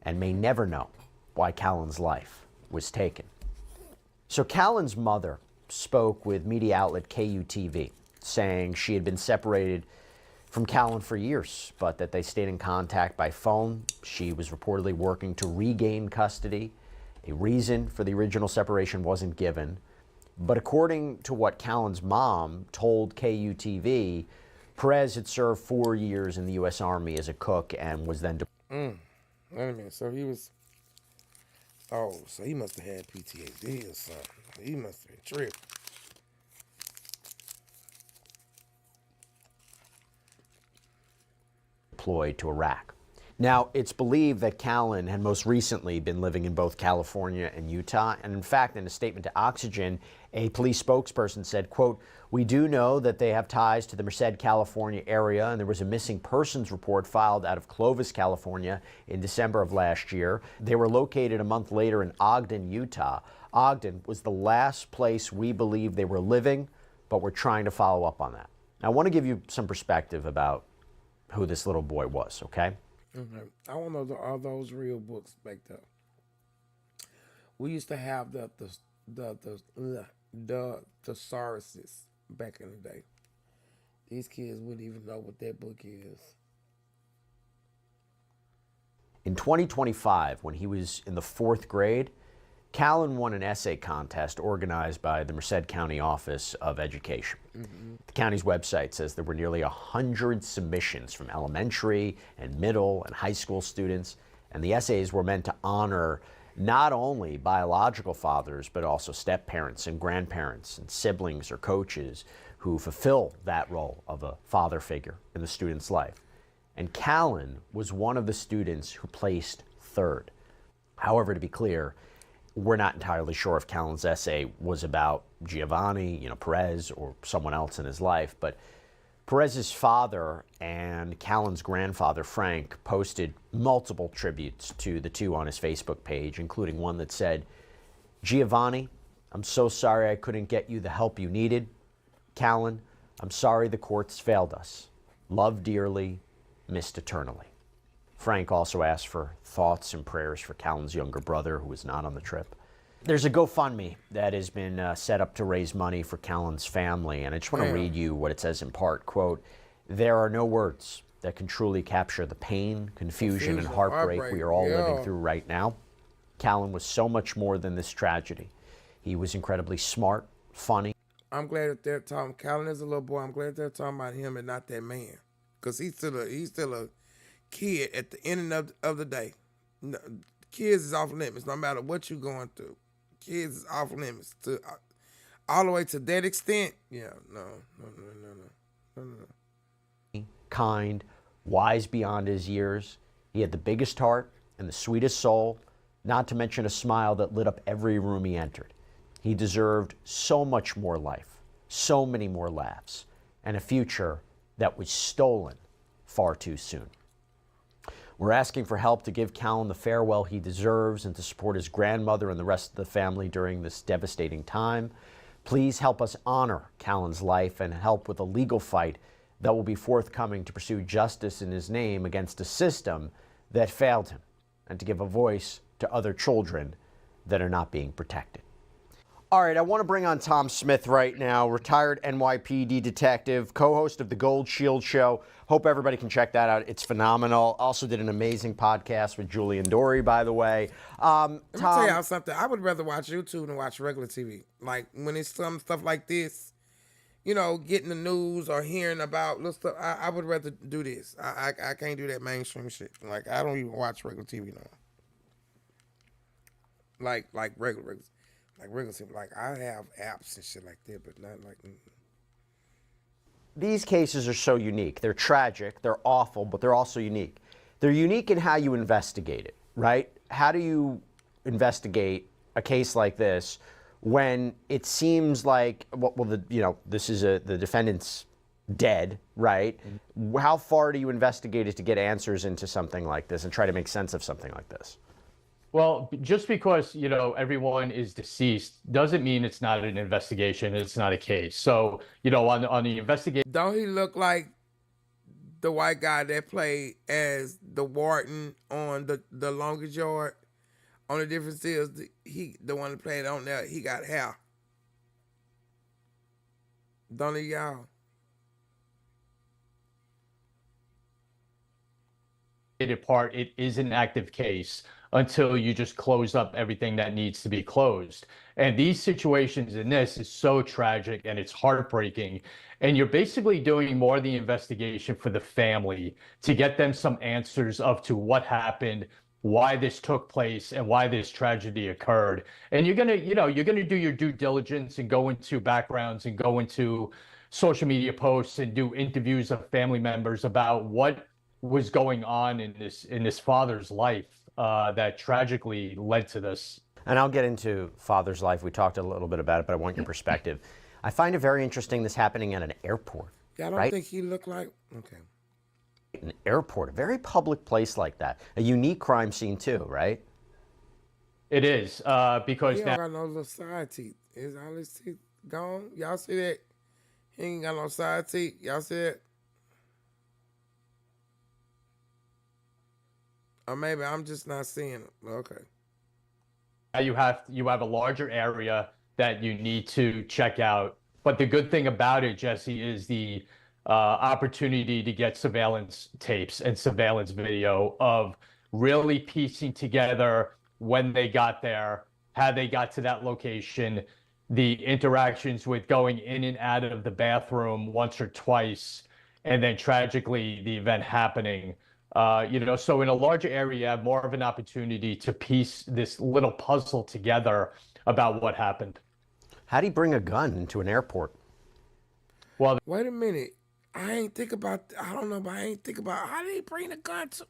and may never know why Callan's life was taken. So Callan's mother spoke with media outlet KUTV, saying she had been separated from Callan for years, but that they stayed in contact by phone. She was reportedly working to regain custody. A reason for the original separation wasn't given. But according to what Callan's mom told KUTV, Perez had served 4 years in the U.S. Army as a cook and was then... Wait a minute. So he was... Oh, so he must have had PTSD or something. He must have been tripped. ...deployed to Iraq. Now, it's believed that Callan had most recently been living in both California and Utah. And in fact, in a statement to Oxygen, a police spokesperson said, quote, "We do know that they have ties to the Merced, California area, and there was a missing persons report filed out of Clovis, California in December of last year. They were located a month later in Ogden, Utah. Ogden was the last place we believe they were living, but we're trying to follow up on that." Now, I want to give you some perspective about who this little boy was, okay? I want to know, are those real books back there? We used to have the thesauruses back in the day. These kids wouldn't even know what that book is. In 2025, when he was in the 4th grade, Callan won an essay contest organized by the Merced County Office of Education. The county's website says there were nearly 100 submissions from elementary and middle and high school students, and the essays were meant to honor not only biological fathers, but also step-parents and grandparents and siblings or coaches who fulfill that role of a father figure in the student's life. And Callan was one of the students who placed 3rd. However, to be clear, we're not entirely sure if Callan's essay was about Giovanni, Perez, or someone else in his life, but Perez's father and Callan's grandfather, Frank, posted multiple tributes to the two on his Facebook page, including one that said, "Giovanni, I'm so sorry I couldn't get you the help you needed. Callan, I'm sorry the courts failed us. Love dearly, missed eternally." Frank also asked for thoughts and prayers for Callan's younger brother, who was not on the trip. There's a GoFundMe that has been set up to raise money for Callan's family, and I just want to read you what it says in part. Quote, "There are no words that can truly capture the pain, confusion, and heartbreak we are all living through right now. Callan was so much more than this tragedy. He was incredibly smart, funny." I'm glad that they're talking. Callan is a little boy. I'm glad they're talking about him and not that man, because he's still a kid at the end of the day. No, kids is off limits, no matter what you're going through. Kids is off limits to all the way to that extent. Yeah, no. Kind, wise beyond his years. He had the biggest heart and the sweetest soul, not to mention a smile that lit up every room he entered. He deserved so much more life, so many more laughs, and a future that was stolen far too soon. We're asking for help to give Callan the farewell he deserves and to support his grandmother and the rest of the family during this devastating time. Please help us honor Callan's life and help with a legal fight that will be forthcoming to pursue justice in his name against a system that failed him and to give a voice to other children that are not being protected. All right, I want to bring on Tom Smith right now, retired NYPD detective, co-host of the Gold Shield Show. Hope everybody can check that out. It's phenomenal. Also did an amazing podcast with Julian Dory, by the way. Let me tell y'all something. I would rather watch YouTube than watch regular TV. Like, when it's some stuff like this, you know, getting the news or hearing about little stuff, I would rather do this. I can't do that mainstream shit. Like, I don't even watch regular TV now. Like regular TV. Like, I have apps and shit like that, but not like... These cases are so unique. They're tragic, they're awful, but they're also unique. They're unique in how you investigate it, right? How do you investigate a case like this when it seems like, this is the defendant's dead, right? How far do you investigate it to get answers into something like this and try to make sense of something like this? Well, just because, everyone is deceased doesn't mean it's not an investigation, it's not a case. So, on the investigation... Don't he look like the white guy that played as the warden on the Longest Yard? On the difference is, the one that played on there, he got hair. Don't he, y'all? Part, it is an active case until you just close up everything that needs to be closed. And these situations in this is so tragic and it's heartbreaking. And you're basically doing more of the investigation for the family to get them some answers of to what happened, why this took place, and why this tragedy occurred. And you're gonna do your due diligence and go into backgrounds and go into social media posts and do interviews of family members about what was going on in this father's life that tragically led to this. And I'll get into father's life. We talked a little bit about it, but I want your perspective. I find it very interesting this happening at an airport. Yeah, I don't think he looked like... Okay. An airport, a very public place like that. A unique crime scene too, right? It is, because... He don't got no little side teeth. Is all his teeth gone? Y'all see that? He ain't got no side teeth. Y'all see that? Or maybe I'm just not seeing it. Okay. You have a larger area that you need to check out. But the good thing about it, Jesse, is the opportunity to get surveillance tapes and surveillance video of really piecing together when they got there, how they got to that location, the interactions with going in and out of the bathroom once or twice, and then tragically the event happening. So in a larger area, you have more of an opportunity to piece this little puzzle together about what happened. How do you bring a gun into an airport? Well, wait a minute. I ain't think about, how did he bring a gun to?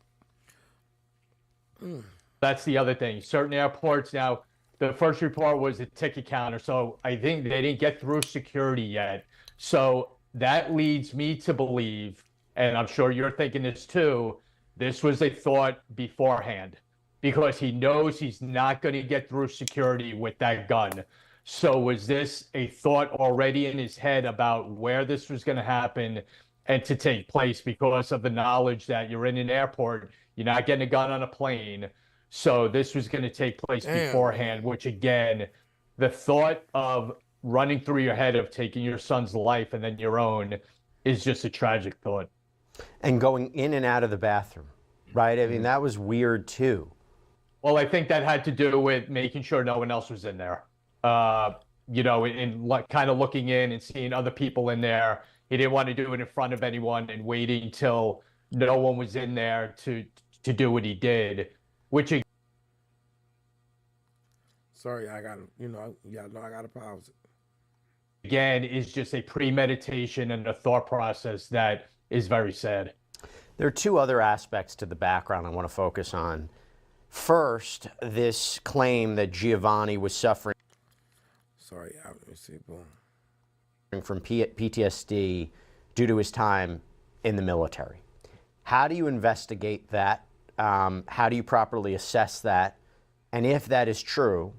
That's the other thing. Certain airports now, the first report was a ticket counter. So I think they didn't get through security yet. So that leads me to believe, and I'm sure you're thinking this too, this was a thought beforehand, because he knows he's not going to get through security with that gun. So was this a thought already in his head about where this was going to happen and to take place, because of the knowledge that you're in an airport, you're not getting a gun on a plane. So this was going to take place beforehand, which again, the thought of running through your head of taking your son's life and then your own is just a tragic thought. And going in and out of the bathroom, right? I mean, that was weird too. Well, I think that had to do with making sure no one else was in there. You know, and kind of looking in and seeing other people in there. He didn't want to do it in front of anyone and waiting till no one was in there to do what he did, which. Sorry, I got to, you know I got to pause it. Again, is just a premeditation and a thought process that is very sad. There are two other aspects to the background I want to focus on. First, this claim that Giovanni was suffering from PTSD due to his time in the military. How do you investigate that? How do you properly assess that? And if that is true,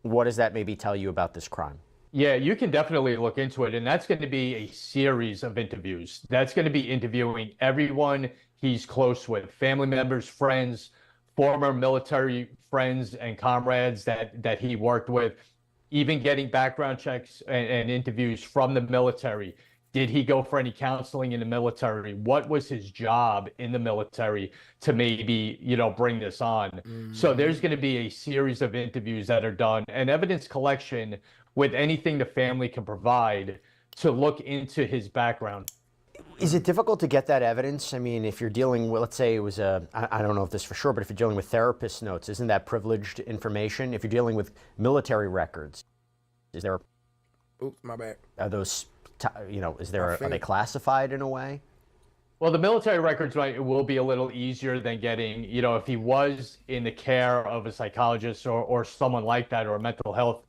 what does that maybe tell you about this crime? Yeah, you can definitely look into it. And that's going to be a series of interviews. That's going to be interviewing everyone he's close with, family members, friends, former military friends and comrades that he worked with, even getting background checks and interviews from the military. Did he go for any counseling in the military? What was his job in the military to maybe, you know, bring this on? Mm-hmm. So there's going to be a series of interviews that are done and evidence collection with anything the family can provide to look into his background. Is it difficult to get that evidence? I mean, if you're dealing with, let's say it was I don't know if this for sure, but if you're dealing with therapist notes, isn't that privileged information? If you're dealing with military records, is there... Oops, my bad. Are those, you know, are they classified in a way? Well, the military records, right, it will be a little easier than getting, you know, if he was in the care of a psychologist or someone like that, or a mental health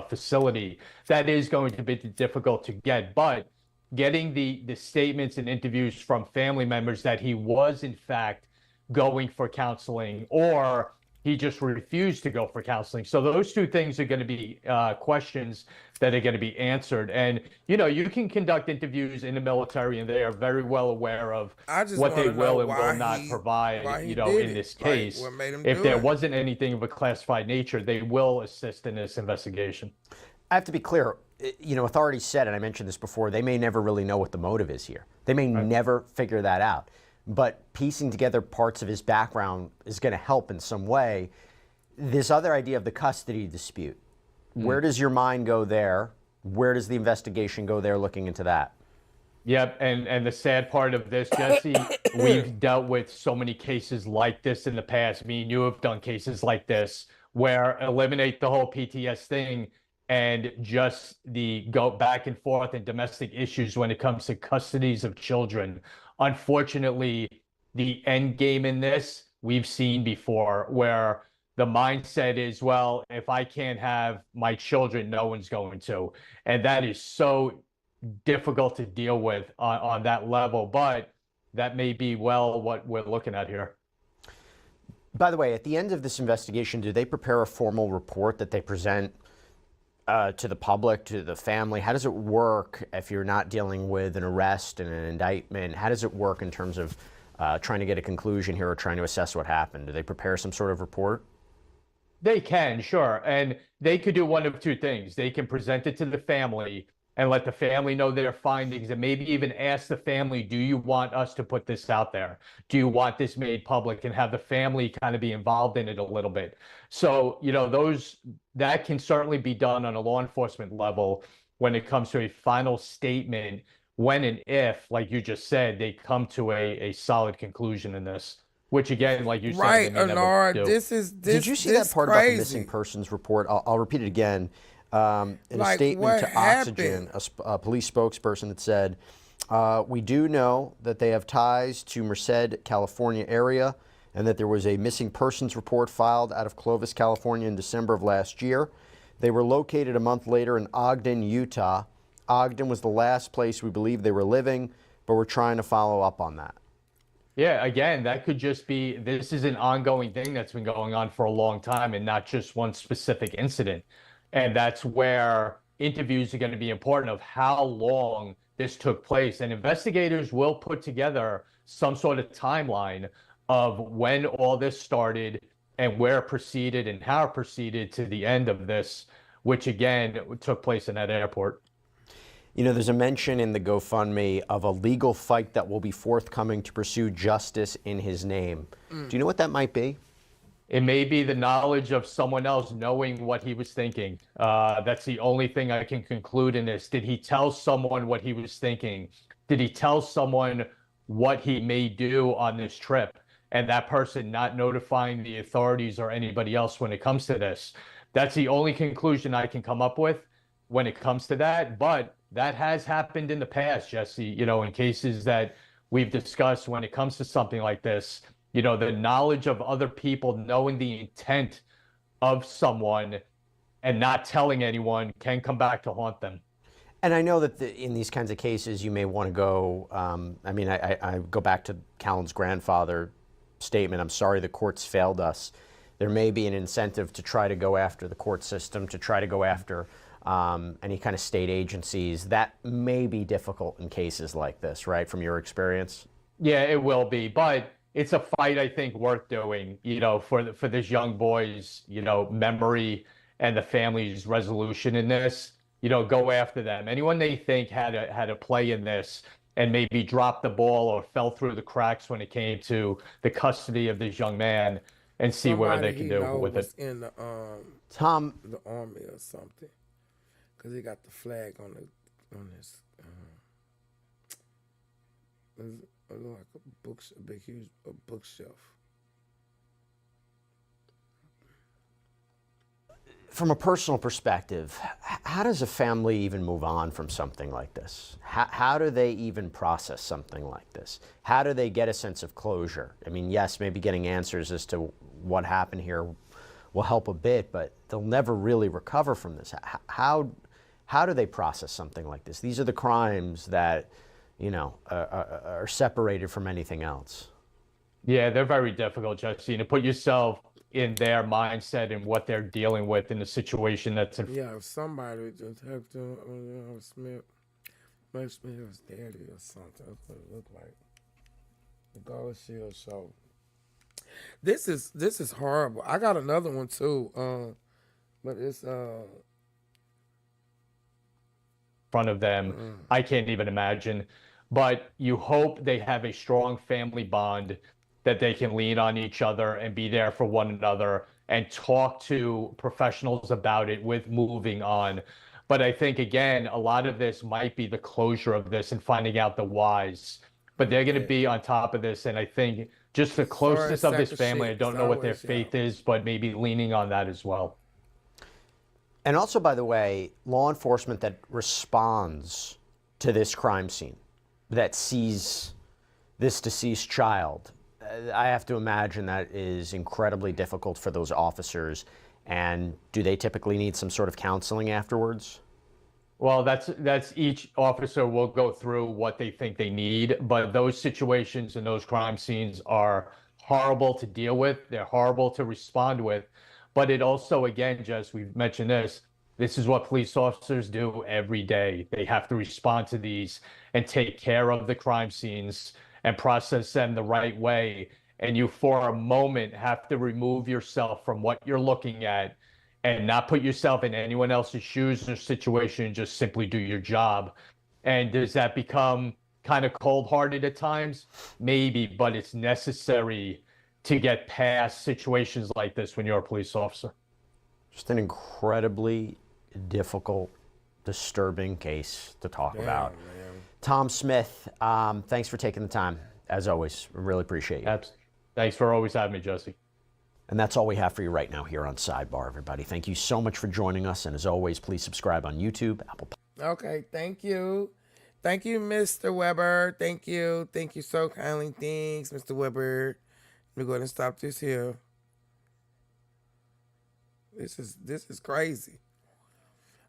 facility, that is going to be difficult to get. But getting the statements and interviews from family members that he was, in fact, going for counseling, or he just refused to go for counseling. So those two things are going to be questions that are going to be answered. And, you know, you can conduct interviews in the military, and they are very well aware of what they will and will not provide, you know, in this case. What made him if do there it? wasn't anything of a classified nature, they will assist in this investigation. I have to be clear. You know, authorities said, and I mentioned this before, they may never really know what the motive is here. They may never figure that out. But piecing together parts of his background is going to help in some way. This other idea of the custody dispute, where does your mind go there? Where does the investigation go there looking into that? Yep, and the sad part of this, Jesse, we've dealt with so many cases like this in the past. Me and you have done cases like this where eliminate the whole PTS thing and just the go back and forth and domestic issues when it comes to custodies of children. Unfortunately, the end game in this we've seen before, where the mindset is, well, if I can't have my children, no one's going to. And that is so difficult to deal with on that level. But that may be, well, what we're looking at here. By the way, at the end of this investigation, do they prepare a formal report that they present to the public, to the family? How does it work if you're not dealing with an arrest and an indictment? How does it work in terms of trying to get a conclusion here or trying to assess what happened? Do they prepare some sort of report? They can, sure. And they could do one of two things. They can present it to the family and let the family know their findings, and maybe even ask the family, do you want us to put this out there? Do you want this made public? And have the family kind of be involved in it a little bit. So, you know, that can certainly be done on a law enforcement level when it comes to a final statement, when and if, like you just said, they come to a solid conclusion in this. Which again, like you said, right, Bernard, Did you see that part about the missing persons report? I'll repeat it again. In a statement to Oxygen, a police spokesperson that said, we do know that they have ties to Merced, California area, and that there was a missing persons report filed out of Clovis, California in December of last year. They were located a month later in Ogden, Utah. Ogden was the last place we believe they were living, but we're trying to follow up on that. Yeah, again, that could just be, this is an ongoing thing that's been going on for a long time and not just one specific incident. And that's where interviews are going to be important of how long this took place. And investigators will put together some sort of timeline of when all this started and where it proceeded and how it proceeded to the end of this, which again took place in that airport. You know, there's a mention in the GoFundMe of a legal fight that will be forthcoming to pursue justice in his name. Do you know what that might be? It may be the knowledge of someone else knowing what he was thinking. That's the only thing I can conclude in this. Did he tell someone what he was thinking? Did he tell someone what he may do on this trip? And that person not notifying the authorities or anybody else when it comes to this. That's the only conclusion I can come up with when it comes to that. But that has happened in the past, Jesse, you know, in cases that we've discussed when it comes to something like this. You know, the knowledge of other people, knowing the intent of someone and not telling anyone can come back to haunt them. And I know that in these kinds of cases, you may want to go, I go back to Callan's grandfather statement, I'm sorry the courts failed us. There may be an incentive to try to go after the court system, to try to go after any kind of state agencies. That may be difficult in cases like this, right, from your experience? Yeah, it will be, but it's a fight I think worth doing, you know, for this young boy's, you know, memory and the family's resolution in this. You know, go after them. Anyone they think had a play in this and maybe dropped the ball or fell through the cracks when it came to the custody of this young man, and see what they can do with it. In the Tom, the army or something, because he got the flag on his. It looked like a book, a big huge bookshelf. From a personal perspective, how does a family even move on from something like this? How do they even process something like this? How do they get a sense of closure? I mean, yes, maybe getting answers as to what happened here will help a bit, but they'll never really recover from this. How do they process something like this? These are the crimes that, you know, are separated from anything else. Yeah, they're very difficult, Jesse. To put yourself in their mindset and what they're dealing with in the situation that's in. Yeah, if somebody just have to, Smith, maybe Smith's daddy or something. That's what it looked like. The Gold Shield show. This is horrible. I got another one too, but it's front of them. I can't even imagine. But you hope they have a strong family bond that they can lean on each other and be there for one another and talk to professionals about it with moving on. But I think, again, a lot of this might be the closure of this and finding out the whys. But they're going to be on top of this. And I think just the closeness of this family, I don't know what their faith is, but maybe leaning on that as well. And also, by the way, law enforcement that responds to this crime scene, that sees this deceased child, I have to imagine that is incredibly difficult for those officers. And do they typically need some sort of counseling afterwards? Well, that's each officer will go through what they think they need, but those situations and those crime scenes are horrible to deal with. They're horrible to respond with. But it also, again, Jess, we've mentioned this is what police officers do every day. They have to respond to these and take care of the crime scenes and process them the right way. And you, for a moment, have to remove yourself from what you're looking at and not put yourself in anyone else's shoes or situation, and just simply do your job. And does that become kind of cold-hearted at times? Maybe, but it's necessary to get past situations like this when you're a police officer. Just an incredibly difficult, disturbing case to talk about. Man. Tom Smith, thanks for taking the time. As always, we really appreciate you. Thanks for always having me, Jesse. And that's all we have for you right now here on Sidebar, everybody. Thank you so much for joining us. And as always, please subscribe on YouTube, Apple. Okay, thank you. Thank you, Mr. Weber. Thank you. Thank you so kindly. Thanks, Mr. Weber. Let me go ahead and stop this here. This is crazy.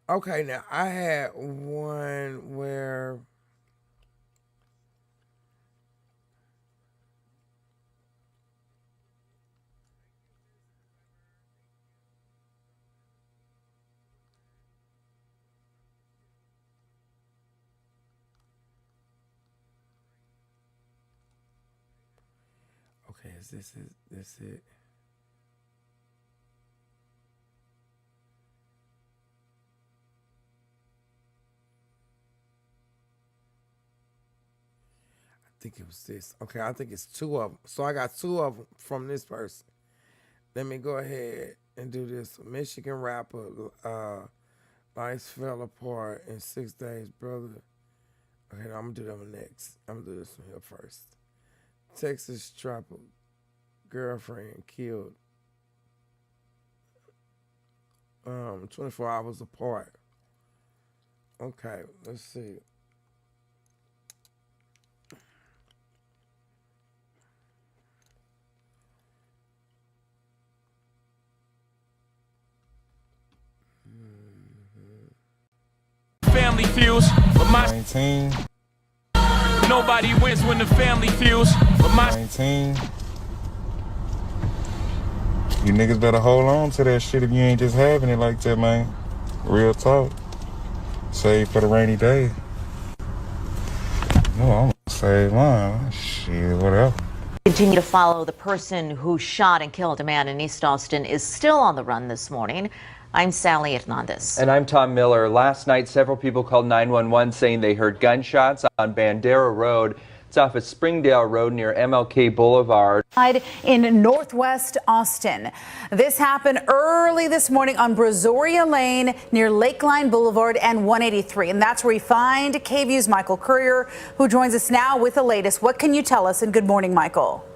Okay, now I had one where okay, is this it? I think it was this. Okay, I think it's two of them. So I got two of them from this person. Let me go ahead and do this. Michigan rapper, Life Fell Apart in 6 days, brother. Okay, I'm gonna do that one next. I'm gonna do this one here first. Texas trapper girlfriend killed 24 hours apart. Okay, let's see. Family feels, but my 19. Nobody wins when the family feels, but my 19. You niggas better hold on to that shit if you ain't just having it like that, man. Real talk. Save for the rainy day. No, I'm gonna save mine. Shit, whatever. Continue to follow the person who shot and killed a man in East Austin is still on the run this morning. I'm Sally Hernandez. And I'm Tom Miller. Last night, several people called 911 saying they heard gunshots on Bandera Road. It's off of Springdale Road near MLK Boulevard. In Northwest Austin. This happened early this morning on Brazoria Lane near Lakeline Boulevard and 183. And that's where we find KVU's Michael Courier, who joins us now with the latest. What can you tell us? And good morning, Michael.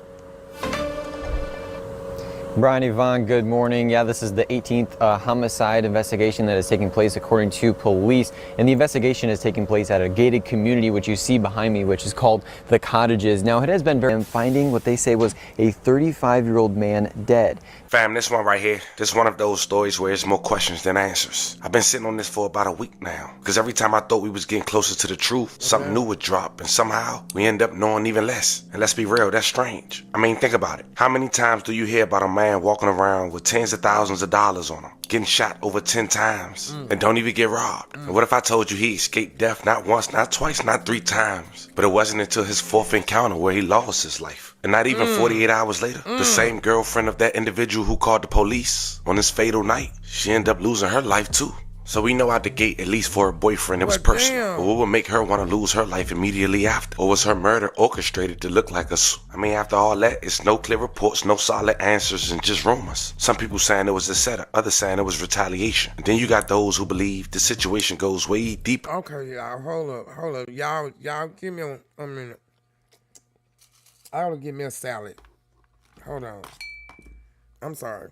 Brian, Yvonne, good morning. Yeah, this is the 18th homicide investigation that is taking place according to police. And the investigation is taking place at a gated community, which you see behind me, which is called The Cottages. Now, it has been very finding what they say was a 35-year-old man dead. Fam, this one right here, this is one of those stories where it's more questions than answers. I've been sitting on this for about a week now, because every time I thought we was getting closer to the truth, something new would drop, and somehow we end up knowing even less. And let's be real, that's strange. I mean, think about it. How many times do you hear about a man walking around with tens of thousands of dollars on him, getting shot over 10 times, and don't even get robbed? And what if I told you he escaped death not once, not twice, not 3 times, but it wasn't until his 4th encounter where he lost his life? And not even 48 hours later, the same girlfriend of that individual who called the police on this fatal night, she ended up losing her life too. So we know out the gate, at least for her boyfriend, it was personal. But what would make her want to lose her life immediately after? Or was her murder orchestrated to look like I mean, after all that, it's no clear reports, no solid answers, and just rumors. Some people saying it was a setup, others saying it was retaliation. And then you got those who believe the situation goes way deeper. Okay, y'all, hold up. Y'all give me a minute. I gotta give me a salad. Hold on. I'm sorry.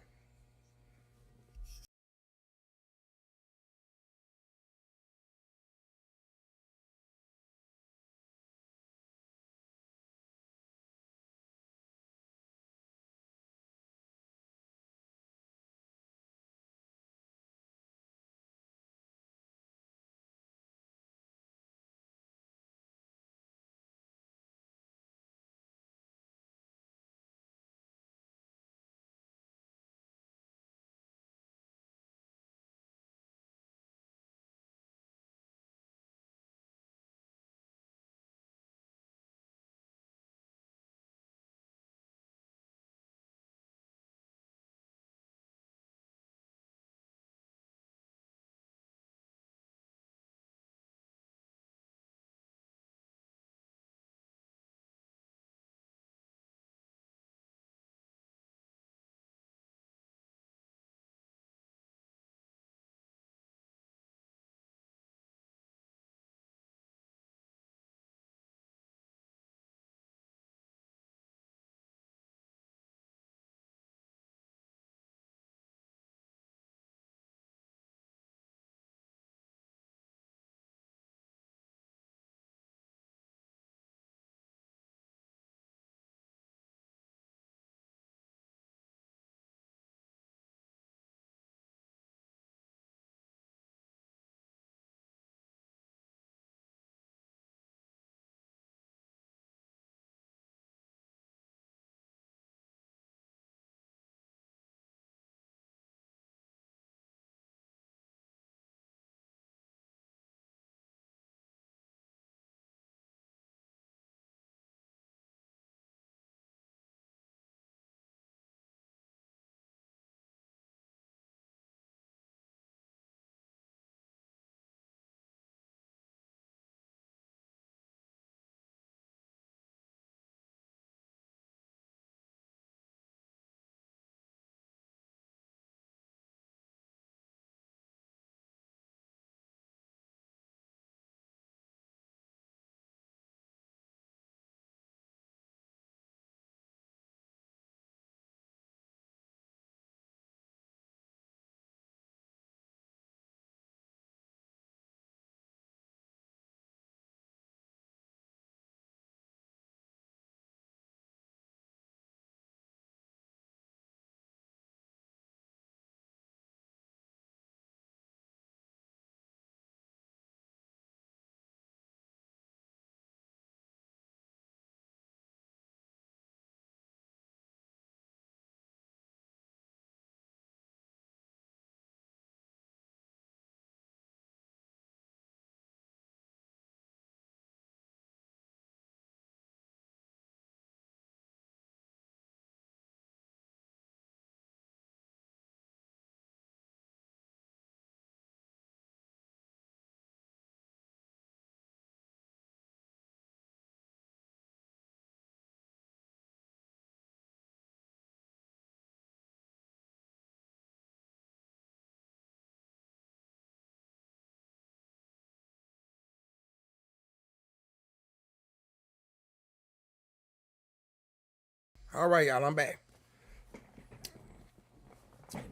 All right, y'all, I'm back.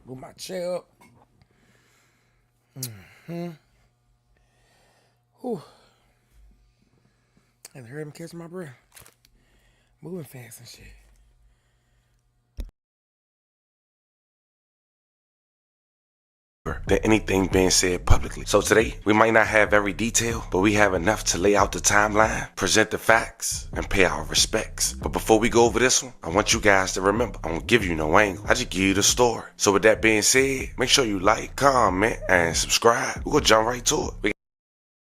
Move my chair up. Whew. I heard him catch my breath. Moving fast and shit. Than anything being said publicly. So today, we might not have every detail, but we have enough to lay out the timeline, present the facts, and pay our respects. But before we go over this one, I want you guys to remember, I won't give you no angle. I just give you the story. So with that being said, make sure you like, comment, and subscribe. We're gonna jump right to it.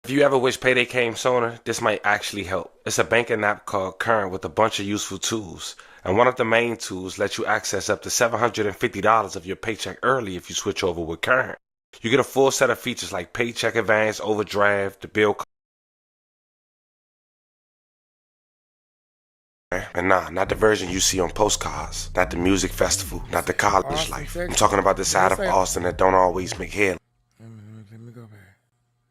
If you ever wish payday came sooner, this might actually help. It's a banking app called Current with a bunch of useful tools. And one of the main tools lets you access up to $750 of your paycheck early if you switch over with Current. You get a full set of features like paycheck advance, overdraft, the bill. And nah, not the version you see on postcards, not the music festival, not the college life. I'm talking about the side of Austin that don't always make headlines. Let me go back.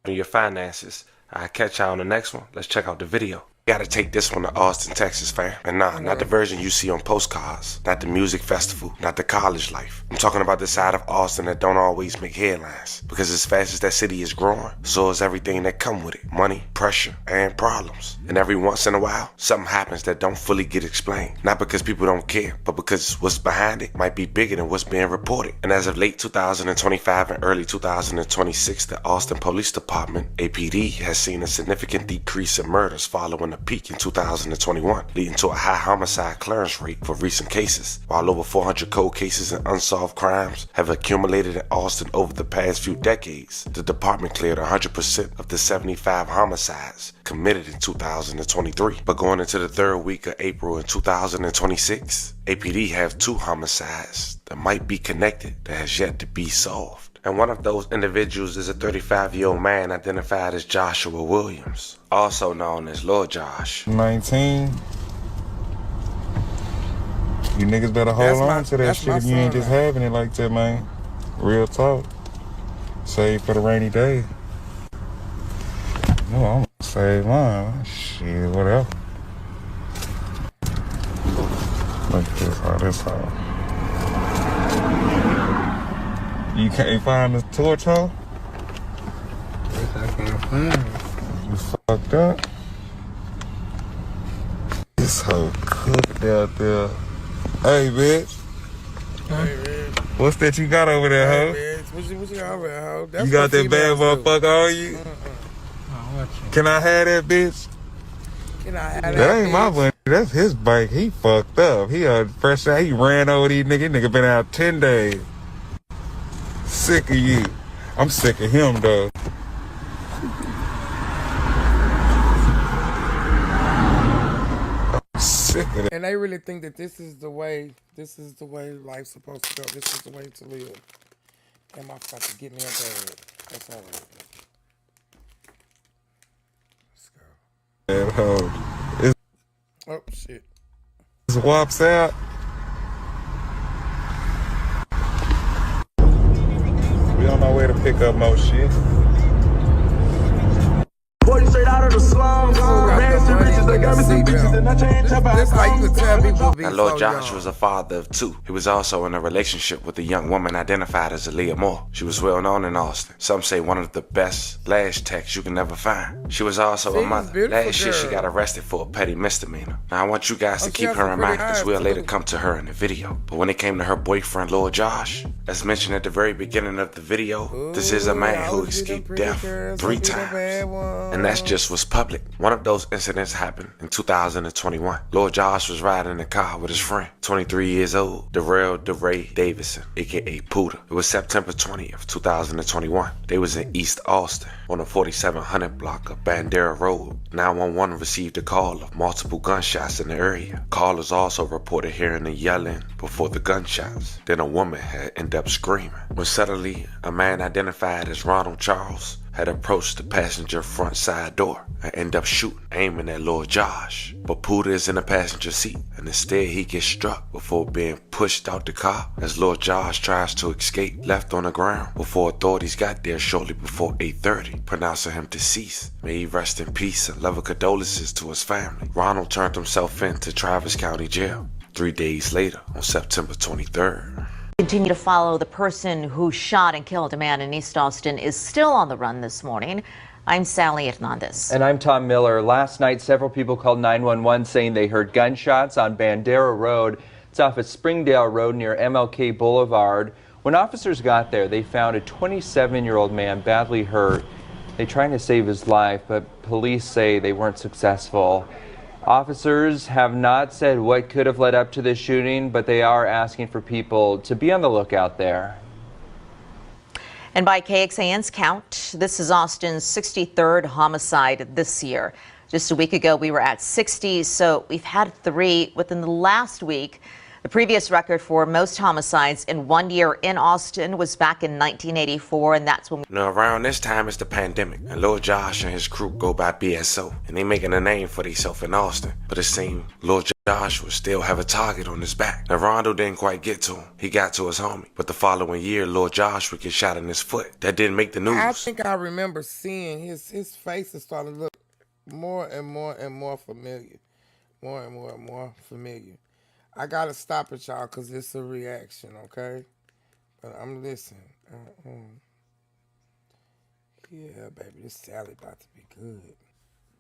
Your finances. I'll catch y'all on the next one. Let's check out the video. Gotta take this one to Austin, Texas, fam. And nah, not the version you see on postcards, not the music festival, not the college life. I'm talking about the side of Austin that don't always make headlines. Because as fast as that city is growing, so is everything that come with it. Money, pressure, and problems. And every once in a while, something happens that don't fully get explained. Not because people don't care, but because what's behind it might be bigger than what's being reported. And as of late 2025 and early 2026, the Austin Police Department, APD, has seen a significant decrease in murders following a peak in 2021, leading to a high homicide clearance rate for recent cases. While over 400 cold cases and unsolved crimes have accumulated in Austin over the past few decades, the department cleared 100% of the 75 homicides committed in 2023. But going into the third week of April in 2026, APD have 2 homicides that might be connected that has yet to be solved. And one of those individuals is a 35-year-old man identified as Joshua Williams, also known as Lord Josh. 19. You niggas better hold on to that shit if you ain't just having it like that, man. Real talk. Save for the rainy day. No, I'm gonna save mine. Shit, whatever. Look at this, how this how. You can't find the torch, huh? I can't find it. You fucked up. This hoe cooked out there. Hey, bitch. Hey, bitch. What's that you got over there, Hey, huh? bitch. What you got over there, hoe? That's You got what that bad females do. motherfucker on you? Can I have that, bitch? Can I have That ain't my money. That's his bike. He fucked up. He fresh out. He ran over these niggas. Nigga been out 10 days. Sick of you. I'm sick of him, though. I'm sick of it. And they really think that this is the way life's supposed to go. This is the way to live. And my fucking get me a bag. That's all right. That hoe. Oh, shit. This wops out. We on our way to pick up more shit. 40 straight out of the slums. Rags to riches, they got me some bitches, and I changed up. That's how you could tell people be Now, Lord so Josh young. was a father of 2. He was also in a relationship with a young woman identified as Aaliyah Moore. She was well known in Austin. Some say one of the best lash techs you can never find. She was also See, a mother. beautiful Last year, she girl. got arrested for a petty misdemeanor. Now, I want you guys to she keep has her some in pretty mind because eyes, we'll too. later come to her in the video. But when it came to her boyfriend, Lord Josh, as mentioned at the very beginning of the video, this is a man who escaped death 3 times. And that's just what's public. One of those incidents happened in 2021. Lord Josh was riding in the car with his friend, 23 years old, Darrell DeRay Davidson, aka Puda. It was September 20th, 2021. They was in East Austin on the 4700 block of Bandera Road. 911 received a call of multiple gunshots in the area. Callers also reported hearing the yelling before the gunshots. Then a woman had ended up screaming. When suddenly, a man identified as Ronald Charles had approached the passenger front side door and ended up shooting, aiming at Lord Josh. But Puda is in the passenger seat, and instead he gets struck before being pushed out the car as Lord Josh tries to escape, left on the ground before authorities got there shortly before 8:30, pronouncing him deceased. May he rest in peace and love and condolences to his family. Ronald turned himself in to Travis County Jail. 3 days later, on September 23rd. Continue to follow. The person who shot and killed a man in East Austin is still on the run this morning. I'm Sally Hernandez. And I'm Tom Miller. Last night, several people called 911 saying they heard gunshots on Bandera Road. It's off at Springdale Road near MLK Boulevard. When officers got there, they found a 27-year-old man badly hurt. They tried to save his life, but police say they weren't successful. Officers have not said what could have led up to this shooting, but they are asking for people to be on the lookout there. And by KXAN's count, this is Austin's 63rd homicide this year. Just a week ago, we were at 60, so we've had 3 within the last week. The previous record for most homicides in 1 year in Austin was back in 1984, and that's when Now, around this time, it's the pandemic, and Lil Josh and his crew go by BSO, and they making a name for themselves in Austin. But it seemed Lil Josh would still have a target on his back. Now, Rondo didn't quite get to him. He got to his homie. But the following year, Lil Josh would get shot in his foot. That didn't make the news. I think I remember seeing his face is starting to look more and more familiar. More and more familiar. I gotta stop it, y'all, because it's a reaction, okay? But I'm listening. Yeah, baby, this salad about to be good.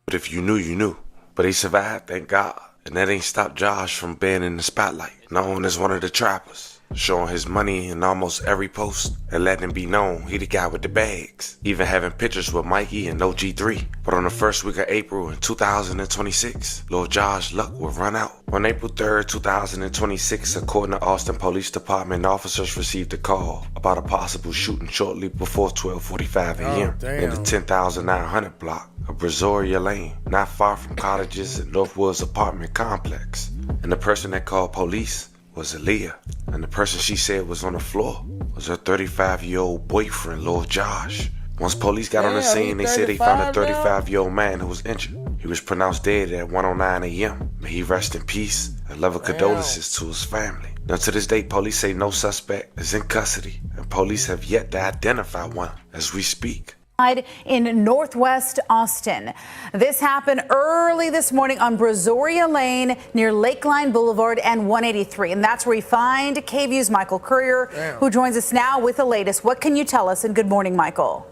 But if you knew, you knew. But he survived, thank God. And that ain't stopped Josh from being in the spotlight, known as one of the trappers, showing his money in almost every post and letting him be known he the guy with the bags, even having pictures with Mikey and OG3. But on the first week of April in 2026, Lil Josh's luck would run out. On April 3rd, 2026, according to Austin Police Department, officers received a call about a possible shooting shortly before 12:45 a.m. in the 10,900 block of Brazoria Lane, not far from Cottages and Northwoods apartment complex. And the person that called police was Aaliyah, and the person she said was on the floor was her 35-year-old boyfriend, Lil Josh. Once police got on the scene, they said they found a 35-year-old man who was injured. He was pronounced dead at 1:09 a.m. May he rest in peace and love condolences to his family. Now, to this day, police say no suspect is in custody, and police have yet to identify one as we speak. In Northwest Austin. This happened early this morning on Brazoria Lane near Lakeline Boulevard and 183. And that's where we find KVUE's Michael Courier, who joins us now with the latest. What can you tell us? And good morning, Michael.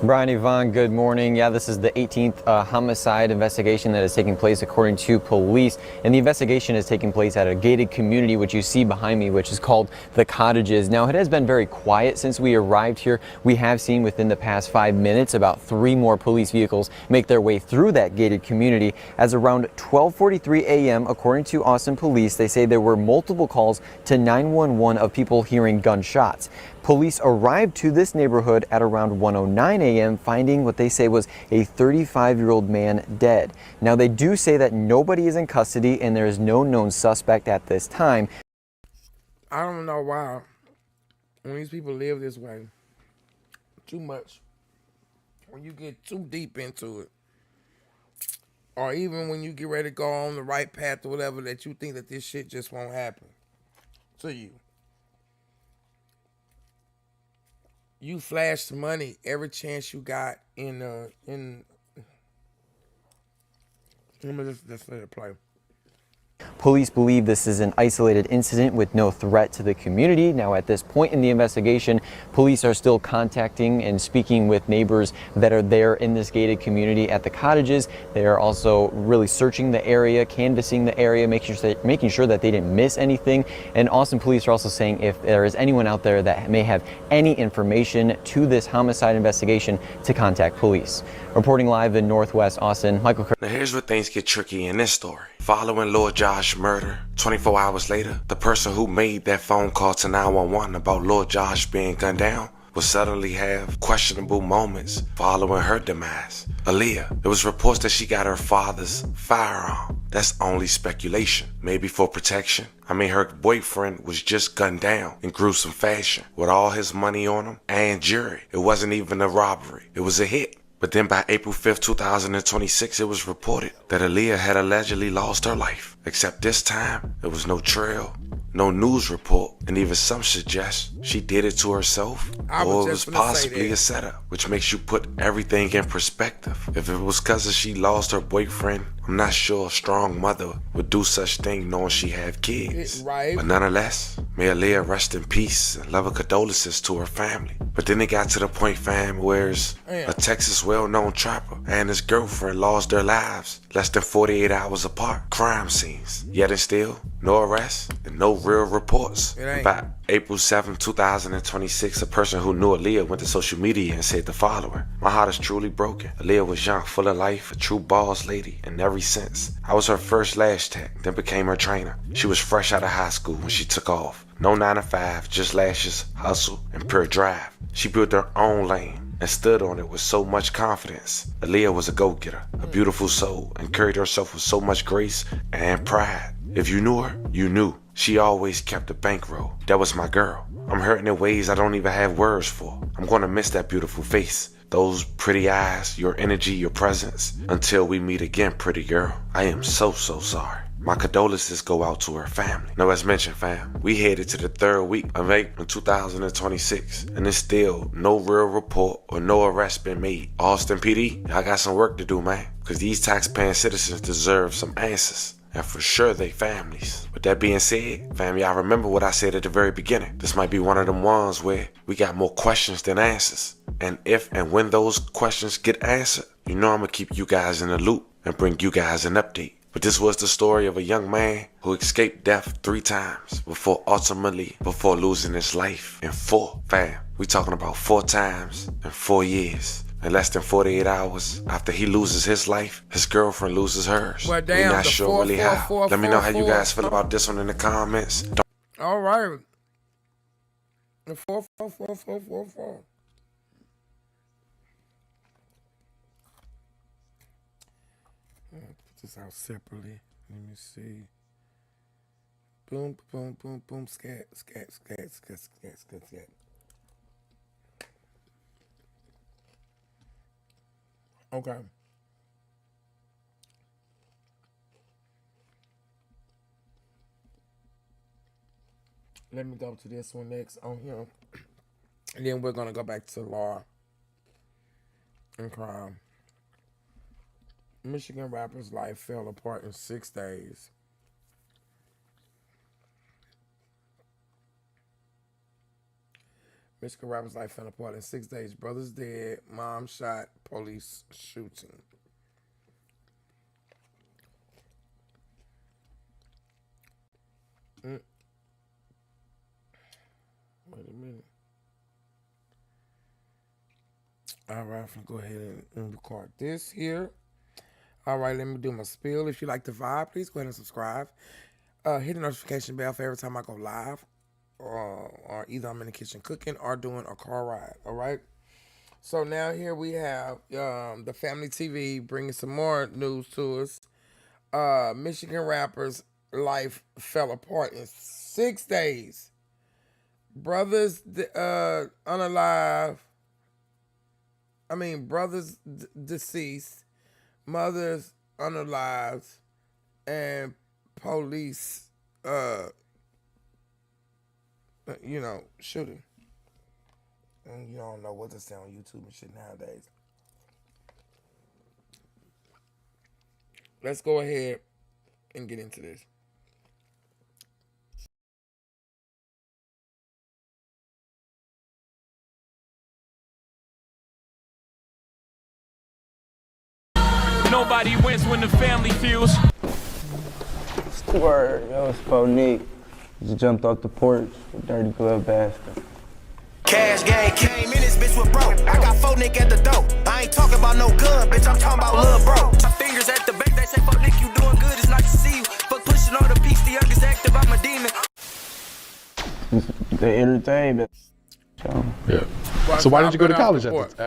Brian, Yvonne, good morning. Yeah, this is the 18th homicide investigation that is taking place according to police. And the investigation is taking place at a gated community, which you see behind me, which is called The Cottages. Now, it has been very quiet since we arrived here. We have seen within the past 5 minutes about 3 more police vehicles make their way through that gated community. As around 12:43 a.m., according to Austin Police, they say there were multiple calls to 911 of people hearing gunshots. Police arrived to this neighborhood at around 1:09 a.m., finding what they say was a 35-year-old man dead. Now, they do say that nobody is in custody and there is no known suspect at this time. I don't know why when these people live this way too much, when you get too deep into it, or even when you get ready to go on the right path or whatever, that you think that this shit just won't happen to you. You flashed money every chance you got in let me just let it play. Police believe this is an isolated incident with no threat to the community. Now, at this point in the investigation, police are still contacting and speaking with neighbors that are there in this gated community at the Cottages. They are also really searching the area, canvassing the area, making sure that they didn't miss anything. And Austin Police are also saying if there is anyone out there that may have any information to this homicide investigation, to contact police. Reporting live in Northwest Austin, Michael Courier. Now, here's where things get tricky in this story. Following Lil Josh's murder, 24 hours later, the person who made that phone call to 911 about Lil Josh being gunned down will suddenly have questionable moments following her demise. Aaliyah, it was reports that she got her father's firearm. That's only speculation, maybe for protection. I mean, her boyfriend was just gunned down in gruesome fashion with all his money on him and jury. It wasn't even a robbery, it was a hit. But then by April 5th, 2026, it was reported that Aaliyah had allegedly lost her life. Except this time, there was no trail, no news report, and even some suggest she did it to herself, or it was possibly a setup, which makes you put everything in perspective. If it was because she lost her boyfriend I'm not sure a strong mother would do such thing knowing she had kids. Right. But nonetheless, may Aaliyah rest in peace and love and condolences to her family. But then it got to the point, fam, where a Texas well-known trapper and his girlfriend lost their lives less than 48 hours apart. Crime scenes. Yet and still, no arrests and no real reports. By April 7, 2026, a person who knew Aaliyah went to social media and said the following: "My heart is truly broken. Aaliyah was young, full of life, a true boss lady in every sense. I was her first lash tech, then became her trainer. She was fresh out of high school when she took off. No 9 to 5, just lashes, hustle, and pure drive. She built her own lane and stood on it with so much confidence. Aaliyah was a go-getter, a beautiful soul, and carried herself with so much grace and pride. If you knew her, you knew. She always kept a bankroll. That was my girl. I'm hurting in ways I don't even have words for. I'm gonna miss that beautiful face, those pretty eyes, your energy, your presence. Until we meet again, pretty girl. I am so sorry. My condolences go out to her family." Now, as mentioned, fam, we headed to the 3rd week of April 2026, and there's still no real report or no arrest been made. Austin PD, I got some work to do, man, because these taxpaying citizens deserve some answers. And for sure, they families. With that being said, fam, y'all remember what I said at the very beginning. This might be one of them ones where we got more questions than answers. And if and when those questions get answered, you know I'm gonna keep you guys in the loop and bring you guys an update. But this was the story of a young man who escaped death 3 times before losing his life in 4. Fam, we talking about 4 times in 4 years. In less than 48 hours after he loses his life, his girlfriend loses hers. Well, damn, we're not sure really how. Let me know how you guys feel about this one in the comments. All right. The 4. Put this out separately. Let me see. Boom, boom, boom, boom. Scat. Okay. Let me go to this one next on here. And then we're going to go back to law and crime. Michigan rapper's life fell apart in 6 days. Michigan rapper's life fell apart in 6 days. Brother's dead. Mom shot. Police shooting. Wait a minute. All right, I'm going to go ahead and record this here. All right, let me do my spiel. If you like the vibe, please go ahead and subscribe. Hit the notification bell for every time I go live. Or either I'm in the kitchen cooking or doing a car ride. All right. So now here we have the Family TV bringing some more news to us. Michigan rapper's life fell apart in 6 days. Brothers brothers deceased, mothers unalived, and police shooting. And you don't know what to say on YouTube and shit nowadays. Let's go ahead and get into this. Nobody wins when the family feels. Word, that was Phonique. Just jumped off the porch with Dirty Glove bastard. Cash gang came in this bitch with broke. I got Phonique at the door. I ain't talking about no gun, bitch. I'm talking about lil' bro. My fingers at the bank, they say Phonique, you doing good. It's nice to see you. Fuck pushing all the peace, the youngest active. I'm a demon. They entertainment. So. Yeah. So why did you go to college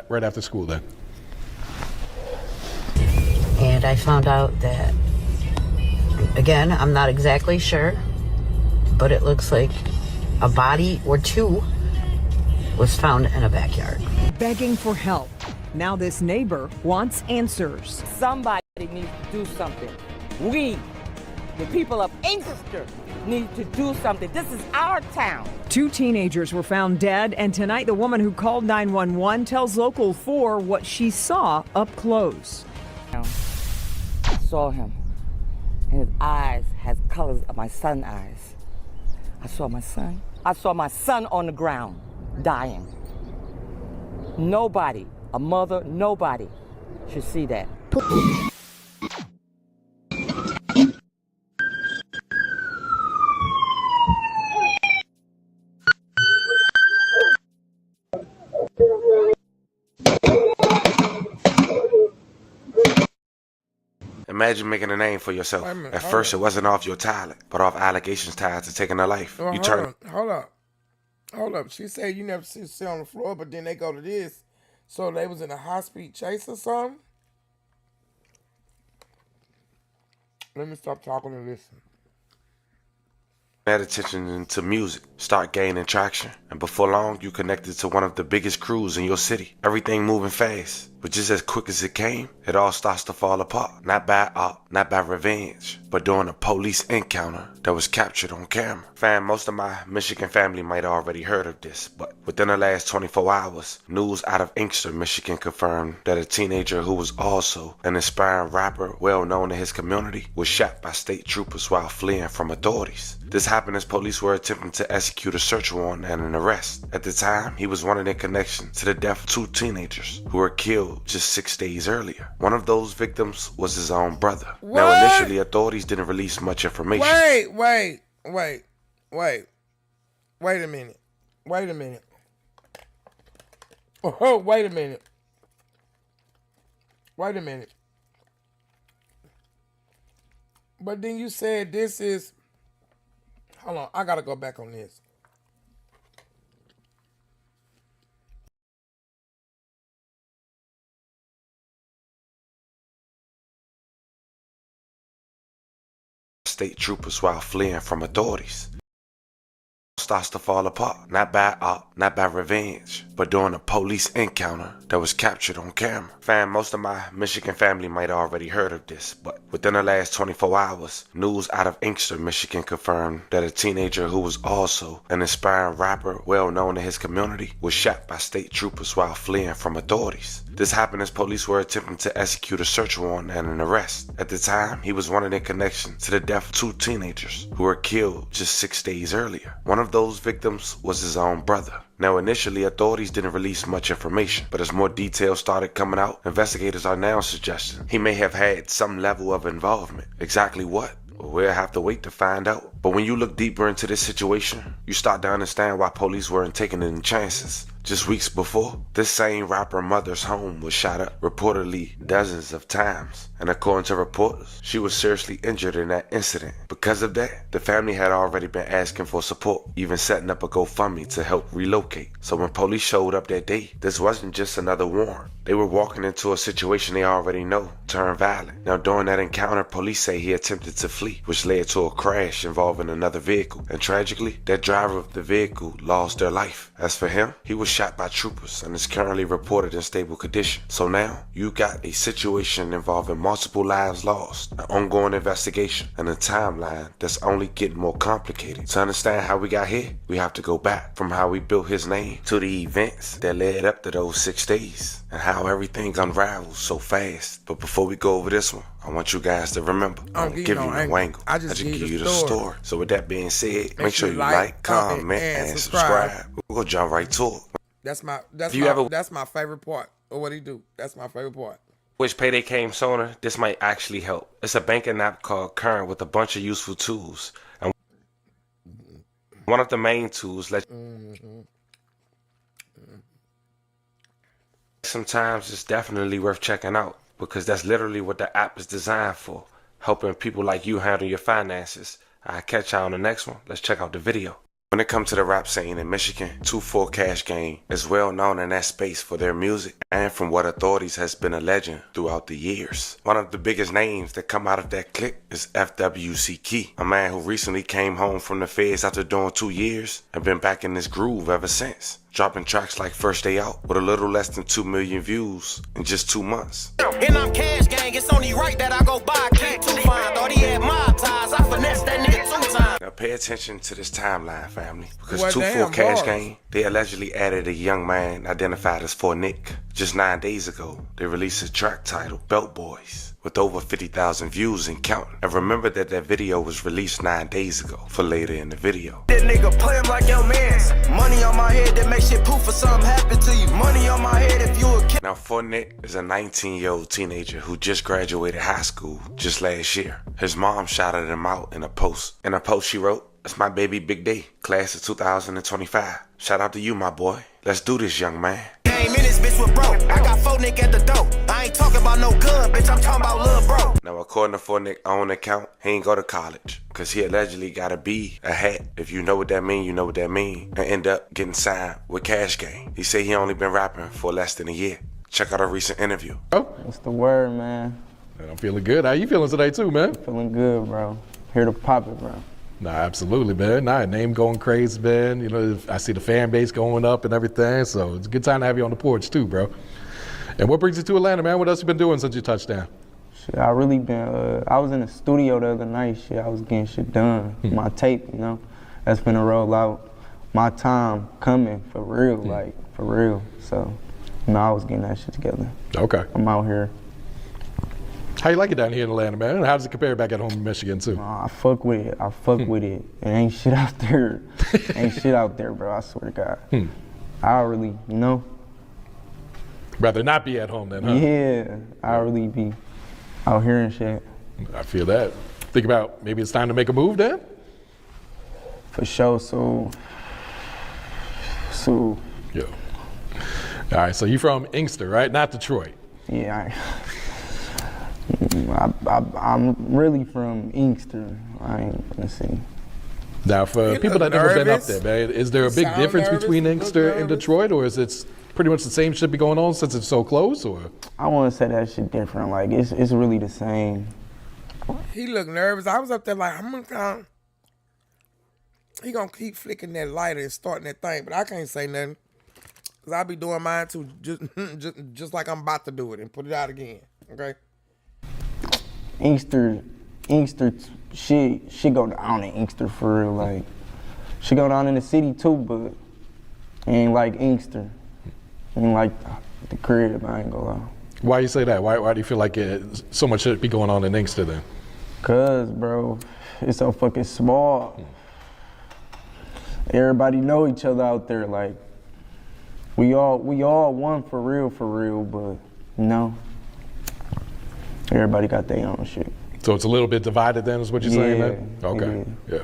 right after school then? And I found out that, again, I'm not exactly sure, but it looks like a body or 2 was found in a backyard. Begging for help. Now this neighbor wants answers. Somebody needs to do something. We, the people of Inkster, need to do something. This is our town. 2 teenagers were found dead, and tonight the woman who called 911 tells Local 4 what she saw up close. saw him, and his eyes has colors of my son's eyes. I saw my son. I saw my son on the ground, dying. Nobody, a mother, nobody should see that. Imagine making a name for yourself. At first, it wasn't off your talent, but off allegations tied to taking a life. Well, You turn. Hold up. She said you never see sit on the floor, but then they go to this. So they was in a high-speed chase or something? Let me stop talking and listen. Add attention to music, start gaining traction, and before long, you connected to one of the biggest crews in your city. Everything moving fast, but just as quick as it came, it all starts to fall apart. Not by revenge, but during a police encounter that was captured on camera. Fam, most of my Michigan family might have already heard of this, but within the last 24 hours, news out of Inkster, Michigan confirmed that a teenager who was also an aspiring rapper well known in his community was shot by state troopers while fleeing from authorities. This happened as police were attempting to execute a search warrant and an arrest. At the time, he was wanted in connection to the death of 2 teenagers who were killed just 6 days earlier. One of those victims was his own brother. What? Now, initially, authorities didn't release much information. Wait a minute. Oh, wait a minute. But then you said this is... Hold on, I gotta go back on this. State troopers while fleeing from authorities. Starts to fall apart, not by revenge, but during a police encounter that was captured on camera. Fam, most of my Michigan family might have already heard of this, but within the last 24 hours, news out of Inkster, Michigan confirmed that a teenager who was also an aspiring rapper well known in his community was shot by state troopers while fleeing from authorities. This happened as police were attempting to execute a search warrant and an arrest. At the time, he was wanted in connection to the death of 2 teenagers who were killed just 6 days earlier. One of those victims was his own brother. Now, initially, authorities didn't release much information, but as more details started coming out, investigators are now suggesting he may have had some level of involvement. Exactly what? We'll have to wait to find out. But when you look deeper into this situation, you start to understand why police weren't taking any chances. Just weeks before, this same rapper mother's home was shot up, reportedly dozens of times. And according to reporters, she was seriously injured in that incident. Because of that, the family had already been asking for support, even setting up a GoFundMe to help relocate. So when police showed up that day, this wasn't just another warrant. They were walking into a situation they already know turned violent. Now, during that encounter, police say he attempted to flee, which led to a crash involving another vehicle. And tragically, that driver of the vehicle lost their life. As for him, he was shot by troopers and is currently reported in stable condition. So now, you got a situation involving multiple lives lost, an ongoing investigation, and a timeline that's only getting more complicated. To understand how we got here, we have to go back from how we built his name to the events that led up to those 6 days and how everything unravels so fast. But before we go over this one, I want you guys to remember, I don't give you no angle. I just give you the story. So with that being said, make sure you like, comment, and subscribe. We're gonna jump right to it. That's my favorite part of what he do. That's my favorite part. Wish payday came sooner. This might actually help. It's a banking app called Current with a bunch of useful tools. And one of the main tools sometimes it's definitely worth checking out, because that's literally what the app is designed for, helping people like you handle your finances. I'll catch y'all on the next one. Let's check out the video. When it comes to the rap scene in Michigan, 2-4 Cash Gang is well known in that space for their music and from what authorities has been alleging throughout the years. One of the biggest names that come out of that clique is FWC Key, a man who recently came home from the feds after doing 2 years and been back in this groove ever since, dropping tracks like First Day Out with a little less than 2 million views in just 2 months. And I'm Cash Gang, it's only right that I go buy King too fine. Thought he had mob ties, I finessed that nigga 2 times. Now pay attention to this timeline, family, because 2-4 Cash Gang, they allegedly added a young man identified as 4 Nick. Just 9 days ago, they released a track titled Belt Boys, with over 50,000 views and counting. And remember that video was released 9 days ago for later in the video. That nigga play him like your mans. Money on my head that makes shit poof or something happen to you. Money on my head if you a kid. Now, Fournette is a 19-year-old teenager who just graduated high school just last year. His mom shouted him out in a post. In a post she wrote, "That's my baby Big Day, class of 2025. Shout out to you, my boy. Let's do this, young man." Came in this bitch with broke. I got 4 niggas at the door. I ain't talking about no gun, bitch. I'm talking about lil' bro. Now, according to Fournette's own account, he ain't go to college because he allegedly got a B, a hat. If you know what that mean, you know what that mean. And end up getting signed with Cash Game. He said he only been rapping for less than a year. Check out a recent interview. What's the word, man? I'm feeling good. How you feeling today too, man? Feeling good, bro. Here to pop it, bro. Nah, absolutely, man. Nah, name going crazy, man. You know, I see the fan base going up and everything, so it's a good time to have you on the porch too, bro. And what brings you to Atlanta, man? What else you been doing since you touched down? Shit, I really been, I was in the studio the other night, shit. I was getting shit done. My tape, you know, that's finna roll out. My time coming, for real, like, for real. So, you know, I was getting that shit together. Okay. I'm out here. How you like it down here in Atlanta, man? How does it compare back at home in Michigan, too? I fuck with it. I fuck with it. It ain't shit out there. Ain't shit out there, bro. I swear to God. I really, you know. Rather not be at home then, huh? Yeah, I really be out here and shit. I feel that. Think about maybe it's time to make a move then? For sure, so. Yeah. All right, so you from Inkster, right? Not Detroit. Yeah, I'm really from Inkster. I ain't gonna say. Now, for people that never been up there, man, is there a big difference between Inkster and Detroit, or is it pretty much the same shit be going on since it's so close, or? I want to say that shit different. Like it's really the same. He looked nervous. I was up there like, he gonna keep flicking that lighter and starting that thing, but I can't say nothing. Cause I be doing mine too, just like I'm about to do it and put it out again. Okay. Inkster, she go down in Inkster for real. Like, she go down in the city too, but ain't like Inkster. Ain't like the crib, I ain't gonna lie. Why you say that? Why do you feel like so much shit be going on in Inkster then? Cause, bro, it's so fucking small. Everybody know each other out there. Like, we all one for real, but you know, everybody got their own shit. So it's a little bit divided then, is what you're saying, man? Okay, yeah.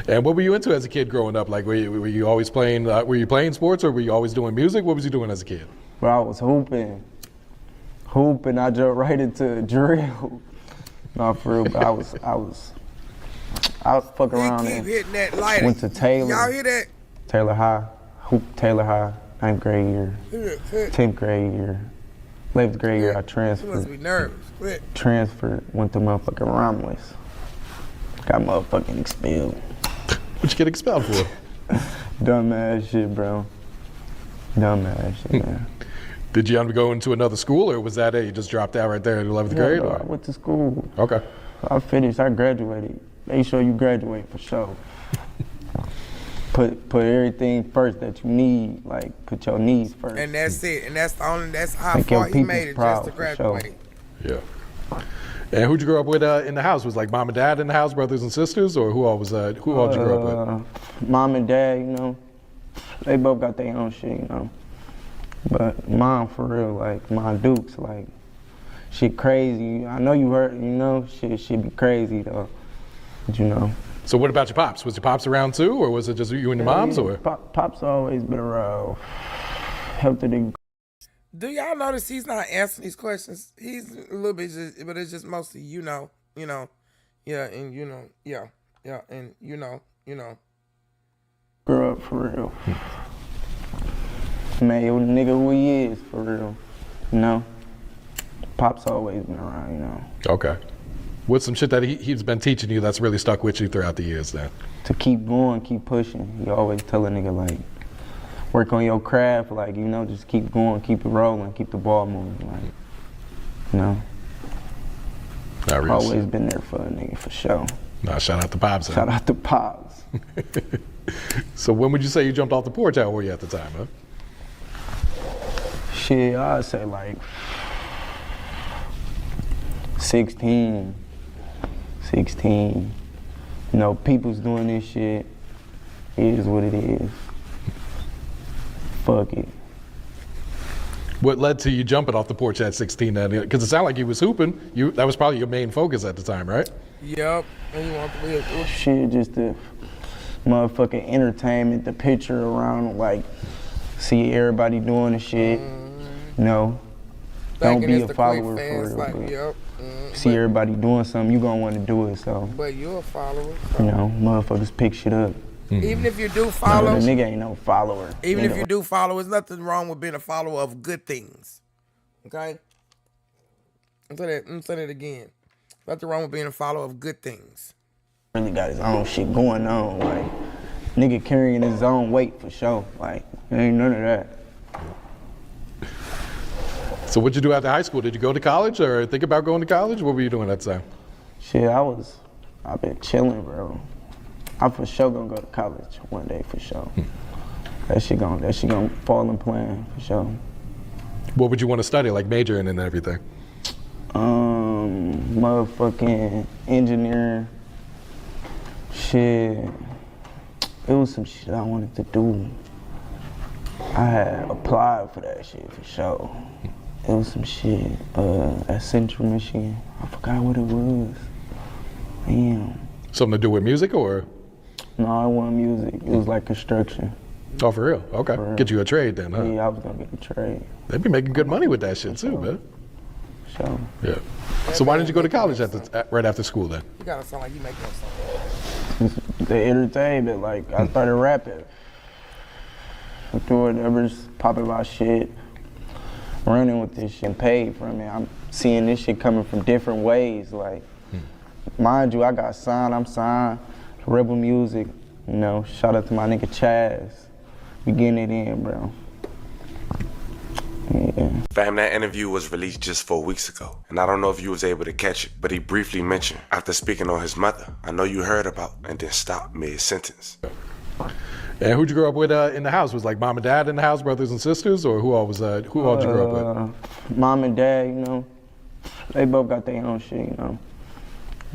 And what were you into as a kid growing up? Like, were you always playing, were you playing sports, or were you always doing music? What was you doing as a kid? Bro, I was hooping, I jumped right into drill. No, for real, but I was fucking around He keep hitting that lighter. Went to Taylor. Y'all hear that? Taylor High, Taylor High, 9th grade year, 10th grade year, 11th grade year, I transferred. You must be nervous. Quit. Transferred, went to motherfucking Romulus. Got motherfucking expelled. What'd you get expelled for? Dumbass shit, bro. Dumbass shit, man. Did you have to go into another school, or was that it? You just dropped out right there in 11th grade? Bro, or? I went to school. Okay. I finished, I graduated. Make sure you graduate for sure. Put everything first that you need, like put your needs first. And that's it. And that's how Make far your he made it peoples just to proud, for graduate. Yeah. And who'd you grow up with in the house? Was like mom and dad in the house, brothers and sisters, or who all did you grow up with? Mom and dad, you know, they both got their own shit, you know. But mom, for real, like my Dukes, like she crazy. I know you heard, you know, she be crazy though, but you know. So what about your pops? Was your pops around too, or was it just you and your moms, or? Pops always been around. Helped the. Do y'all notice he's not answering these questions? He's a little bit, but it's just mostly yeah, and and you know. Grew up for real. Man, you nigga who he is for real. You know. Pop's always been around, you know. Okay. What's some shit that he's been teaching you that's really stuck with you throughout the years then? To keep going, keep pushing. He always tell a nigga like, work on your craft, like, you know, just keep going, keep it rolling, keep the ball moving, like, you know. Always been there for a nigga, for sure. Nah, shout out to Pops. Shout out to Pops. So when would you say you jumped off the porch? How were you at the time, huh? Shit, I'd say like 16. You know, people's doing this shit. It is what it is. Fuck it. What led to you jumping off the porch at 16 then? Because it sounded like you was hooping. That was probably your main focus at the time, right? Yep. And you want to be a shit, just the motherfucking entertainment, the picture around, like, see everybody doing the shit. You know, don't be a follower for real. Like, but yep. see everybody doing something, you gonna want to do it. So. But you're a follower. You know, motherfuckers pick shit up. Even if you do follow, no, the nigga ain't no follower. Even if you do follow, there's nothing wrong with being a follower of good things. Okay? I'm saying it again. Nothing wrong with being a follower of good things. Really got his own shit going on. Like, nigga carrying his own weight for sure. Like, ain't none of that. So what'd you do after high school? Did you go to college or think about going to college? What were you doing at the time? Shit, I've been chilling, bro. I'm for sure gonna go to college one day, for sure. That shit gonna fall in plan, for sure. What would you want to study, like majoring and everything? Motherfucking engineering. Shit. It was some shit I wanted to do. I had applied for that shit, for sure. It was some shit at Central Michigan. I forgot what it was. Damn. Something to do with music or? No, it wasn't music. It was like construction. Oh, for real? Okay. For real. Get you a trade then, huh? Yeah, I was gonna get a trade. They'd be making good money with that shit too, man. Sure. Yeah. So why didn't you go to college right after school then? You gotta sound like you making up something. The entertainment, like I started rapping. Doing whatever's popping my shit, running with this shit, paid from it. I'm seeing this shit coming from different ways. Like, mind you, I got signed. I'm signed to Rebel Music. You know, shout out to my nigga Chaz. We getting it in, bro. Yeah. Fam, that interview was released just 4 weeks ago, and I don't know if you was able to catch it, but he briefly mentioned, after speaking on his mother, I know you heard about, and then stopped mid-sentence. And who'd you grow up with in the house? Was like mom and dad in the house, brothers and sisters, or who all did you grow up with? Mom and dad, you know, they both got their own shit, you know.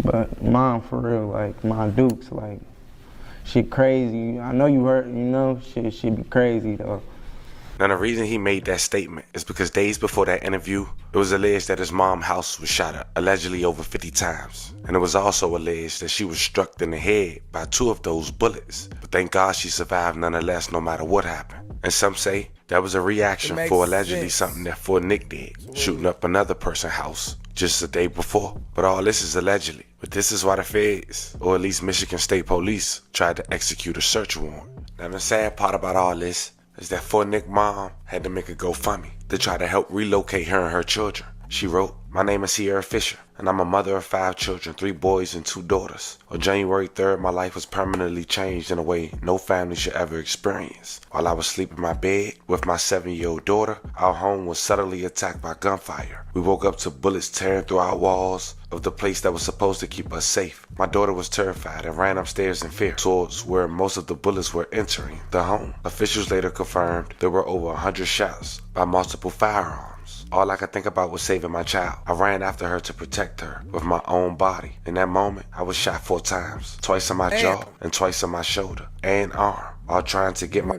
But mom, for real, like my Dukes, like she crazy. I know you heard, you know, she be crazy though. Now, the reason he made that statement is because days before that interview, it was alleged that his mom's house was shot at, allegedly over 50 times. And it was also alleged that she was struck in the head by 2 of those bullets. But thank God she survived nonetheless, no matter what happened. And some say that was a reaction for allegedly something that Fort Nick did, shooting up another person's house just the day before. But all this is allegedly. But this is why the feds, or at least Michigan State Police, tried to execute a search warrant. Now, the sad part about all this is that Fort Nick mom had to make a GoFundMe to try to help relocate her and her children. She wrote, "My name is Sierra Fisher, and I'm a mother of 5 children, 3 boys and 2 daughters. On January 3rd, my life was permanently changed in a way no family should ever experience. While I was sleeping in my bed with my 7-year-old daughter, our home was suddenly attacked by gunfire. We woke up to bullets tearing through our walls of the place that was supposed to keep us safe. My daughter was terrified and ran upstairs in fear towards where most of the bullets were entering the home. Officials later confirmed there were over 100 shots by multiple firearms. All I could think about was saving my child. I ran after her to protect her with my own body. In that moment, I was shot 4 times, twice on my jaw and twice on my shoulder and arm, while trying to get my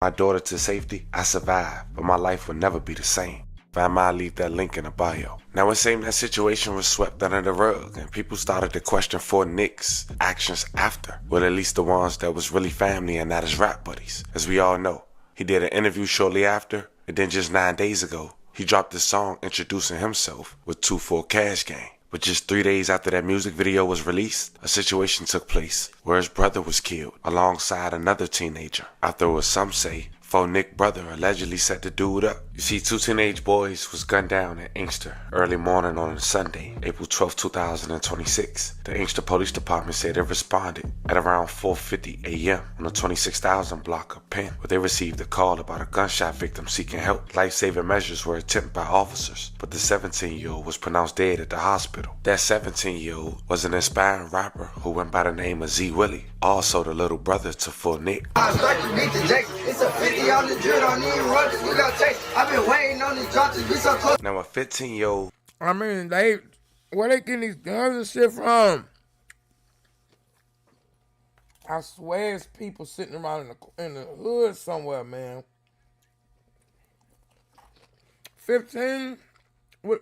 my daughter to safety. I survived, but my life would never be the same. Fam, I'll leave that link in the bio. Now, it seemed that situation was swept under the rug, and people started to question Fort Nick's actions after. Well, at least the ones that was really family and not his rap buddies. As we all know, he did an interview shortly after, and then just 9 days ago, he dropped a song introducing himself with 2-4 Cash Gang. But just 3 days after that music video was released, a situation took place where his brother was killed alongside another teenager. After what some say, Fort Nick brother allegedly set the dude up. You see, 2 teenage boys was gunned down in Inkster early morning on a Sunday, April 12, 2026. The Inkster Police Department said they responded at around 4:50 a.m. on the 26,000 block of Penn, where they received a call about a gunshot victim seeking help. Life-saving measures were attempted by officers, but the 17-year-old was pronounced dead at the hospital. That 17-year-old was an aspiring rapper who went by the name of Z Willie, also the little brother to Full Nick. It's a 50 on the drill, don't need runners, we got taste. I've been waiting on these drops to be so close. Now a 15-year-old. I mean, where they getting these guns and shit from? I swear it's people sitting around in the hood somewhere, man. 15? What?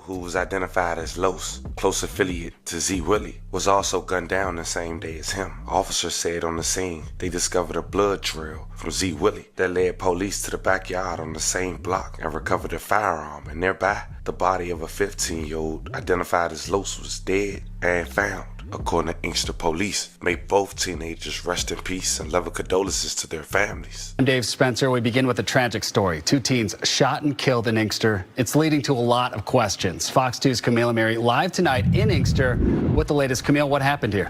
Who was identified as Los, close affiliate to Z Willie, was also gunned down the same day as him. Officers said on the scene they discovered a blood trail from Z Willie that led police to the backyard on the same block and recovered a firearm, and nearby the body of a 15-year-old identified as Los was dead and found. According to Inkster police, may both teenagers rest in peace and level condolences to their families. I'm Dave Spencer. We begin with a tragic story. 2 teens shot and killed in Inkster. It's leading to a lot of questions. Fox 2's Camille Mary live tonight in Inkster with the latest. Camille, what happened here?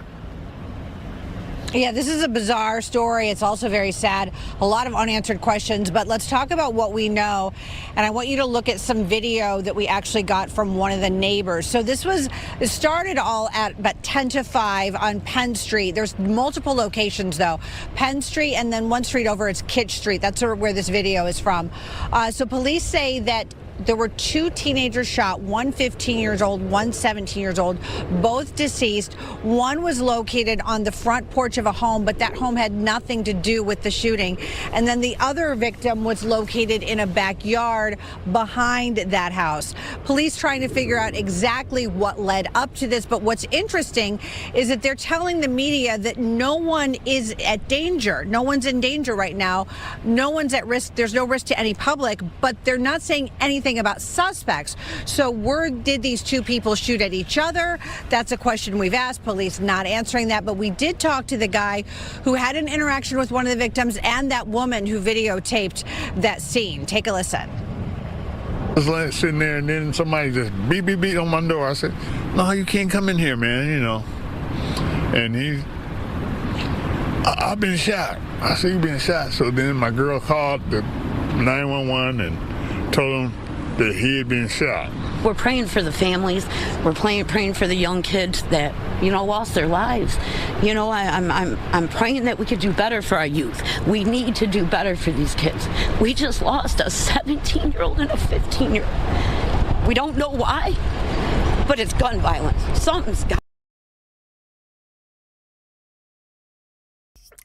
Yeah, this is a bizarre story. It's also very sad. A lot of unanswered questions, but let's talk about what we know. And I want you to look at some video that we actually got from one of the neighbors. So it started all at about 10 to 5 on Penn Street. There's multiple locations though. Penn Street and then one street over, it's Kitch Street. That's where this video is from. So police say that there were 2 teenagers shot, one 15 years old, one 17 years old, both deceased. One was located on the front porch of a home, but that home had nothing to do with the shooting. And then the other victim was located in a backyard behind that house. Police trying to figure out exactly what led up to this, but what's interesting is that they're telling the media that no one is at danger. No one's in danger right now. No one's at risk. There's no risk to any public, but they're not saying anything about suspects. So did these 2 people shoot at each other? That's a question we've asked. Police not answering that, but we did talk to the guy who had an interaction with one of the victims and that woman who videotaped that scene. Take a listen. I was sitting there and then somebody just beep, beep, beep on my door. I said, no, you can't come in here, man, you know. And I've been shot. I said, you've been shot. So then my girl called the 911 and told them that he had been shot. We're praying for the families. We're praying for the young kids that, lost their lives. I'm praying that we could do better for our youth. We need to do better for these kids. We just lost a 17-year-old and a 15-year-old. We don't know why, but it's gun violence. Something's got.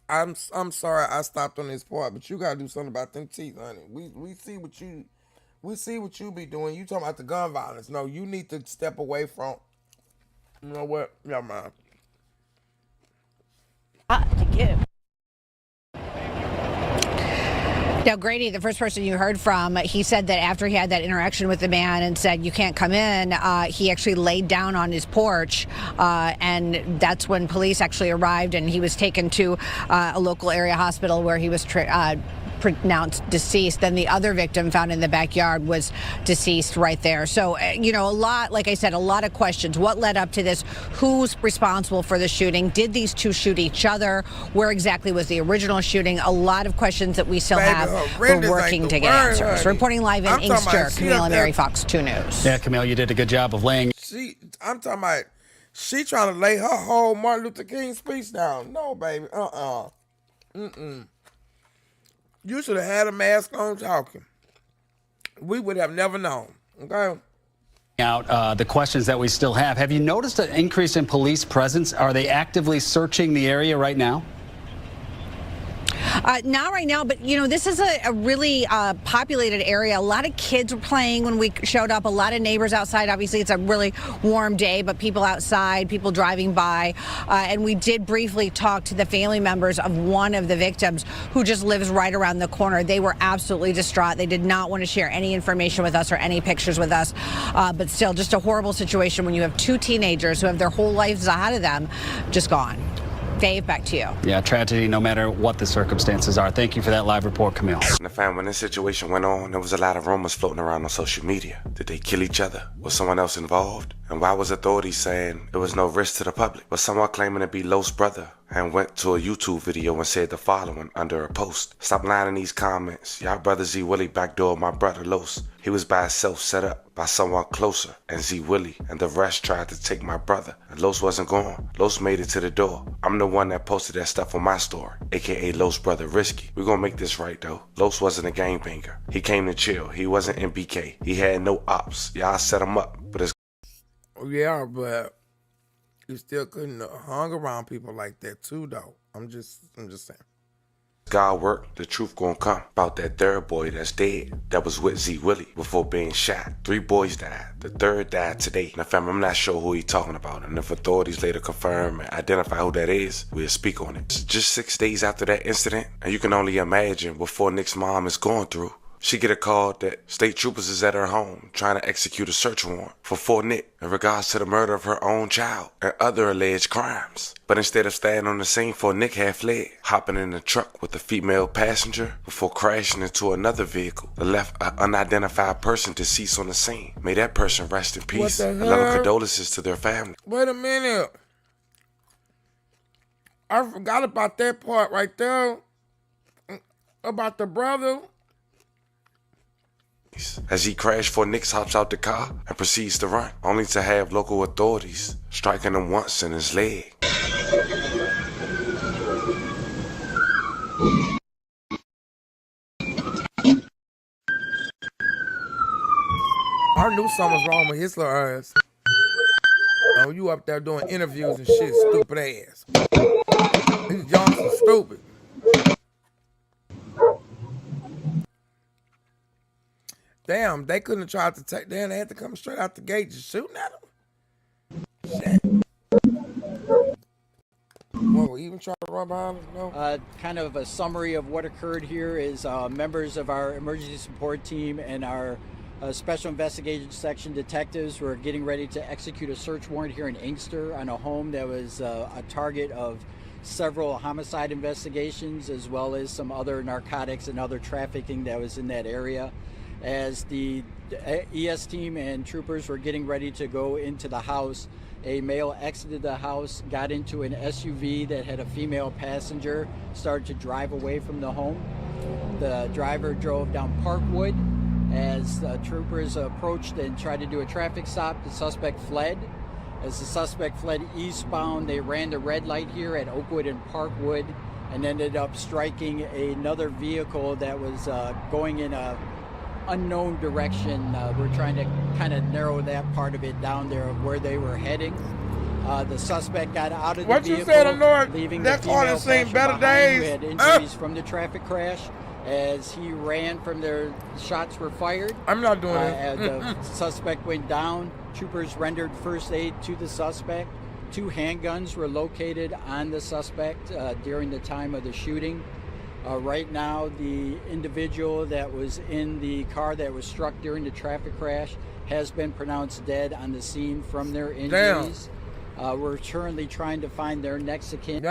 I'm sorry I stopped on this part, but you gotta do something about them teeth, honey. We see what you be doing. You talking about the gun violence. No, you need to step away from. You know what? Never mind. To give. Now, Grady, the first person you heard from, he said that after he had that interaction with the man and said, you can't come in, he actually laid down on his porch, and that's when police actually arrived, and he was taken to a local area hospital where he was pronounced deceased. Then the other victim found in the backyard was deceased right there. So, a lot, like I said, a lot of questions. What led up to this? Who's responsible for the shooting? Did these 2 shoot each other? Where exactly was the original shooting? A lot of questions that we still have. We're working to get answers. Reporting live in Inkster, Camille Mary, Fox 2 News. Yeah, Camille, you did a good job of laying. I'm talking about, she trying to lay her whole Martin Luther King speech down. No, baby. You should have had a mask on talking. We would have never known, okay? Out the questions that we still have. Have you noticed an increase in police presence? Are they actively searching the area right now? Not right now, but this is a really populated area. A lot of kids were playing when we showed up. A lot of neighbors outside. Obviously, it's a really warm day, but people outside, people driving by. And we did briefly talk to the family members of one of the victims who just lives right around the corner. They were absolutely distraught. They did not want to share any information with us or any pictures with us. But still, just a horrible situation when you have 2 teenagers who have their whole lives ahead of them just gone. Dave, back to you. Yeah, tragedy no matter what the circumstances are. Thank you for that live report, Camille. And the fam, when this situation went on, there was a lot of rumors floating around on social media. Did they kill each other? Was someone else involved? And why was authorities saying there was no risk to the public? Was someone claiming to be Los' brother and went to a YouTube video and said the following under a post? Stop lying in these comments. Y'all brother Z Willie backdoored my brother Los. He was by himself, set up by someone closer, and Z Willie and the rest tried to take my brother. And Los wasn't gone. Los made it to the door. I'm the one that posted that stuff on my story, aka Los' brother Risky. We gonna make this right though. Los wasn't a gangbanger. He came to chill. He wasn't in BK. He had no ops. Y'all set him up, but it's Yeah, but you still couldn't have hung around people like that too, though. I'm just saying. God work, the truth gonna come about that third boy that's dead that was with Z Willie before being shot. 3 boys died. The third died today. Now, fam, I'm not sure who he talking about, and if authorities later confirm and identify who that is, we'll speak on it. It's just 6 days after that incident, and you can only imagine what Nick's mom is going through. She get a call that state troopers is at her home trying to execute a search warrant for Nick in regards to the murder of her own child and other alleged crimes. But instead of staying on the scene, Nick had fled, hopping in the truck with a female passenger before crashing into another vehicle that left an unidentified person deceased on the scene. May that person rest in peace. What the And love hell? and condolences to their family. Wait a minute. I forgot about that part right there. About the brother. As he crashed, Nick hops out the car and proceeds to run, only to have local authorities striking him once in his leg. I knew something was wrong with his little ass. Oh, you up there doing interviews and shit, stupid ass. These junks are stupid. Damn, they couldn't have tried to take. Damn, they had to come straight out the gate just shooting at him. Shit. Whoa, even try to run behind us? No. Kind of a summary of what occurred here is members of our emergency support team and our special investigation section detectives were getting ready to execute a search warrant here in Inkster on a home that was a target of several homicide investigations, as well as some other narcotics and other trafficking that was in that area. As the ES team and troopers were getting ready to go into the house, a male exited the house, got into an SUV that had a female passenger, started to drive away from the home. The driver drove down Parkwood. As the troopers approached and tried to do a traffic stop, the suspect fled. As the suspect fled eastbound, they ran the red light here at Oakwood and Parkwood and ended up striking another vehicle that was going in a unknown direction. We're trying to kind of narrow that part of it down there of where they were heading. The suspect got out of the vehicle, you said, Lord, leaving that the car female has seen better passenger behind, days. who had injuries from the traffic crash. As he ran from there, shots were fired. I'm not doing it. As the suspect went down, troopers rendered first aid to the suspect. 2 handguns were located on the suspect during the time of the shooting. Right now, the individual that was in the car that was struck during the traffic crash has been pronounced dead on the scene from their injuries. We're currently trying to find their next of kin.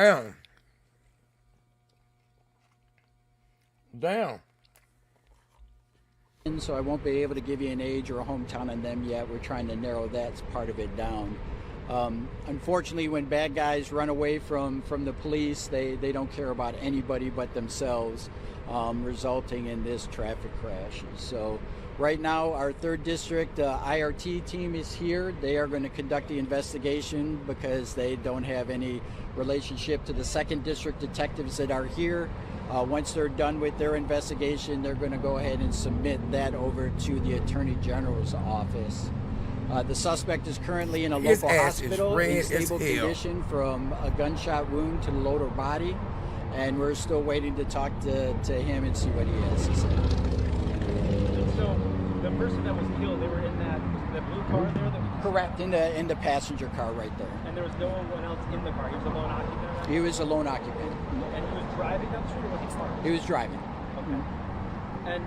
Damn. So I won't be able to give you an age or a hometown on them yet. We're trying to narrow that part of it down. Unfortunately, when bad guys run away from the police, they don't care about anybody but themselves, resulting in this traffic crash. So right now, our 3rd District IRT team is here. They are going to conduct the investigation because they don't have any relationship to the 2nd District detectives that are here. Once they're done with their investigation, they're going to go ahead and submit that over to the Attorney General's office. The suspect is currently in a local hospital in stable condition from a gunshot wound to the lower body, and we're still waiting to talk to him and see what he has to say. So the person that was killed, they were in that blue car there? That was Correct, in the passenger car right there. And there was no one else in the car? He was a lone occupant? He was a lone occupant. And he was driving down the street, or was he parked? He was driving. Okay. And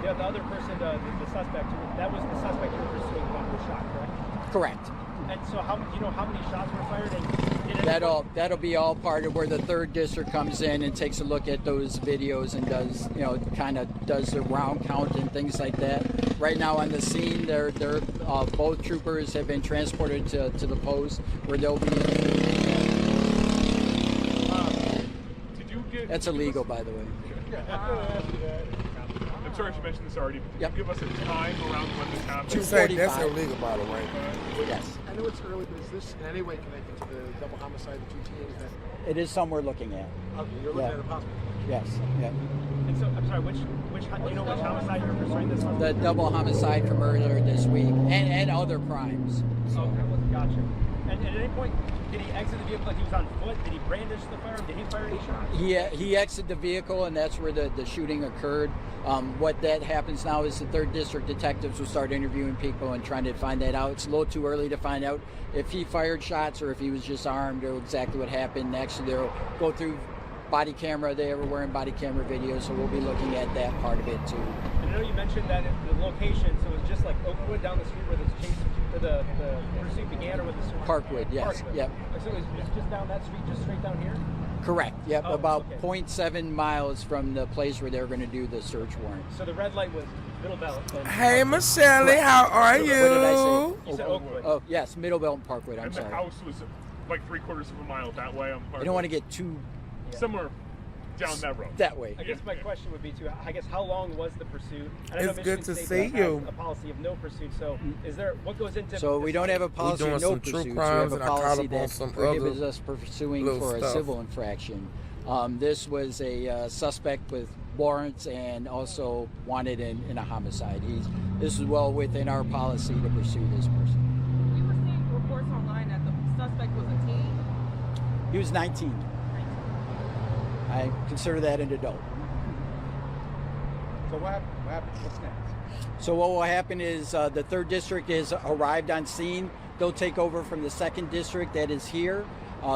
the other person, the suspect, that was the suspect you were pursuing when he was shot, correct? Correct. And so, do you know how many shots were fired? And That'll be all part of where the 3rd district comes in and takes a look at those videos and does, kind of does the round count and things like that. Right now on the scene, they're both troopers have been transported to the post where they'll be. That's illegal, by the way. I'm sorry if you mentioned this already, but can you give us a time around when this happened? 2:45. That's illegal, by the way. Yes. I know it's early, but is this in any way connected to the double homicide of 2 teens? It is something we're looking at. Okay, you're looking at a possible. Yes. Yeah. And so, I'm sorry, which do you know which homicide you're pursuing this one? The double homicide from earlier this week and other crimes. So. Okay, gotcha. And at any point, did he exit the vehicle like he was on foot? Did he brandish the firearm? Did he fire any shots? He exited the vehicle, and that's where the shooting occurred. What that happens now is the 3rd district detectives will start interviewing people and trying to find that out. It's a little too early to find out if he fired shots or if he was just armed or exactly what happened. Actually, they'll go through body camera. They were wearing body camera videos, so we'll be looking at that part of it too. And I know you mentioned that the location, so it was just like Oakwood down the street where this chase, the pursuit began, or with the Parkwood, yes. Parkwood. Yep. So it was just down that street, just straight down here? Correct. Yep. Oh, about okay. 0.7 miles from the place where they're going to do the search warrant. So the red light was Middle Belt. Hey, Michelle, how are you? What did I say? You said Oakwood. Oh, yes, Middle Belt and Parkwood. I'm And sorry. the house was like 3/4 of a mile that way. I don't want to get too somewhere down that road. that way. I guess my question would be how long was the pursuit? And I know It's good Michigan to State see does you. have a policy of no pursuit. So is there what goes into? So we don't have a policy doing of no some true pursuits. We crimes, have a and I caught policy up on that some prohibits other us pursuing little for a stuff. civil infraction. This was a suspect with warrants and also wanted in a homicide. This is well within our policy to pursue this person. We were seeing reports online that the suspect was a teen. He was 19. I consider that an adult. So what happened? What's next? So what will happen is the 3rd district is arrived on scene. They'll take over from the 2nd district that is here.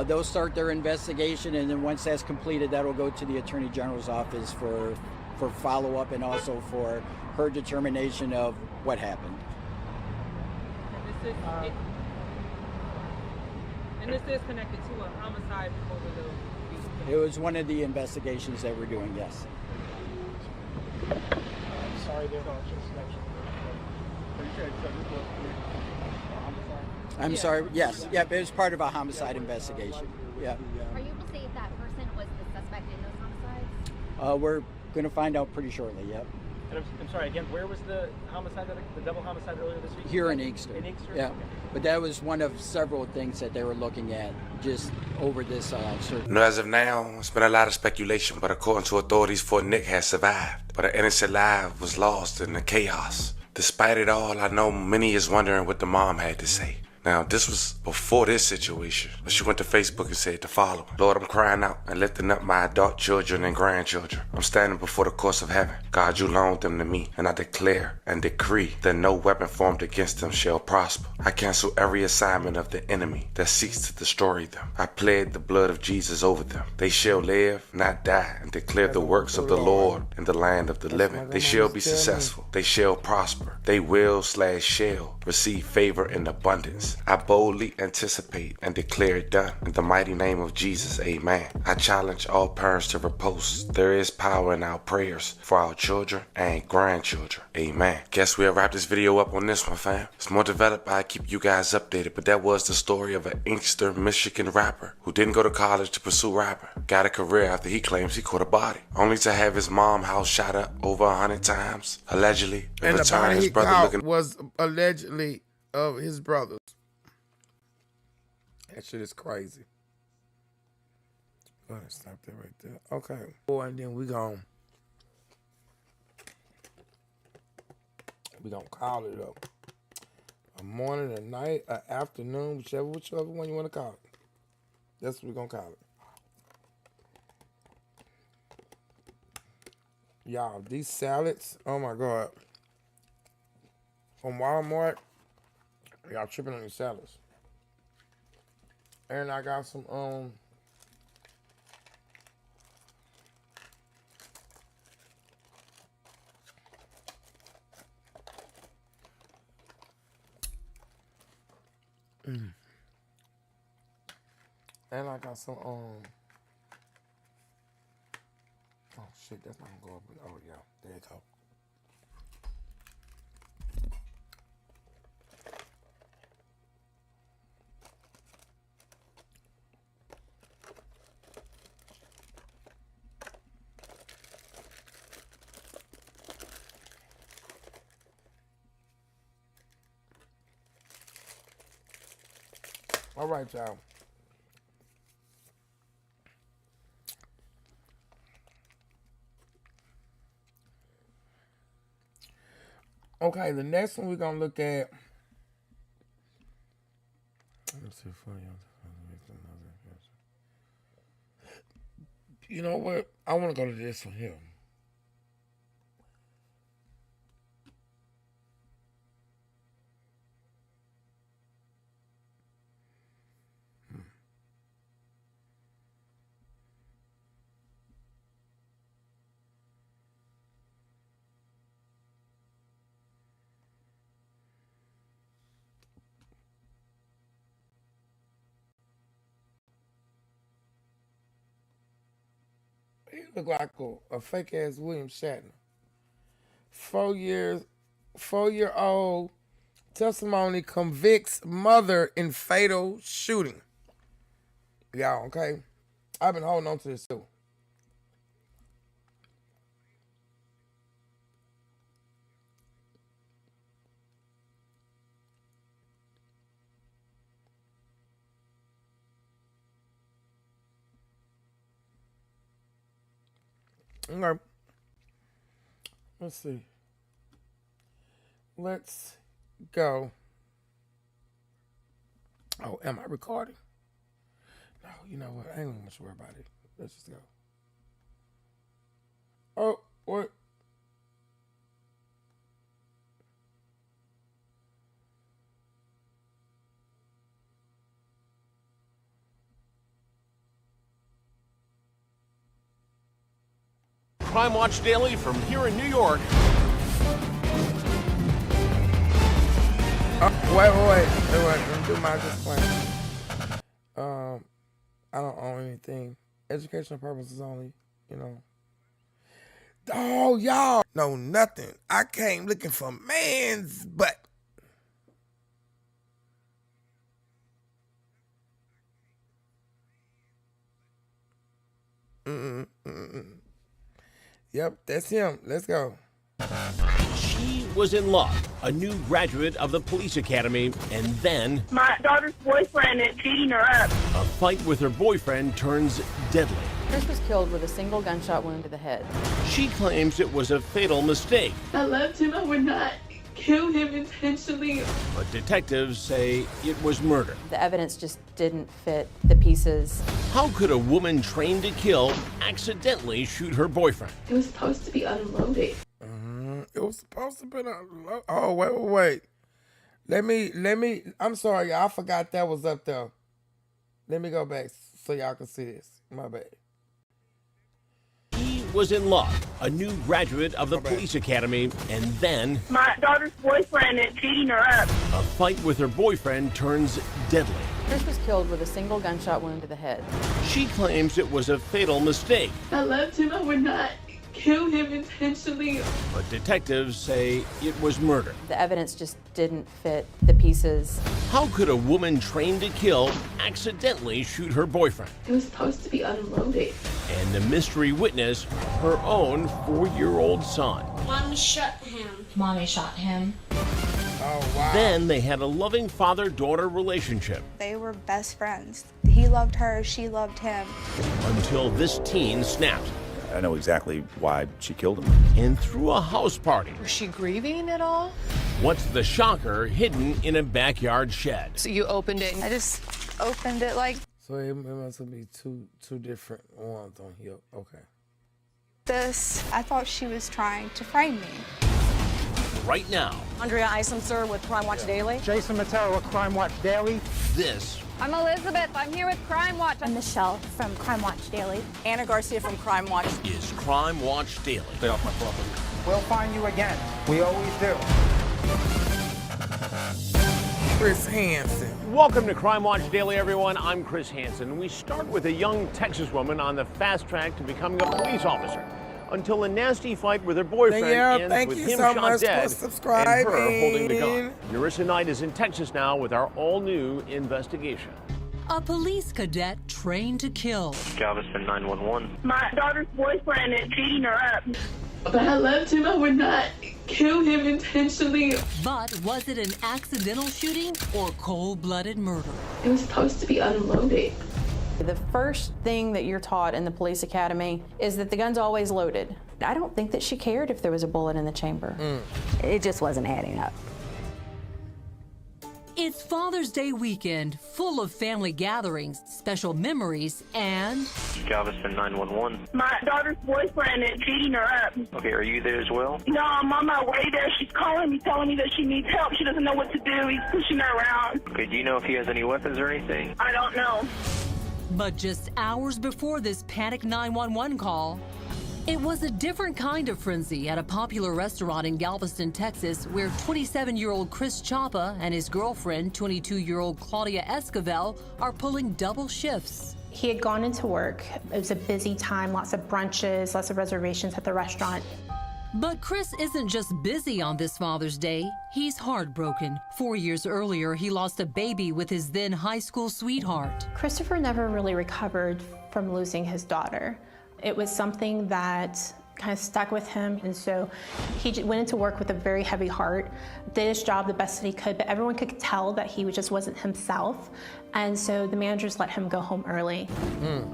They'll start their investigation, and then once that's completed, that'll go to the Attorney General's office for follow-up and also for her determination of what happened. And this is connected to a homicide over the. It was one of the investigations that we're doing, yes. Sorry, there's no I'm sorry, yes. Yep, it was part of a homicide investigation. Yeah. Are you able to say if that person was the suspect in those homicides? We're going to find out pretty shortly, yep. And I'm sorry again. Where was the homicide? The double homicide earlier this week? Here in Inkster. In Inkster. Yeah. Okay. But that was one of several things that they were looking at just over this search. As of now, it's been a lot of speculation, but according to authorities, Fort Nick has survived, but an innocent life was lost in the chaos. Despite it all, I know many is wondering what the mom had to say. Now, this was before this situation, but she went to Facebook and said the following: Lord, I'm crying out and lifting up my adult children and grandchildren. I'm standing before the courts of heaven. God, you loaned them to me, and I declare and decree that no weapon formed against them shall prosper. I cancel every assignment of the enemy that seeks to destroy them. I plead the blood of Jesus over them. They shall live, not die, and declare the works of the Lord in the land of the living. They shall be successful. They shall prosper. They will/shall receive favor in abundance. I boldly anticipate and declare it done. In the mighty name of Jesus, amen. I challenge all parents to repost. There is power in our prayers for our children and grandchildren. Amen. Guess we'll wrap this video up on this one, fam. It's more developed. I keep you guys updated, but that was the story of an Inkster, Michigan rapper who didn't go to college to pursue rapping. Got a career after he claims he caught a body, only to have his mom house shot up over 100 times, allegedly. And the return body his he brother caught looking was allegedly of his brothers. That shit is crazy. Go ahead and stop that right there. Okay. And then we gonna call it up. A morning, a night, an afternoon, whichever one you want to call it. That's what we're gonna call it. Y'all, these salads, oh my God. From Walmart, y'all tripping on these salads. And I got some And I got some, oh shit, that's not gonna go up. Oh yeah, there you go. All right, y'all. Okay, the next one we're gonna look at. Let's see, you know what? I want to go to this one here. He look like a fake ass William Shatner. 4-year-old testimony convicts mother in fatal shooting. Y'all, okay? I've been holding on to this too. Okay. Let's see. Let's go. Oh, am I recording? No, you know what? I ain't gonna much worry about it. Let's just go. Oh, what? Crime Watch Daily from here in New York. Wait. Let me do my disclaimer. I don't own anything. Educational purposes only, you know. Oh, y'all know nothing. I came looking for man's butt. Yep, that's him. Let's go. She was in love, a new graduate of the police academy, and then my daughter's boyfriend is beating her up. a fight with her boyfriend turns deadly. Chris was killed with a single gunshot wound to the head. She claims it was a fatal mistake, I loved him. I would not kill him intentionally. but detectives say it was murder. The evidence just didn't fit the pieces. How could a woman trained to kill accidentally shoot her boyfriend? It was supposed to be unloaded. It was supposed to be unloaded. Oh, wait. Let me, I'm sorry, y'all. I forgot that was up there. Let me go back so y'all can see this. My bad. He was in love, a new graduate of the police academy, and then My daughter's boyfriend is beating her up. a fight with her boyfriend turns deadly. Chris was killed with a single gunshot wound to the head. She claims it was a fatal mistake, I loved him. I would not kill him intentionally. but detectives say it was murder. The evidence just didn't fit the pieces. How could a woman trained to kill accidentally shoot her boyfriend? It was supposed to be unloaded. And the mystery witness, her own 4-year-old son. Mommy shot him. Mommy shot him. Oh, wow. Then they had a loving father-daughter relationship They were best friends. He loved her, she loved him. until this teen snapped I know exactly why she killed him. and threw a house party. Was she grieving at all? What's the shocker hidden in a backyard shed? So you opened it. I just opened it like So it must be two different ones on here. Okay. this. I thought she was trying to frame me. Right now, Andrea Eisenser with Crime Watch Daily. Jason Matera with Crime Watch Daily. this I'm Elizabeth. I'm here with Crime Watch. I'm Michelle from Crime Watch Daily. Anna Garcia from Crime Watch. is Crime Watch Daily. Stay off my property. We'll find you again. We always do. Chris Hansen. Welcome to Crime Watch Daily, everyone. I'm Chris Hansen. We start with a young Texas woman on the fast track to becoming a police officer until a nasty fight with her boyfriend ends with him shot dead and her holding the gun. Narissa Knight is in Texas now with our all-new investigation. A police cadet trained to kill. Galveston 911. My daughter's boyfriend is beating her up. But I loved him. I would not kill him intentionally. But was it an accidental shooting or cold-blooded murder? It was supposed to be unloaded. The first thing that you're taught in the police academy is that the gun's always loaded. I don't think that she cared if there was a bullet in the chamber. It just wasn't adding up. It's Father's Day weekend, full of family gatherings, special memories, and... Galveston 911. My daughter's boyfriend is beating her up. Okay, are you there as well? No, I'm on my way there. She's calling me, telling me that she needs help. She doesn't know what to do. He's pushing her around. Okay, do you know if he has any weapons or anything? I don't know. But just hours before this panic 911 call, it was a different kind of frenzy at a popular restaurant in Galveston, Texas, where 27-year-old Chris Chapa and his girlfriend, 22-year-old Claudia Esquivel, are pulling double shifts. He had gone into work. It was a busy time, lots of brunches, lots of reservations at the restaurant. But Chris isn't just busy on this Father's Day. He's heartbroken. 4 years earlier, he lost a baby with his then high school sweetheart. Christopher never really recovered from losing his daughter. It was something that kind of stuck with him, and so he went into work with a very heavy heart, did his job the best that he could, but everyone could tell that he just wasn't himself, and so the managers let him go home early.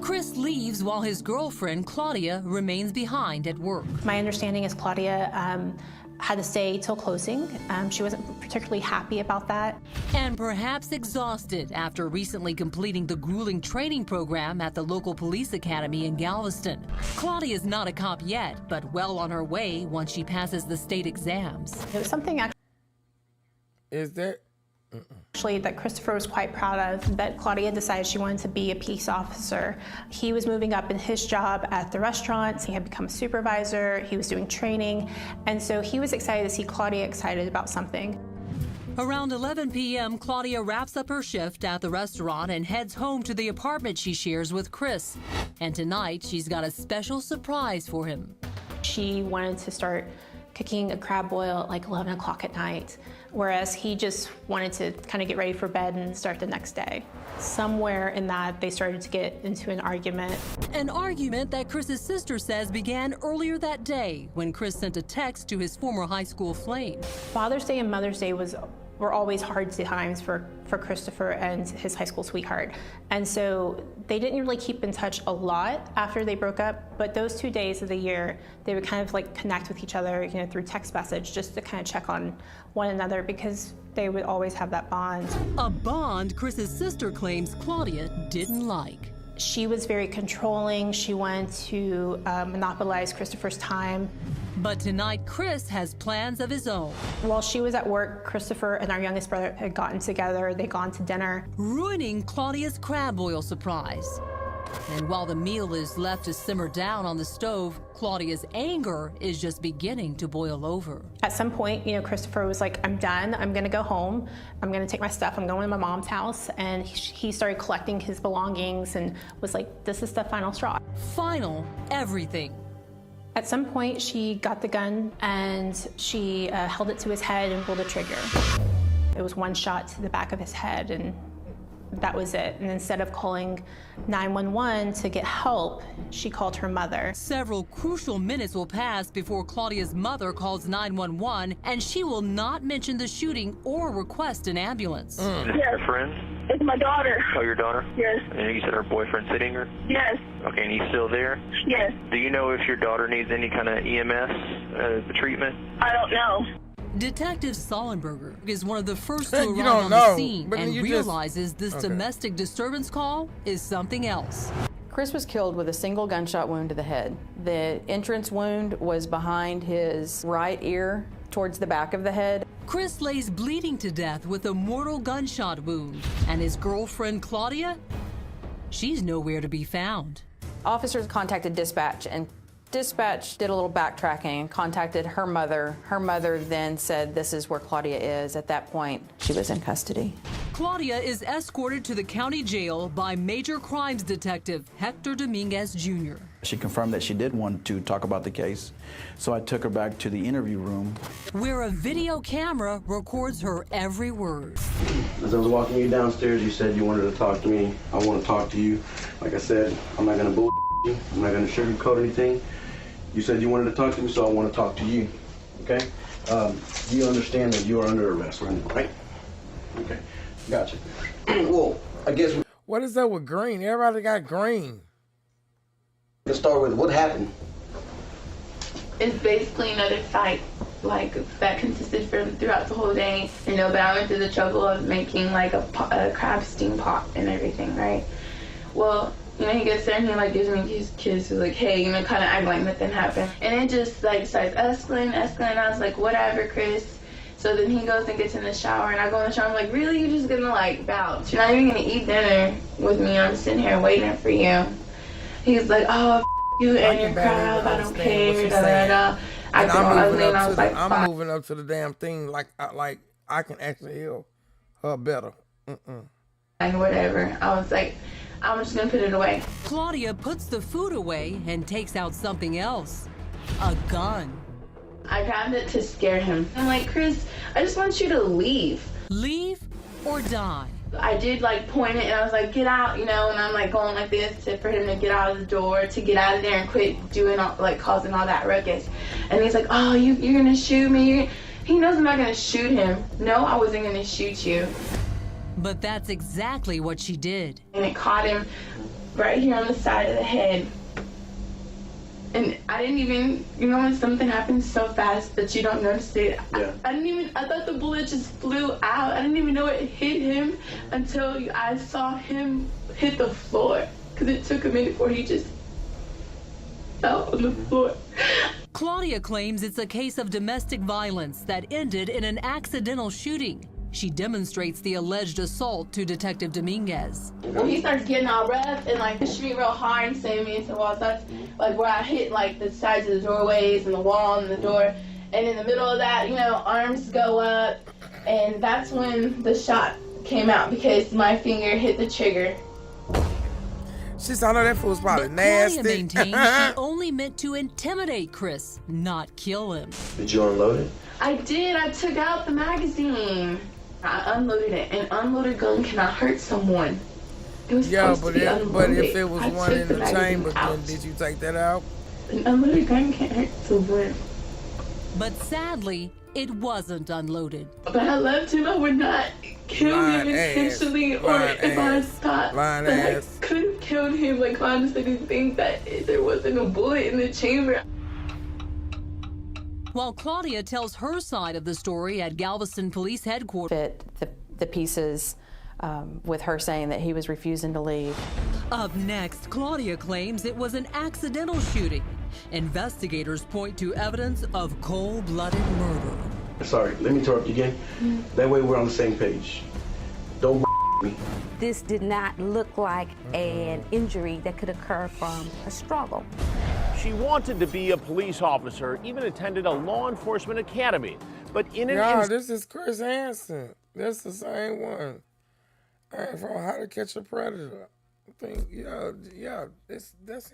Chris leaves while his girlfriend, Claudia, remains behind at work. My understanding is Claudia had to stay till closing. She wasn't particularly happy about that. And perhaps exhausted after recently completing the grueling training program at the local police academy in Galveston. Claudia's not a cop yet, but well on her way once she passes the state exams. It was something actually that Christopher was quite proud of, that Claudia decided she wanted to be a peace officer. He was moving up in his job at the restaurant. He had become a supervisor. He was doing training. And so he was excited to see Claudia excited about something. Around 11 p.m., Claudia wraps up her shift at the restaurant and heads home to the apartment she shares with Chris. And tonight, she's got a special surprise for him. She wanted to start cooking a crab boil at like 11 o'clock at night, whereas he just wanted to kind of get ready for bed and start the next day. Somewhere in that, they started to get into an argument. An argument that Chris's sister says began earlier that day when Chris sent a text to his former high school flame. Father's Day and Mother's Day were always hard times for Christopher and his high school sweetheart. And so they didn't really keep in touch a lot after they broke up, but those 2 days of the year, they would kind of like connect with each other, through text message, just to kind of check on one another because they would always have that bond. A bond Chris's sister claims Claudia didn't like. She was very controlling. She wanted to monopolize Christopher's time. But tonight, Chris has plans of his own. While she was at work, Christopher and our youngest brother had gotten together. They'd gone to dinner. Ruining Claudia's crab boil surprise. And while the meal is left to simmer down on the stove, Claudia's anger is just beginning to boil over. At some point, Christopher was like, I'm done. I'm going to go home. I'm going to take my stuff. I'm going to my mom's house. And he started collecting his belongings and was like, this is the final straw. Final everything. At some point, she got the gun and she held it to his head and pulled the trigger. It was one shot to the back of his head, and that was it. And instead of calling 911 to get help, she called her mother. Several crucial minutes will pass before Claudia's mother calls 911, and she will not mention the shooting or request an ambulance. Is this your friend? It's my daughter. Oh, your daughter? Yes. And you said her boyfriend's hitting her? Yes. Okay, and he's still there? Yes. Do you know if your daughter needs any kind of EMS treatment? I don't know. Detective Sollenberger is one of the first to You arrive don't on know, the scene but and you realizes this domestic disturbance call is something else. Chris was killed with a single gunshot wound to the head. The entrance wound was behind his right ear towards the back of the head. Chris lays bleeding to death with a mortal gunshot wound. And his girlfriend, Claudia, she's nowhere to be found. Officers contacted dispatch and Dispatch did a little backtracking and contacted her mother. Her mother then said, this is where Claudia is. At that point, she was in custody. Claudia is escorted to the county jail by major crimes detective Hector Dominguez Jr. She confirmed that she did want to talk about the case, so I took her back to the interview room, where a video camera records her every word. As I was walking you downstairs, you said you wanted to talk to me. I want to talk to you. Like I said, I'm not going to bull you. I'm not going to sugarcoat anything. You said you wanted to talk to me, so I want to talk to you. Okay? Do you understand that you are under arrest right now, right? Okay. Gotcha. Well, I guess... What is that with green? Everybody got green. Let's start with what happened. It's basically another fight, like, that consisted throughout the whole day, you know, but I went through the trouble of making, like, a crab steam pot and everything, right? Well, you know, he gets there and he, like, gives me his kiss, like, hey, you know, kind of act like nothing happened. And it just, like, starts escalating. I was like, whatever, Chris. So then he goes and gets in the shower, and I go in the shower. I'm like, really? You're just gonna, like, vouch? You're not even gonna eat dinner with me. I'm sitting here waiting for you. He's like, oh, you and your crab, I don't care, da-da-da. I'm moving up to the damn thing like I can actually hear her better. And whatever. I was like, I'm just gonna put it away. Claudia puts the food away and takes out something else, a gun. I grabbed it to scare him. I'm like, Chris, I just want you to leave. Leave or die? I did, like, point it, and I was like, get out, you know, and I'm, like, going like this for him to get out of the door, to get out of there and quit doing all, like, causing all that ruckus. And he's like, oh, you're gonna shoot me? He knows I'm not gonna shoot him. No, I wasn't gonna shoot you. But that's exactly what she did. And it caught him right here on the side of the head. And I didn't even, you know, when something happens so fast that you don't notice it. Yeah. I thought the bullet just flew out. I didn't even know it hit him until I saw him hit the floor. Because it took a minute before he just fell on the floor. Claudia claims it's a case of domestic violence that ended in an accidental shooting. She demonstrates the alleged assault to Detective Dominguez. When he starts getting all rough and, like, pushing me real hard and sending me into the walls, that's like where I hit, like, the sides of the doorways and the wall and the door. And in the middle of that, you know, arms go up, and that's when the shot came out because my finger hit the trigger. She saw that fool's probably nasty. nasty. Claudia maintains she only meant to intimidate Chris, not kill him. Did you unload it? I did. I took out the magazine. I unloaded it. An unloaded gun cannot hurt someone. It was supposed to be unloaded. But if it was one in the chamber, then did you take that out? An unloaded gun can't hurt someone. But sadly, it wasn't unloaded. But I loved him. I would not kill him intentionally, or if I thought that I could have killed him. Like, honestly, to think that there wasn't a bullet in the chamber. While Claudia tells her side of the story at Galveston Police Headquarters. The pieces with her saying that he was refusing to leave. Up next, Claudia claims it was an accidental shooting. Investigators point to evidence of cold-blooded murder. Sorry, let me interrupt you again. That way we're on the same page. Don't me. This did not look like an injury that could occur from a struggle. She wanted to be a police officer, even attended a law enforcement academy. But in an this is Chris Hansen. That's the same one. From How to Catch a Predator. I think, that's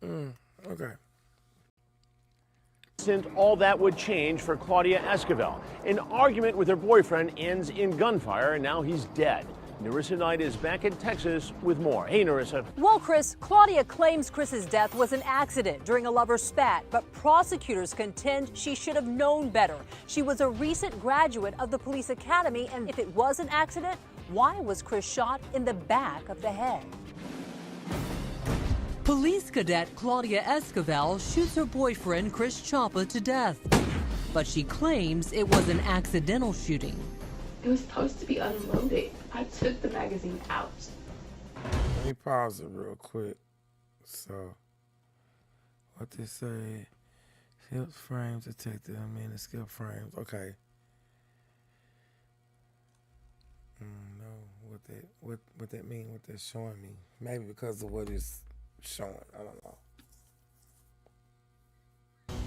him. Okay. All that would change for Claudia Esquivel. An argument with her boyfriend ends in gunfire, and now he's dead. Narissa Knight is back in Texas with more. Hey, Narissa. Well, Chris, Claudia claims Chris's death was an accident during a lover's spat, but prosecutors contend she should have known better. She was a recent graduate of the police academy, and if it was an accident, why was Chris shot in the back of the head? Police cadet Claudia Esquivel shoots her boyfriend Chris Chapa to death, but she claims it was an accidental shooting. It was supposed to be unloaded. I took the magazine out. Let me pause it real quick. So, what they say, Skip frames detected. The skip frames. Okay. No, what that mean? What they're showing me? Maybe because of what it's showing. I don't know.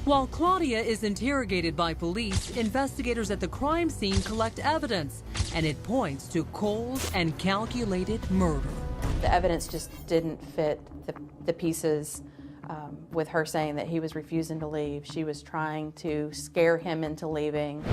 While Claudia is interrogated by police, investigators at the crime scene collect evidence, and it points to cold and calculated murder. The evidence just didn't fit the pieces with her saying that he was refusing to leave. She was trying to scare him into leaving.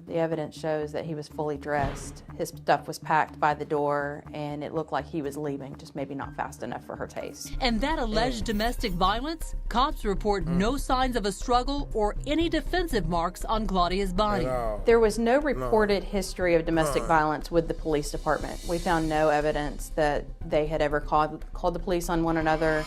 The evidence shows that he was fully dressed. His stuff was packed by the door, and it looked like he was leaving, just maybe not fast enough for her taste. And that alleged domestic violence? Cops report no signs of a struggle or any defensive marks on Claudia's body. There was no reported history of domestic violence with the police department. We found no evidence that they had ever called the police on one another.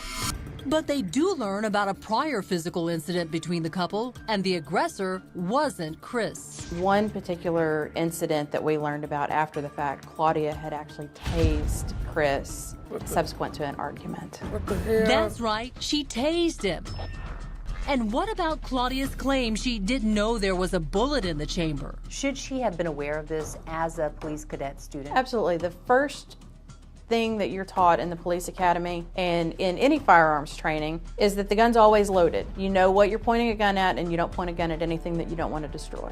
But they do learn about a prior physical incident between the couple, and the aggressor wasn't Chris. One particular incident that we learned about after the fact, Claudia had actually tased Chris subsequent to an argument. What the hell? That's right, she tased him. And what about Claudia's claim she didn't know there was a bullet in the chamber? Should she have been aware of this as a police cadet student? Absolutely. The first thing that you're taught in the police academy and in any firearms training is that the gun's always loaded. You know what you're pointing a gun at, and you don't point a gun at anything that you don't want to destroy.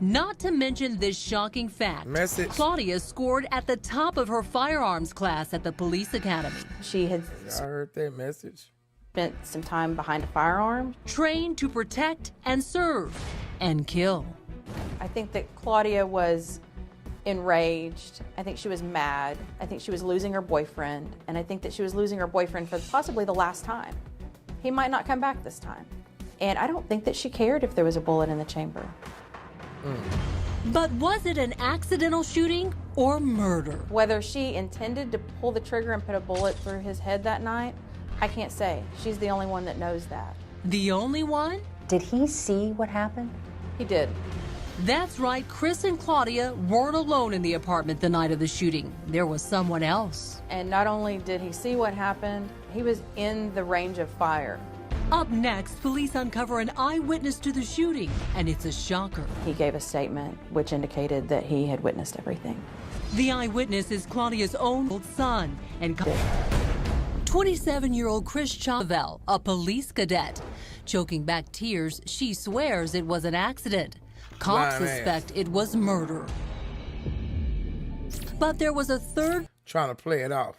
Not to mention this shocking fact. Claudia scored at the top of her firearms class at the police academy. She had I heard that message. Spent some time behind a firearm. Trained to protect and serve and kill. I think that Claudia was enraged. I think she was mad. I think she was losing her boyfriend. And I think that she was losing her boyfriend for possibly the last time. He might not come back this time. And I don't think that she cared if there was a bullet in the chamber. But was it an accidental shooting or murder? Whether she intended to pull the trigger and put a bullet through his head that night, I can't say. She's the only one that knows that. The only one? Did he see what happened? He did. That's right, Chris and Claudia weren't alone in the apartment the night of the shooting. There was someone else. And not only did he see what happened, he was in the range of fire. Up next, police uncover an eyewitness to the shooting, and it's a shocker. He gave a statement which indicated that he had witnessed everything. The eyewitness is Claudia's own son and 27-year-old Chris Chavell, a police cadet. Choking back tears, she swears it was an accident. Cops suspect it was murder. But there was a third trying to play it off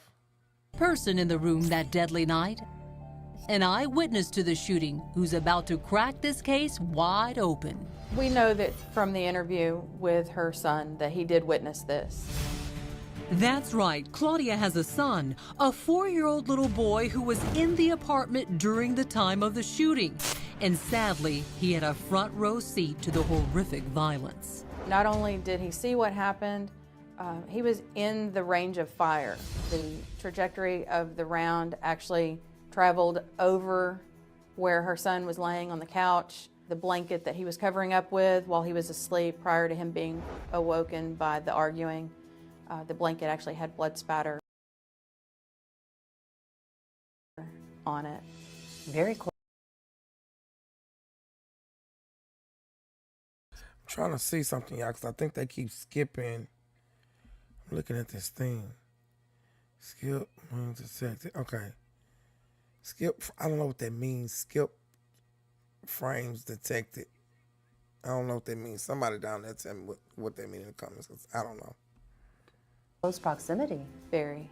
person in the room that deadly night. An eyewitness to the shooting who's about to crack this case wide open. We know that from the interview with her son that he did witness this. That's right. Claudia has a son, a 4-year-old little boy who was in the apartment during the time of the shooting. And sadly, he had a front row seat to the horrific violence. Not only did he see what happened, he was in the range of fire. The trajectory of the round actually traveled over where her son was laying on the couch. The blanket that he was covering up with while he was asleep prior to him being awoken by the arguing, the blanket actually had blood spatter on it. Very close. I'm trying to see something, y'all, because I think they keep skipping. I'm looking at this thing. Skip, okay. Skip, I don't know what that means. Skip frames detected. I don't know what that means. Somebody down there tell me what that means in the comments, because I don't know. Close proximity. Very.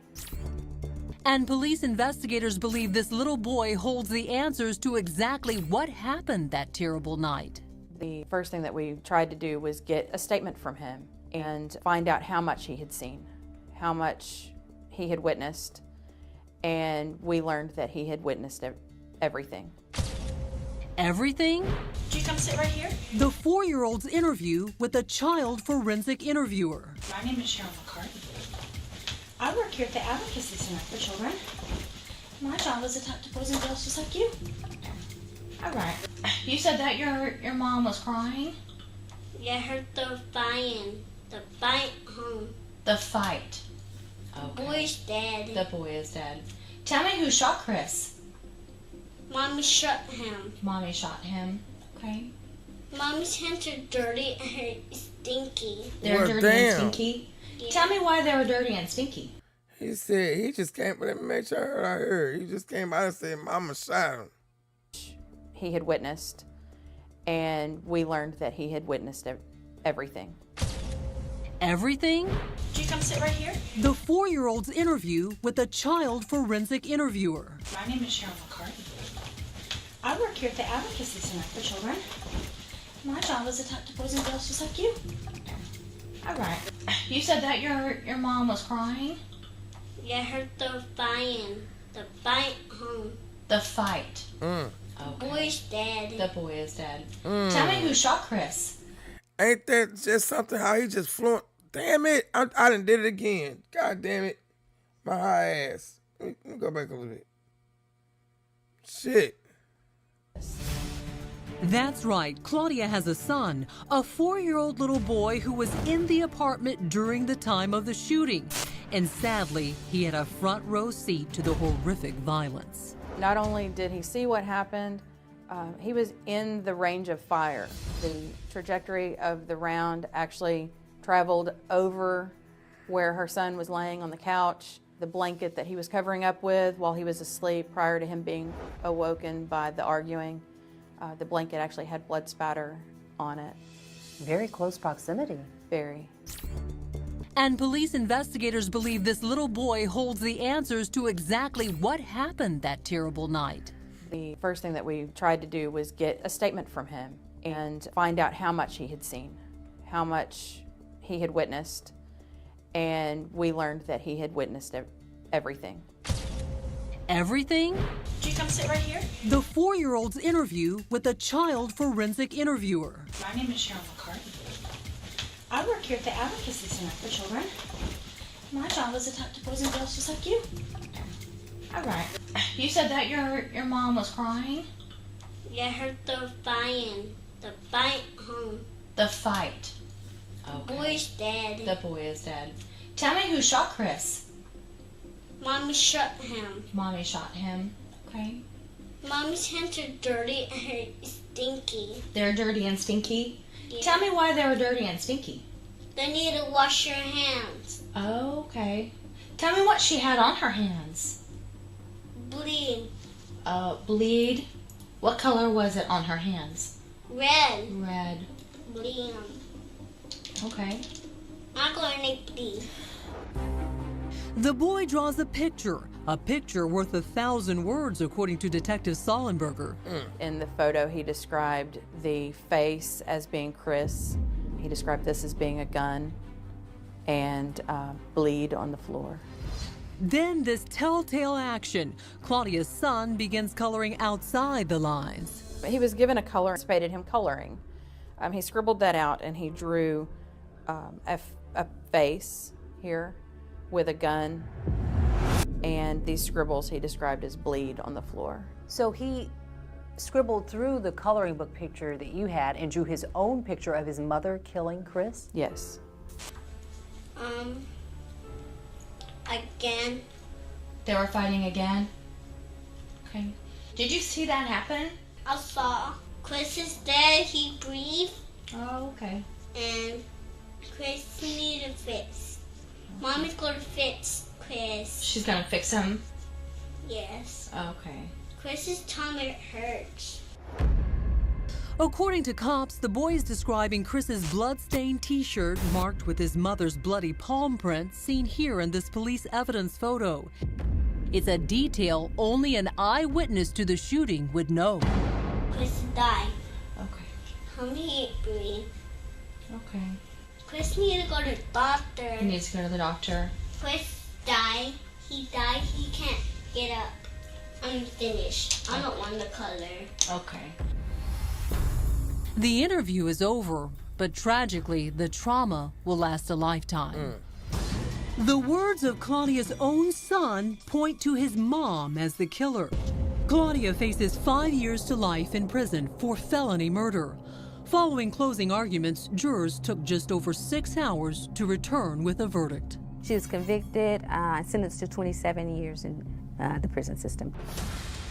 And police investigators believe this little boy holds the answers to exactly what happened that terrible night. The first thing that we tried to do was get a statement from him and find out how much he had seen, how much he had witnessed, and we learned that he had witnessed everything. Everything? Could you come sit right here? The 4-year-old's interview with a child forensic interviewer. My name is Cheryl McCartney. I work here at the Advocacy Center for Children. My job is to talk to boys and girls just like you. All right. You said that your mom was crying? Yeah, I heard the fighting. The fight home. The fight. Okay. Boy's dead. The boy is dead. Tell me who shot Chris. Mommy shot him. Mommy shot him. Okay. Mommy's hands are dirty and stinky. They're dirty and stinky? Yeah. Tell me why they were dirty and stinky. He said he just came. Let me make sure I heard. He just came out and said, "Mama shot him." He had witnessed, and we learned that he had witnessed everything. Everything? Did you come sit right here? The 4-year-old's interview with a child forensic interviewer. My name is Cheryl McCarthy. I work here at the Advocacy Center for Children. My job is to talk to boys and girls just like you. All right. You said that your mom was crying? Yeah, I heard the fighting. The fight home. The fight. Okay. Boy's dead. The boy is dead. Tell me who shot Chris. Ain't that just something how he just fluent? Damn it. I done did it again. God damn it. My high ass. Let me go back a little bit. Shit. That's right. Claudia has a son, a 4-year-old little boy who was in the apartment during the time of the shooting. And sadly, he had a front row seat to the horrific violence. Not only did he see what happened, he was in the range of fire. The trajectory of the round actually traveled over where her son was laying on the couch. The blanket that he was covering up with while he was asleep prior to him being awoken by the arguing, the blanket actually had blood spatter on it. Very close proximity. Very. And police investigators believe this little boy holds the answers to exactly what happened that terrible night. The first thing that we tried to do was get a statement from him and find out how much he had seen, how much he had witnessed, and we learned that he had witnessed everything. Everything? Did you come sit right here? The 4-year-old's interview with a child forensic interviewer. My name is Cheryl McCarthy. I work here at the Advocacy Center for Children. My job is to talk to boys and girls just like you. All right. You said that your mom was crying? Yeah, I heard the fighting. The fight home. The fight. Okay. Boy's dead. The boy is dead. Tell me who shot Chris. Mommy shot him. Mommy shot him. Okay. Mommy's hands are dirty and stinky. They're dirty and stinky? Yeah. Tell me why they were dirty and stinky. They need to wash your hands. Oh, okay. Tell me what she had on her hands. Bleed. Bleed? What color was it on her hands? Red. Red. Bleed. Okay. I'm going to bleed. The boy draws a picture worth 1,000 words, according to Detective Sollenberger. In the photo, he described the face as being Chris. He described this as being a gun and bleed on the floor. Then this telltale action. Claudia's son begins coloring outside the lines. He was given a color, anticipated him coloring. He scribbled that out and he drew a face here with a gun, and these scribbles he described as bleed on the floor. So he scribbled through the coloring book picture that you had and drew his own picture of his mother killing Chris? Yes. Again. They were fighting again? Okay. Did you see that happen? I saw Chris is dead, he breathed. Oh, okay. And Chris needed a fix. Mommy's going to fix Chris. She's going to fix him? Yes. Okay. Chris's tummy hurts. According to cops, the boy is describing Chris's blood-stained t-shirt marked with his mother's bloody palm print seen here in this police evidence photo. It's a detail only an eyewitness to the shooting would know. Chris died. Okay. How many he breathe? Okay. Chris needs to go to the doctor. He needs to go to the doctor. Chris died. He died. He can't get up. I'm finished. I don't want the color. Okay. The interview is over, but tragically, the trauma will last a lifetime. The words of Claudia's own son point to his mom as the killer. Claudia faces 5 years to life in prison for felony murder. Following closing arguments, jurors took just over 6 hours to return with a verdict. She was convicted, sentenced to 27 years in the prison system.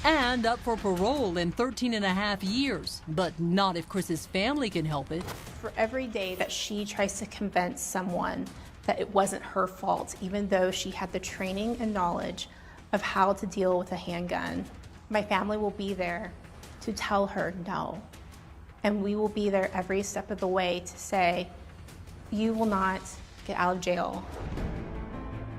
And up for parole in 13.5 years, but not if Chris's family can help it. For every day that she tries to convince someone that it wasn't her fault, even though she had the training and knowledge of how to deal with a handgun. My family will be there to tell her no. And we will be there every step of the way to say, you will not get out of jail.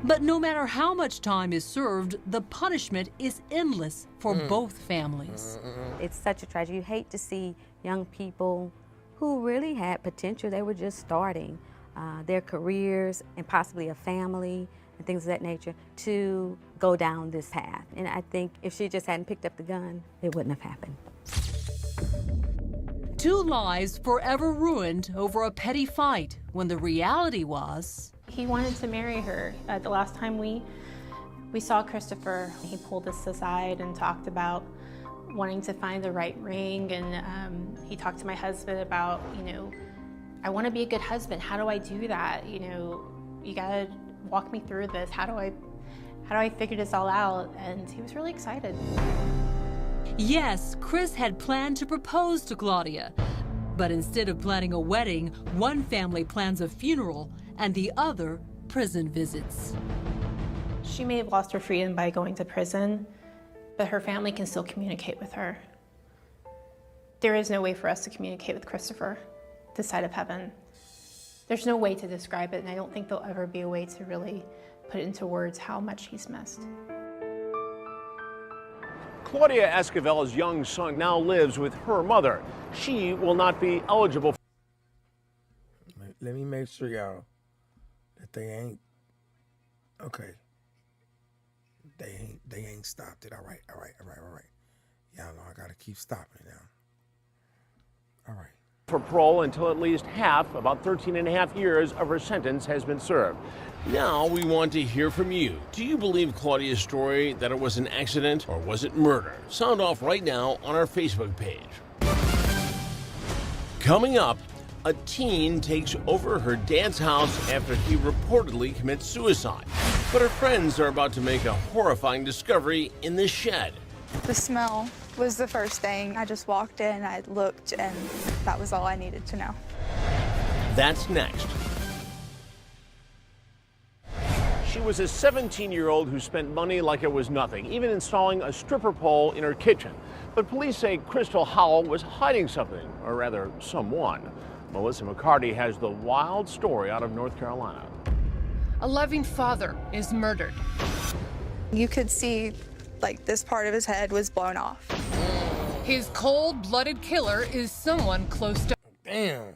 But no matter how much time is served, the punishment is endless for both families. It's such a tragedy. You hate to see young people who really had potential. They were just starting their careers and possibly a family and things of that nature to go down this path. And I think if she just hadn't picked up the gun, it wouldn't have happened. 2 lives forever ruined over a petty fight, when the reality was... He wanted to marry her. The last time we saw Christopher, he pulled us aside and talked about wanting to find the right ring, and he talked to my husband about, I want to be a good husband. How do I do that? You gotta walk me through this. How do I figure this all out? And he was really excited. Yes, Chris had planned to propose to Claudia, but instead of planning a wedding, one family plans a funeral and the other prison visits. She may have lost her freedom by going to prison, but her family can still communicate with her. There is no way for us to communicate with Christopher this side of heaven. There's no way to describe it, and I don't think there'll ever be a way to really put into words how much he's missed. Claudia Esquivel's young son now lives with her mother. She will not be eligible. Let me make sure, y'all, that they ain't, okay. They ain't stopped it. All right. Y'all know I gotta keep stopping it now. All right. For parole until at least half, about 13 and a half years of her sentence has been served. Now we want to hear from you. Do you believe Claudia's story that it was an accident or was it murder? Sound off right now on our Facebook page. Coming up, a teen takes over her dad's house after he reportedly commits suicide. But her friends are about to make a horrifying discovery in the shed. The smell was the first thing. I just walked in, I looked, and that was all I needed to know. That's next. She was a 17-year-old who spent money like it was nothing, even installing a stripper pole in her kitchen. But police say Crystal Howell was hiding something, or rather, someone. Melissa McCarty has the wild story out of North Carolina. A loving father is murdered. You could see, like, this part of his head was blown off. His cold-blooded killer is someone close to... Damn.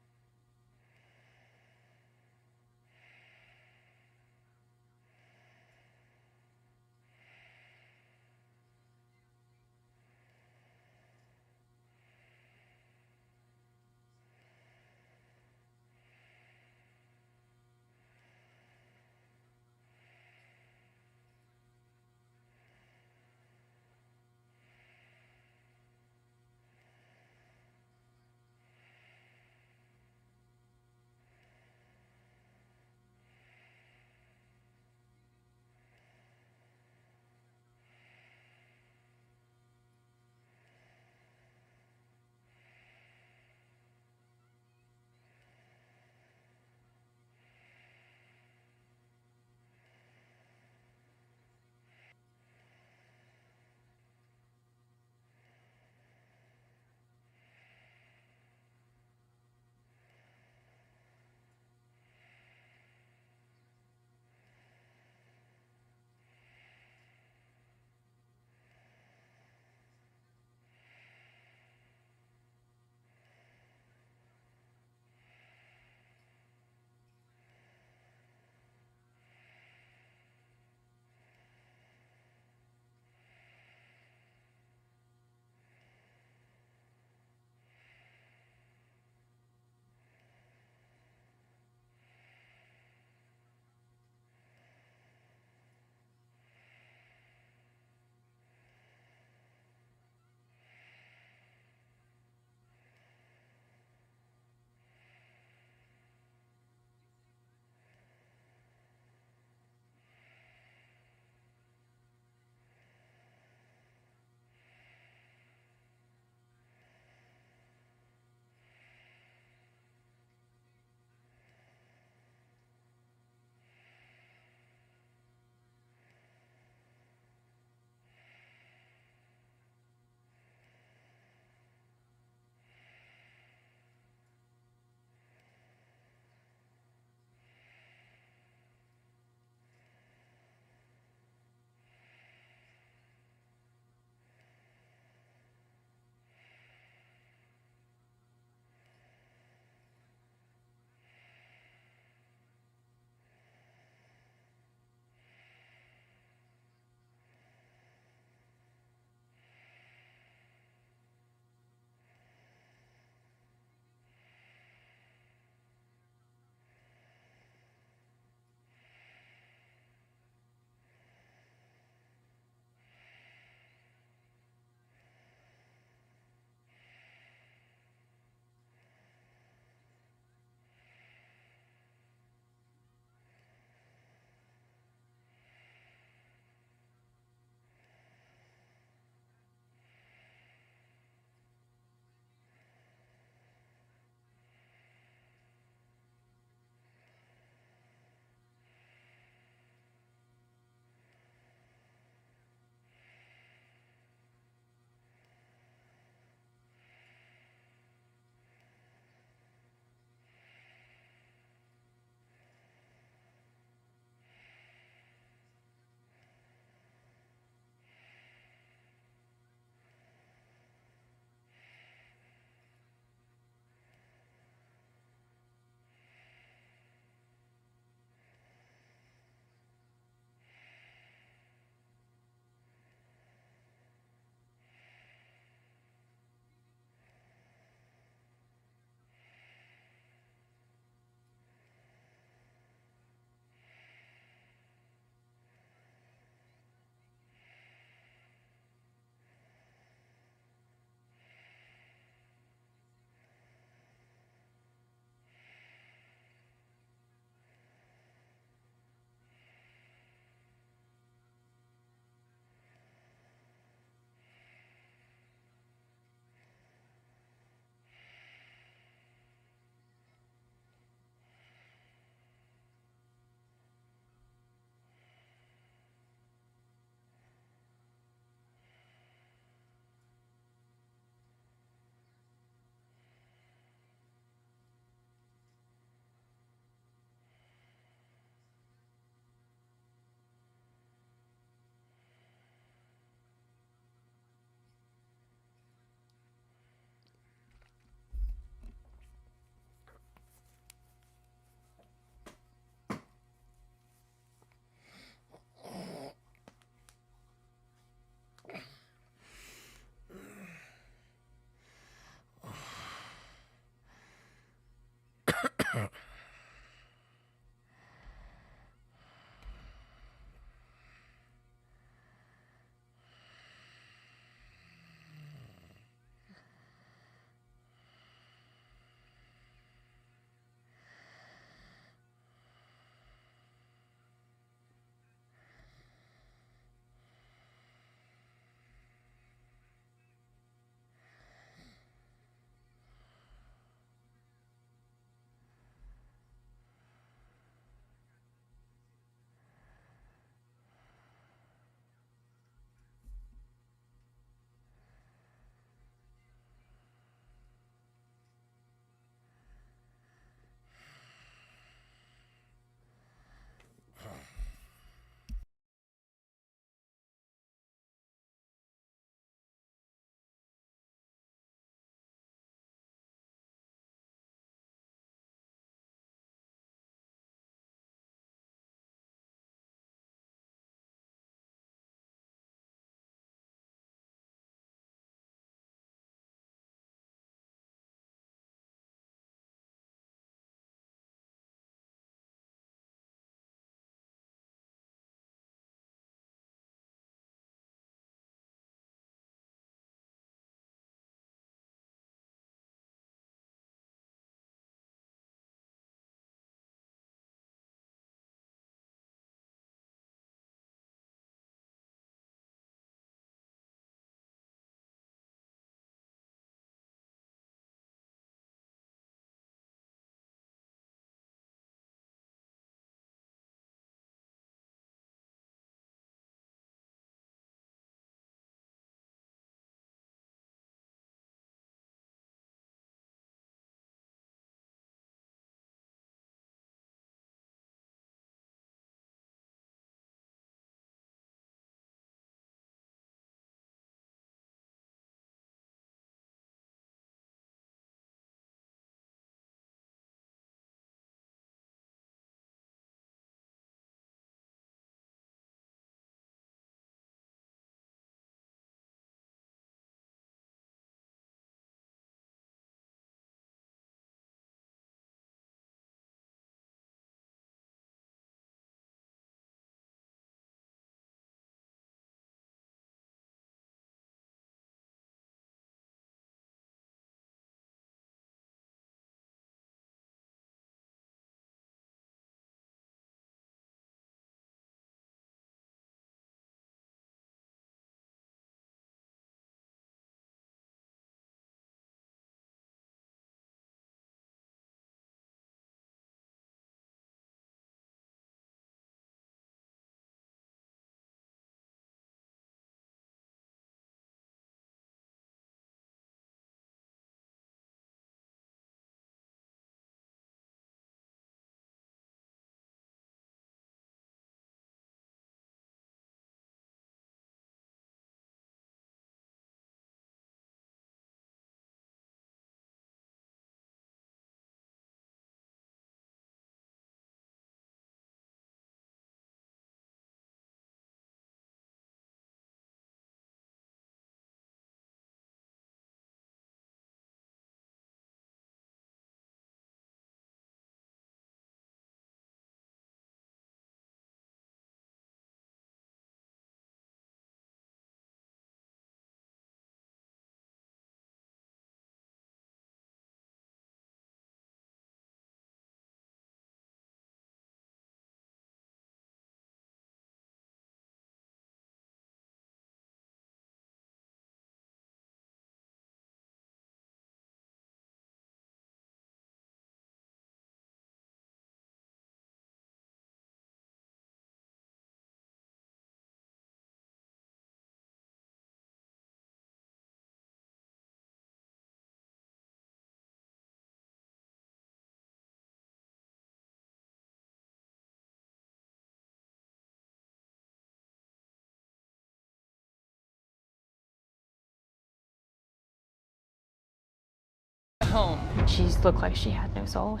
home. She looked like she had no soul.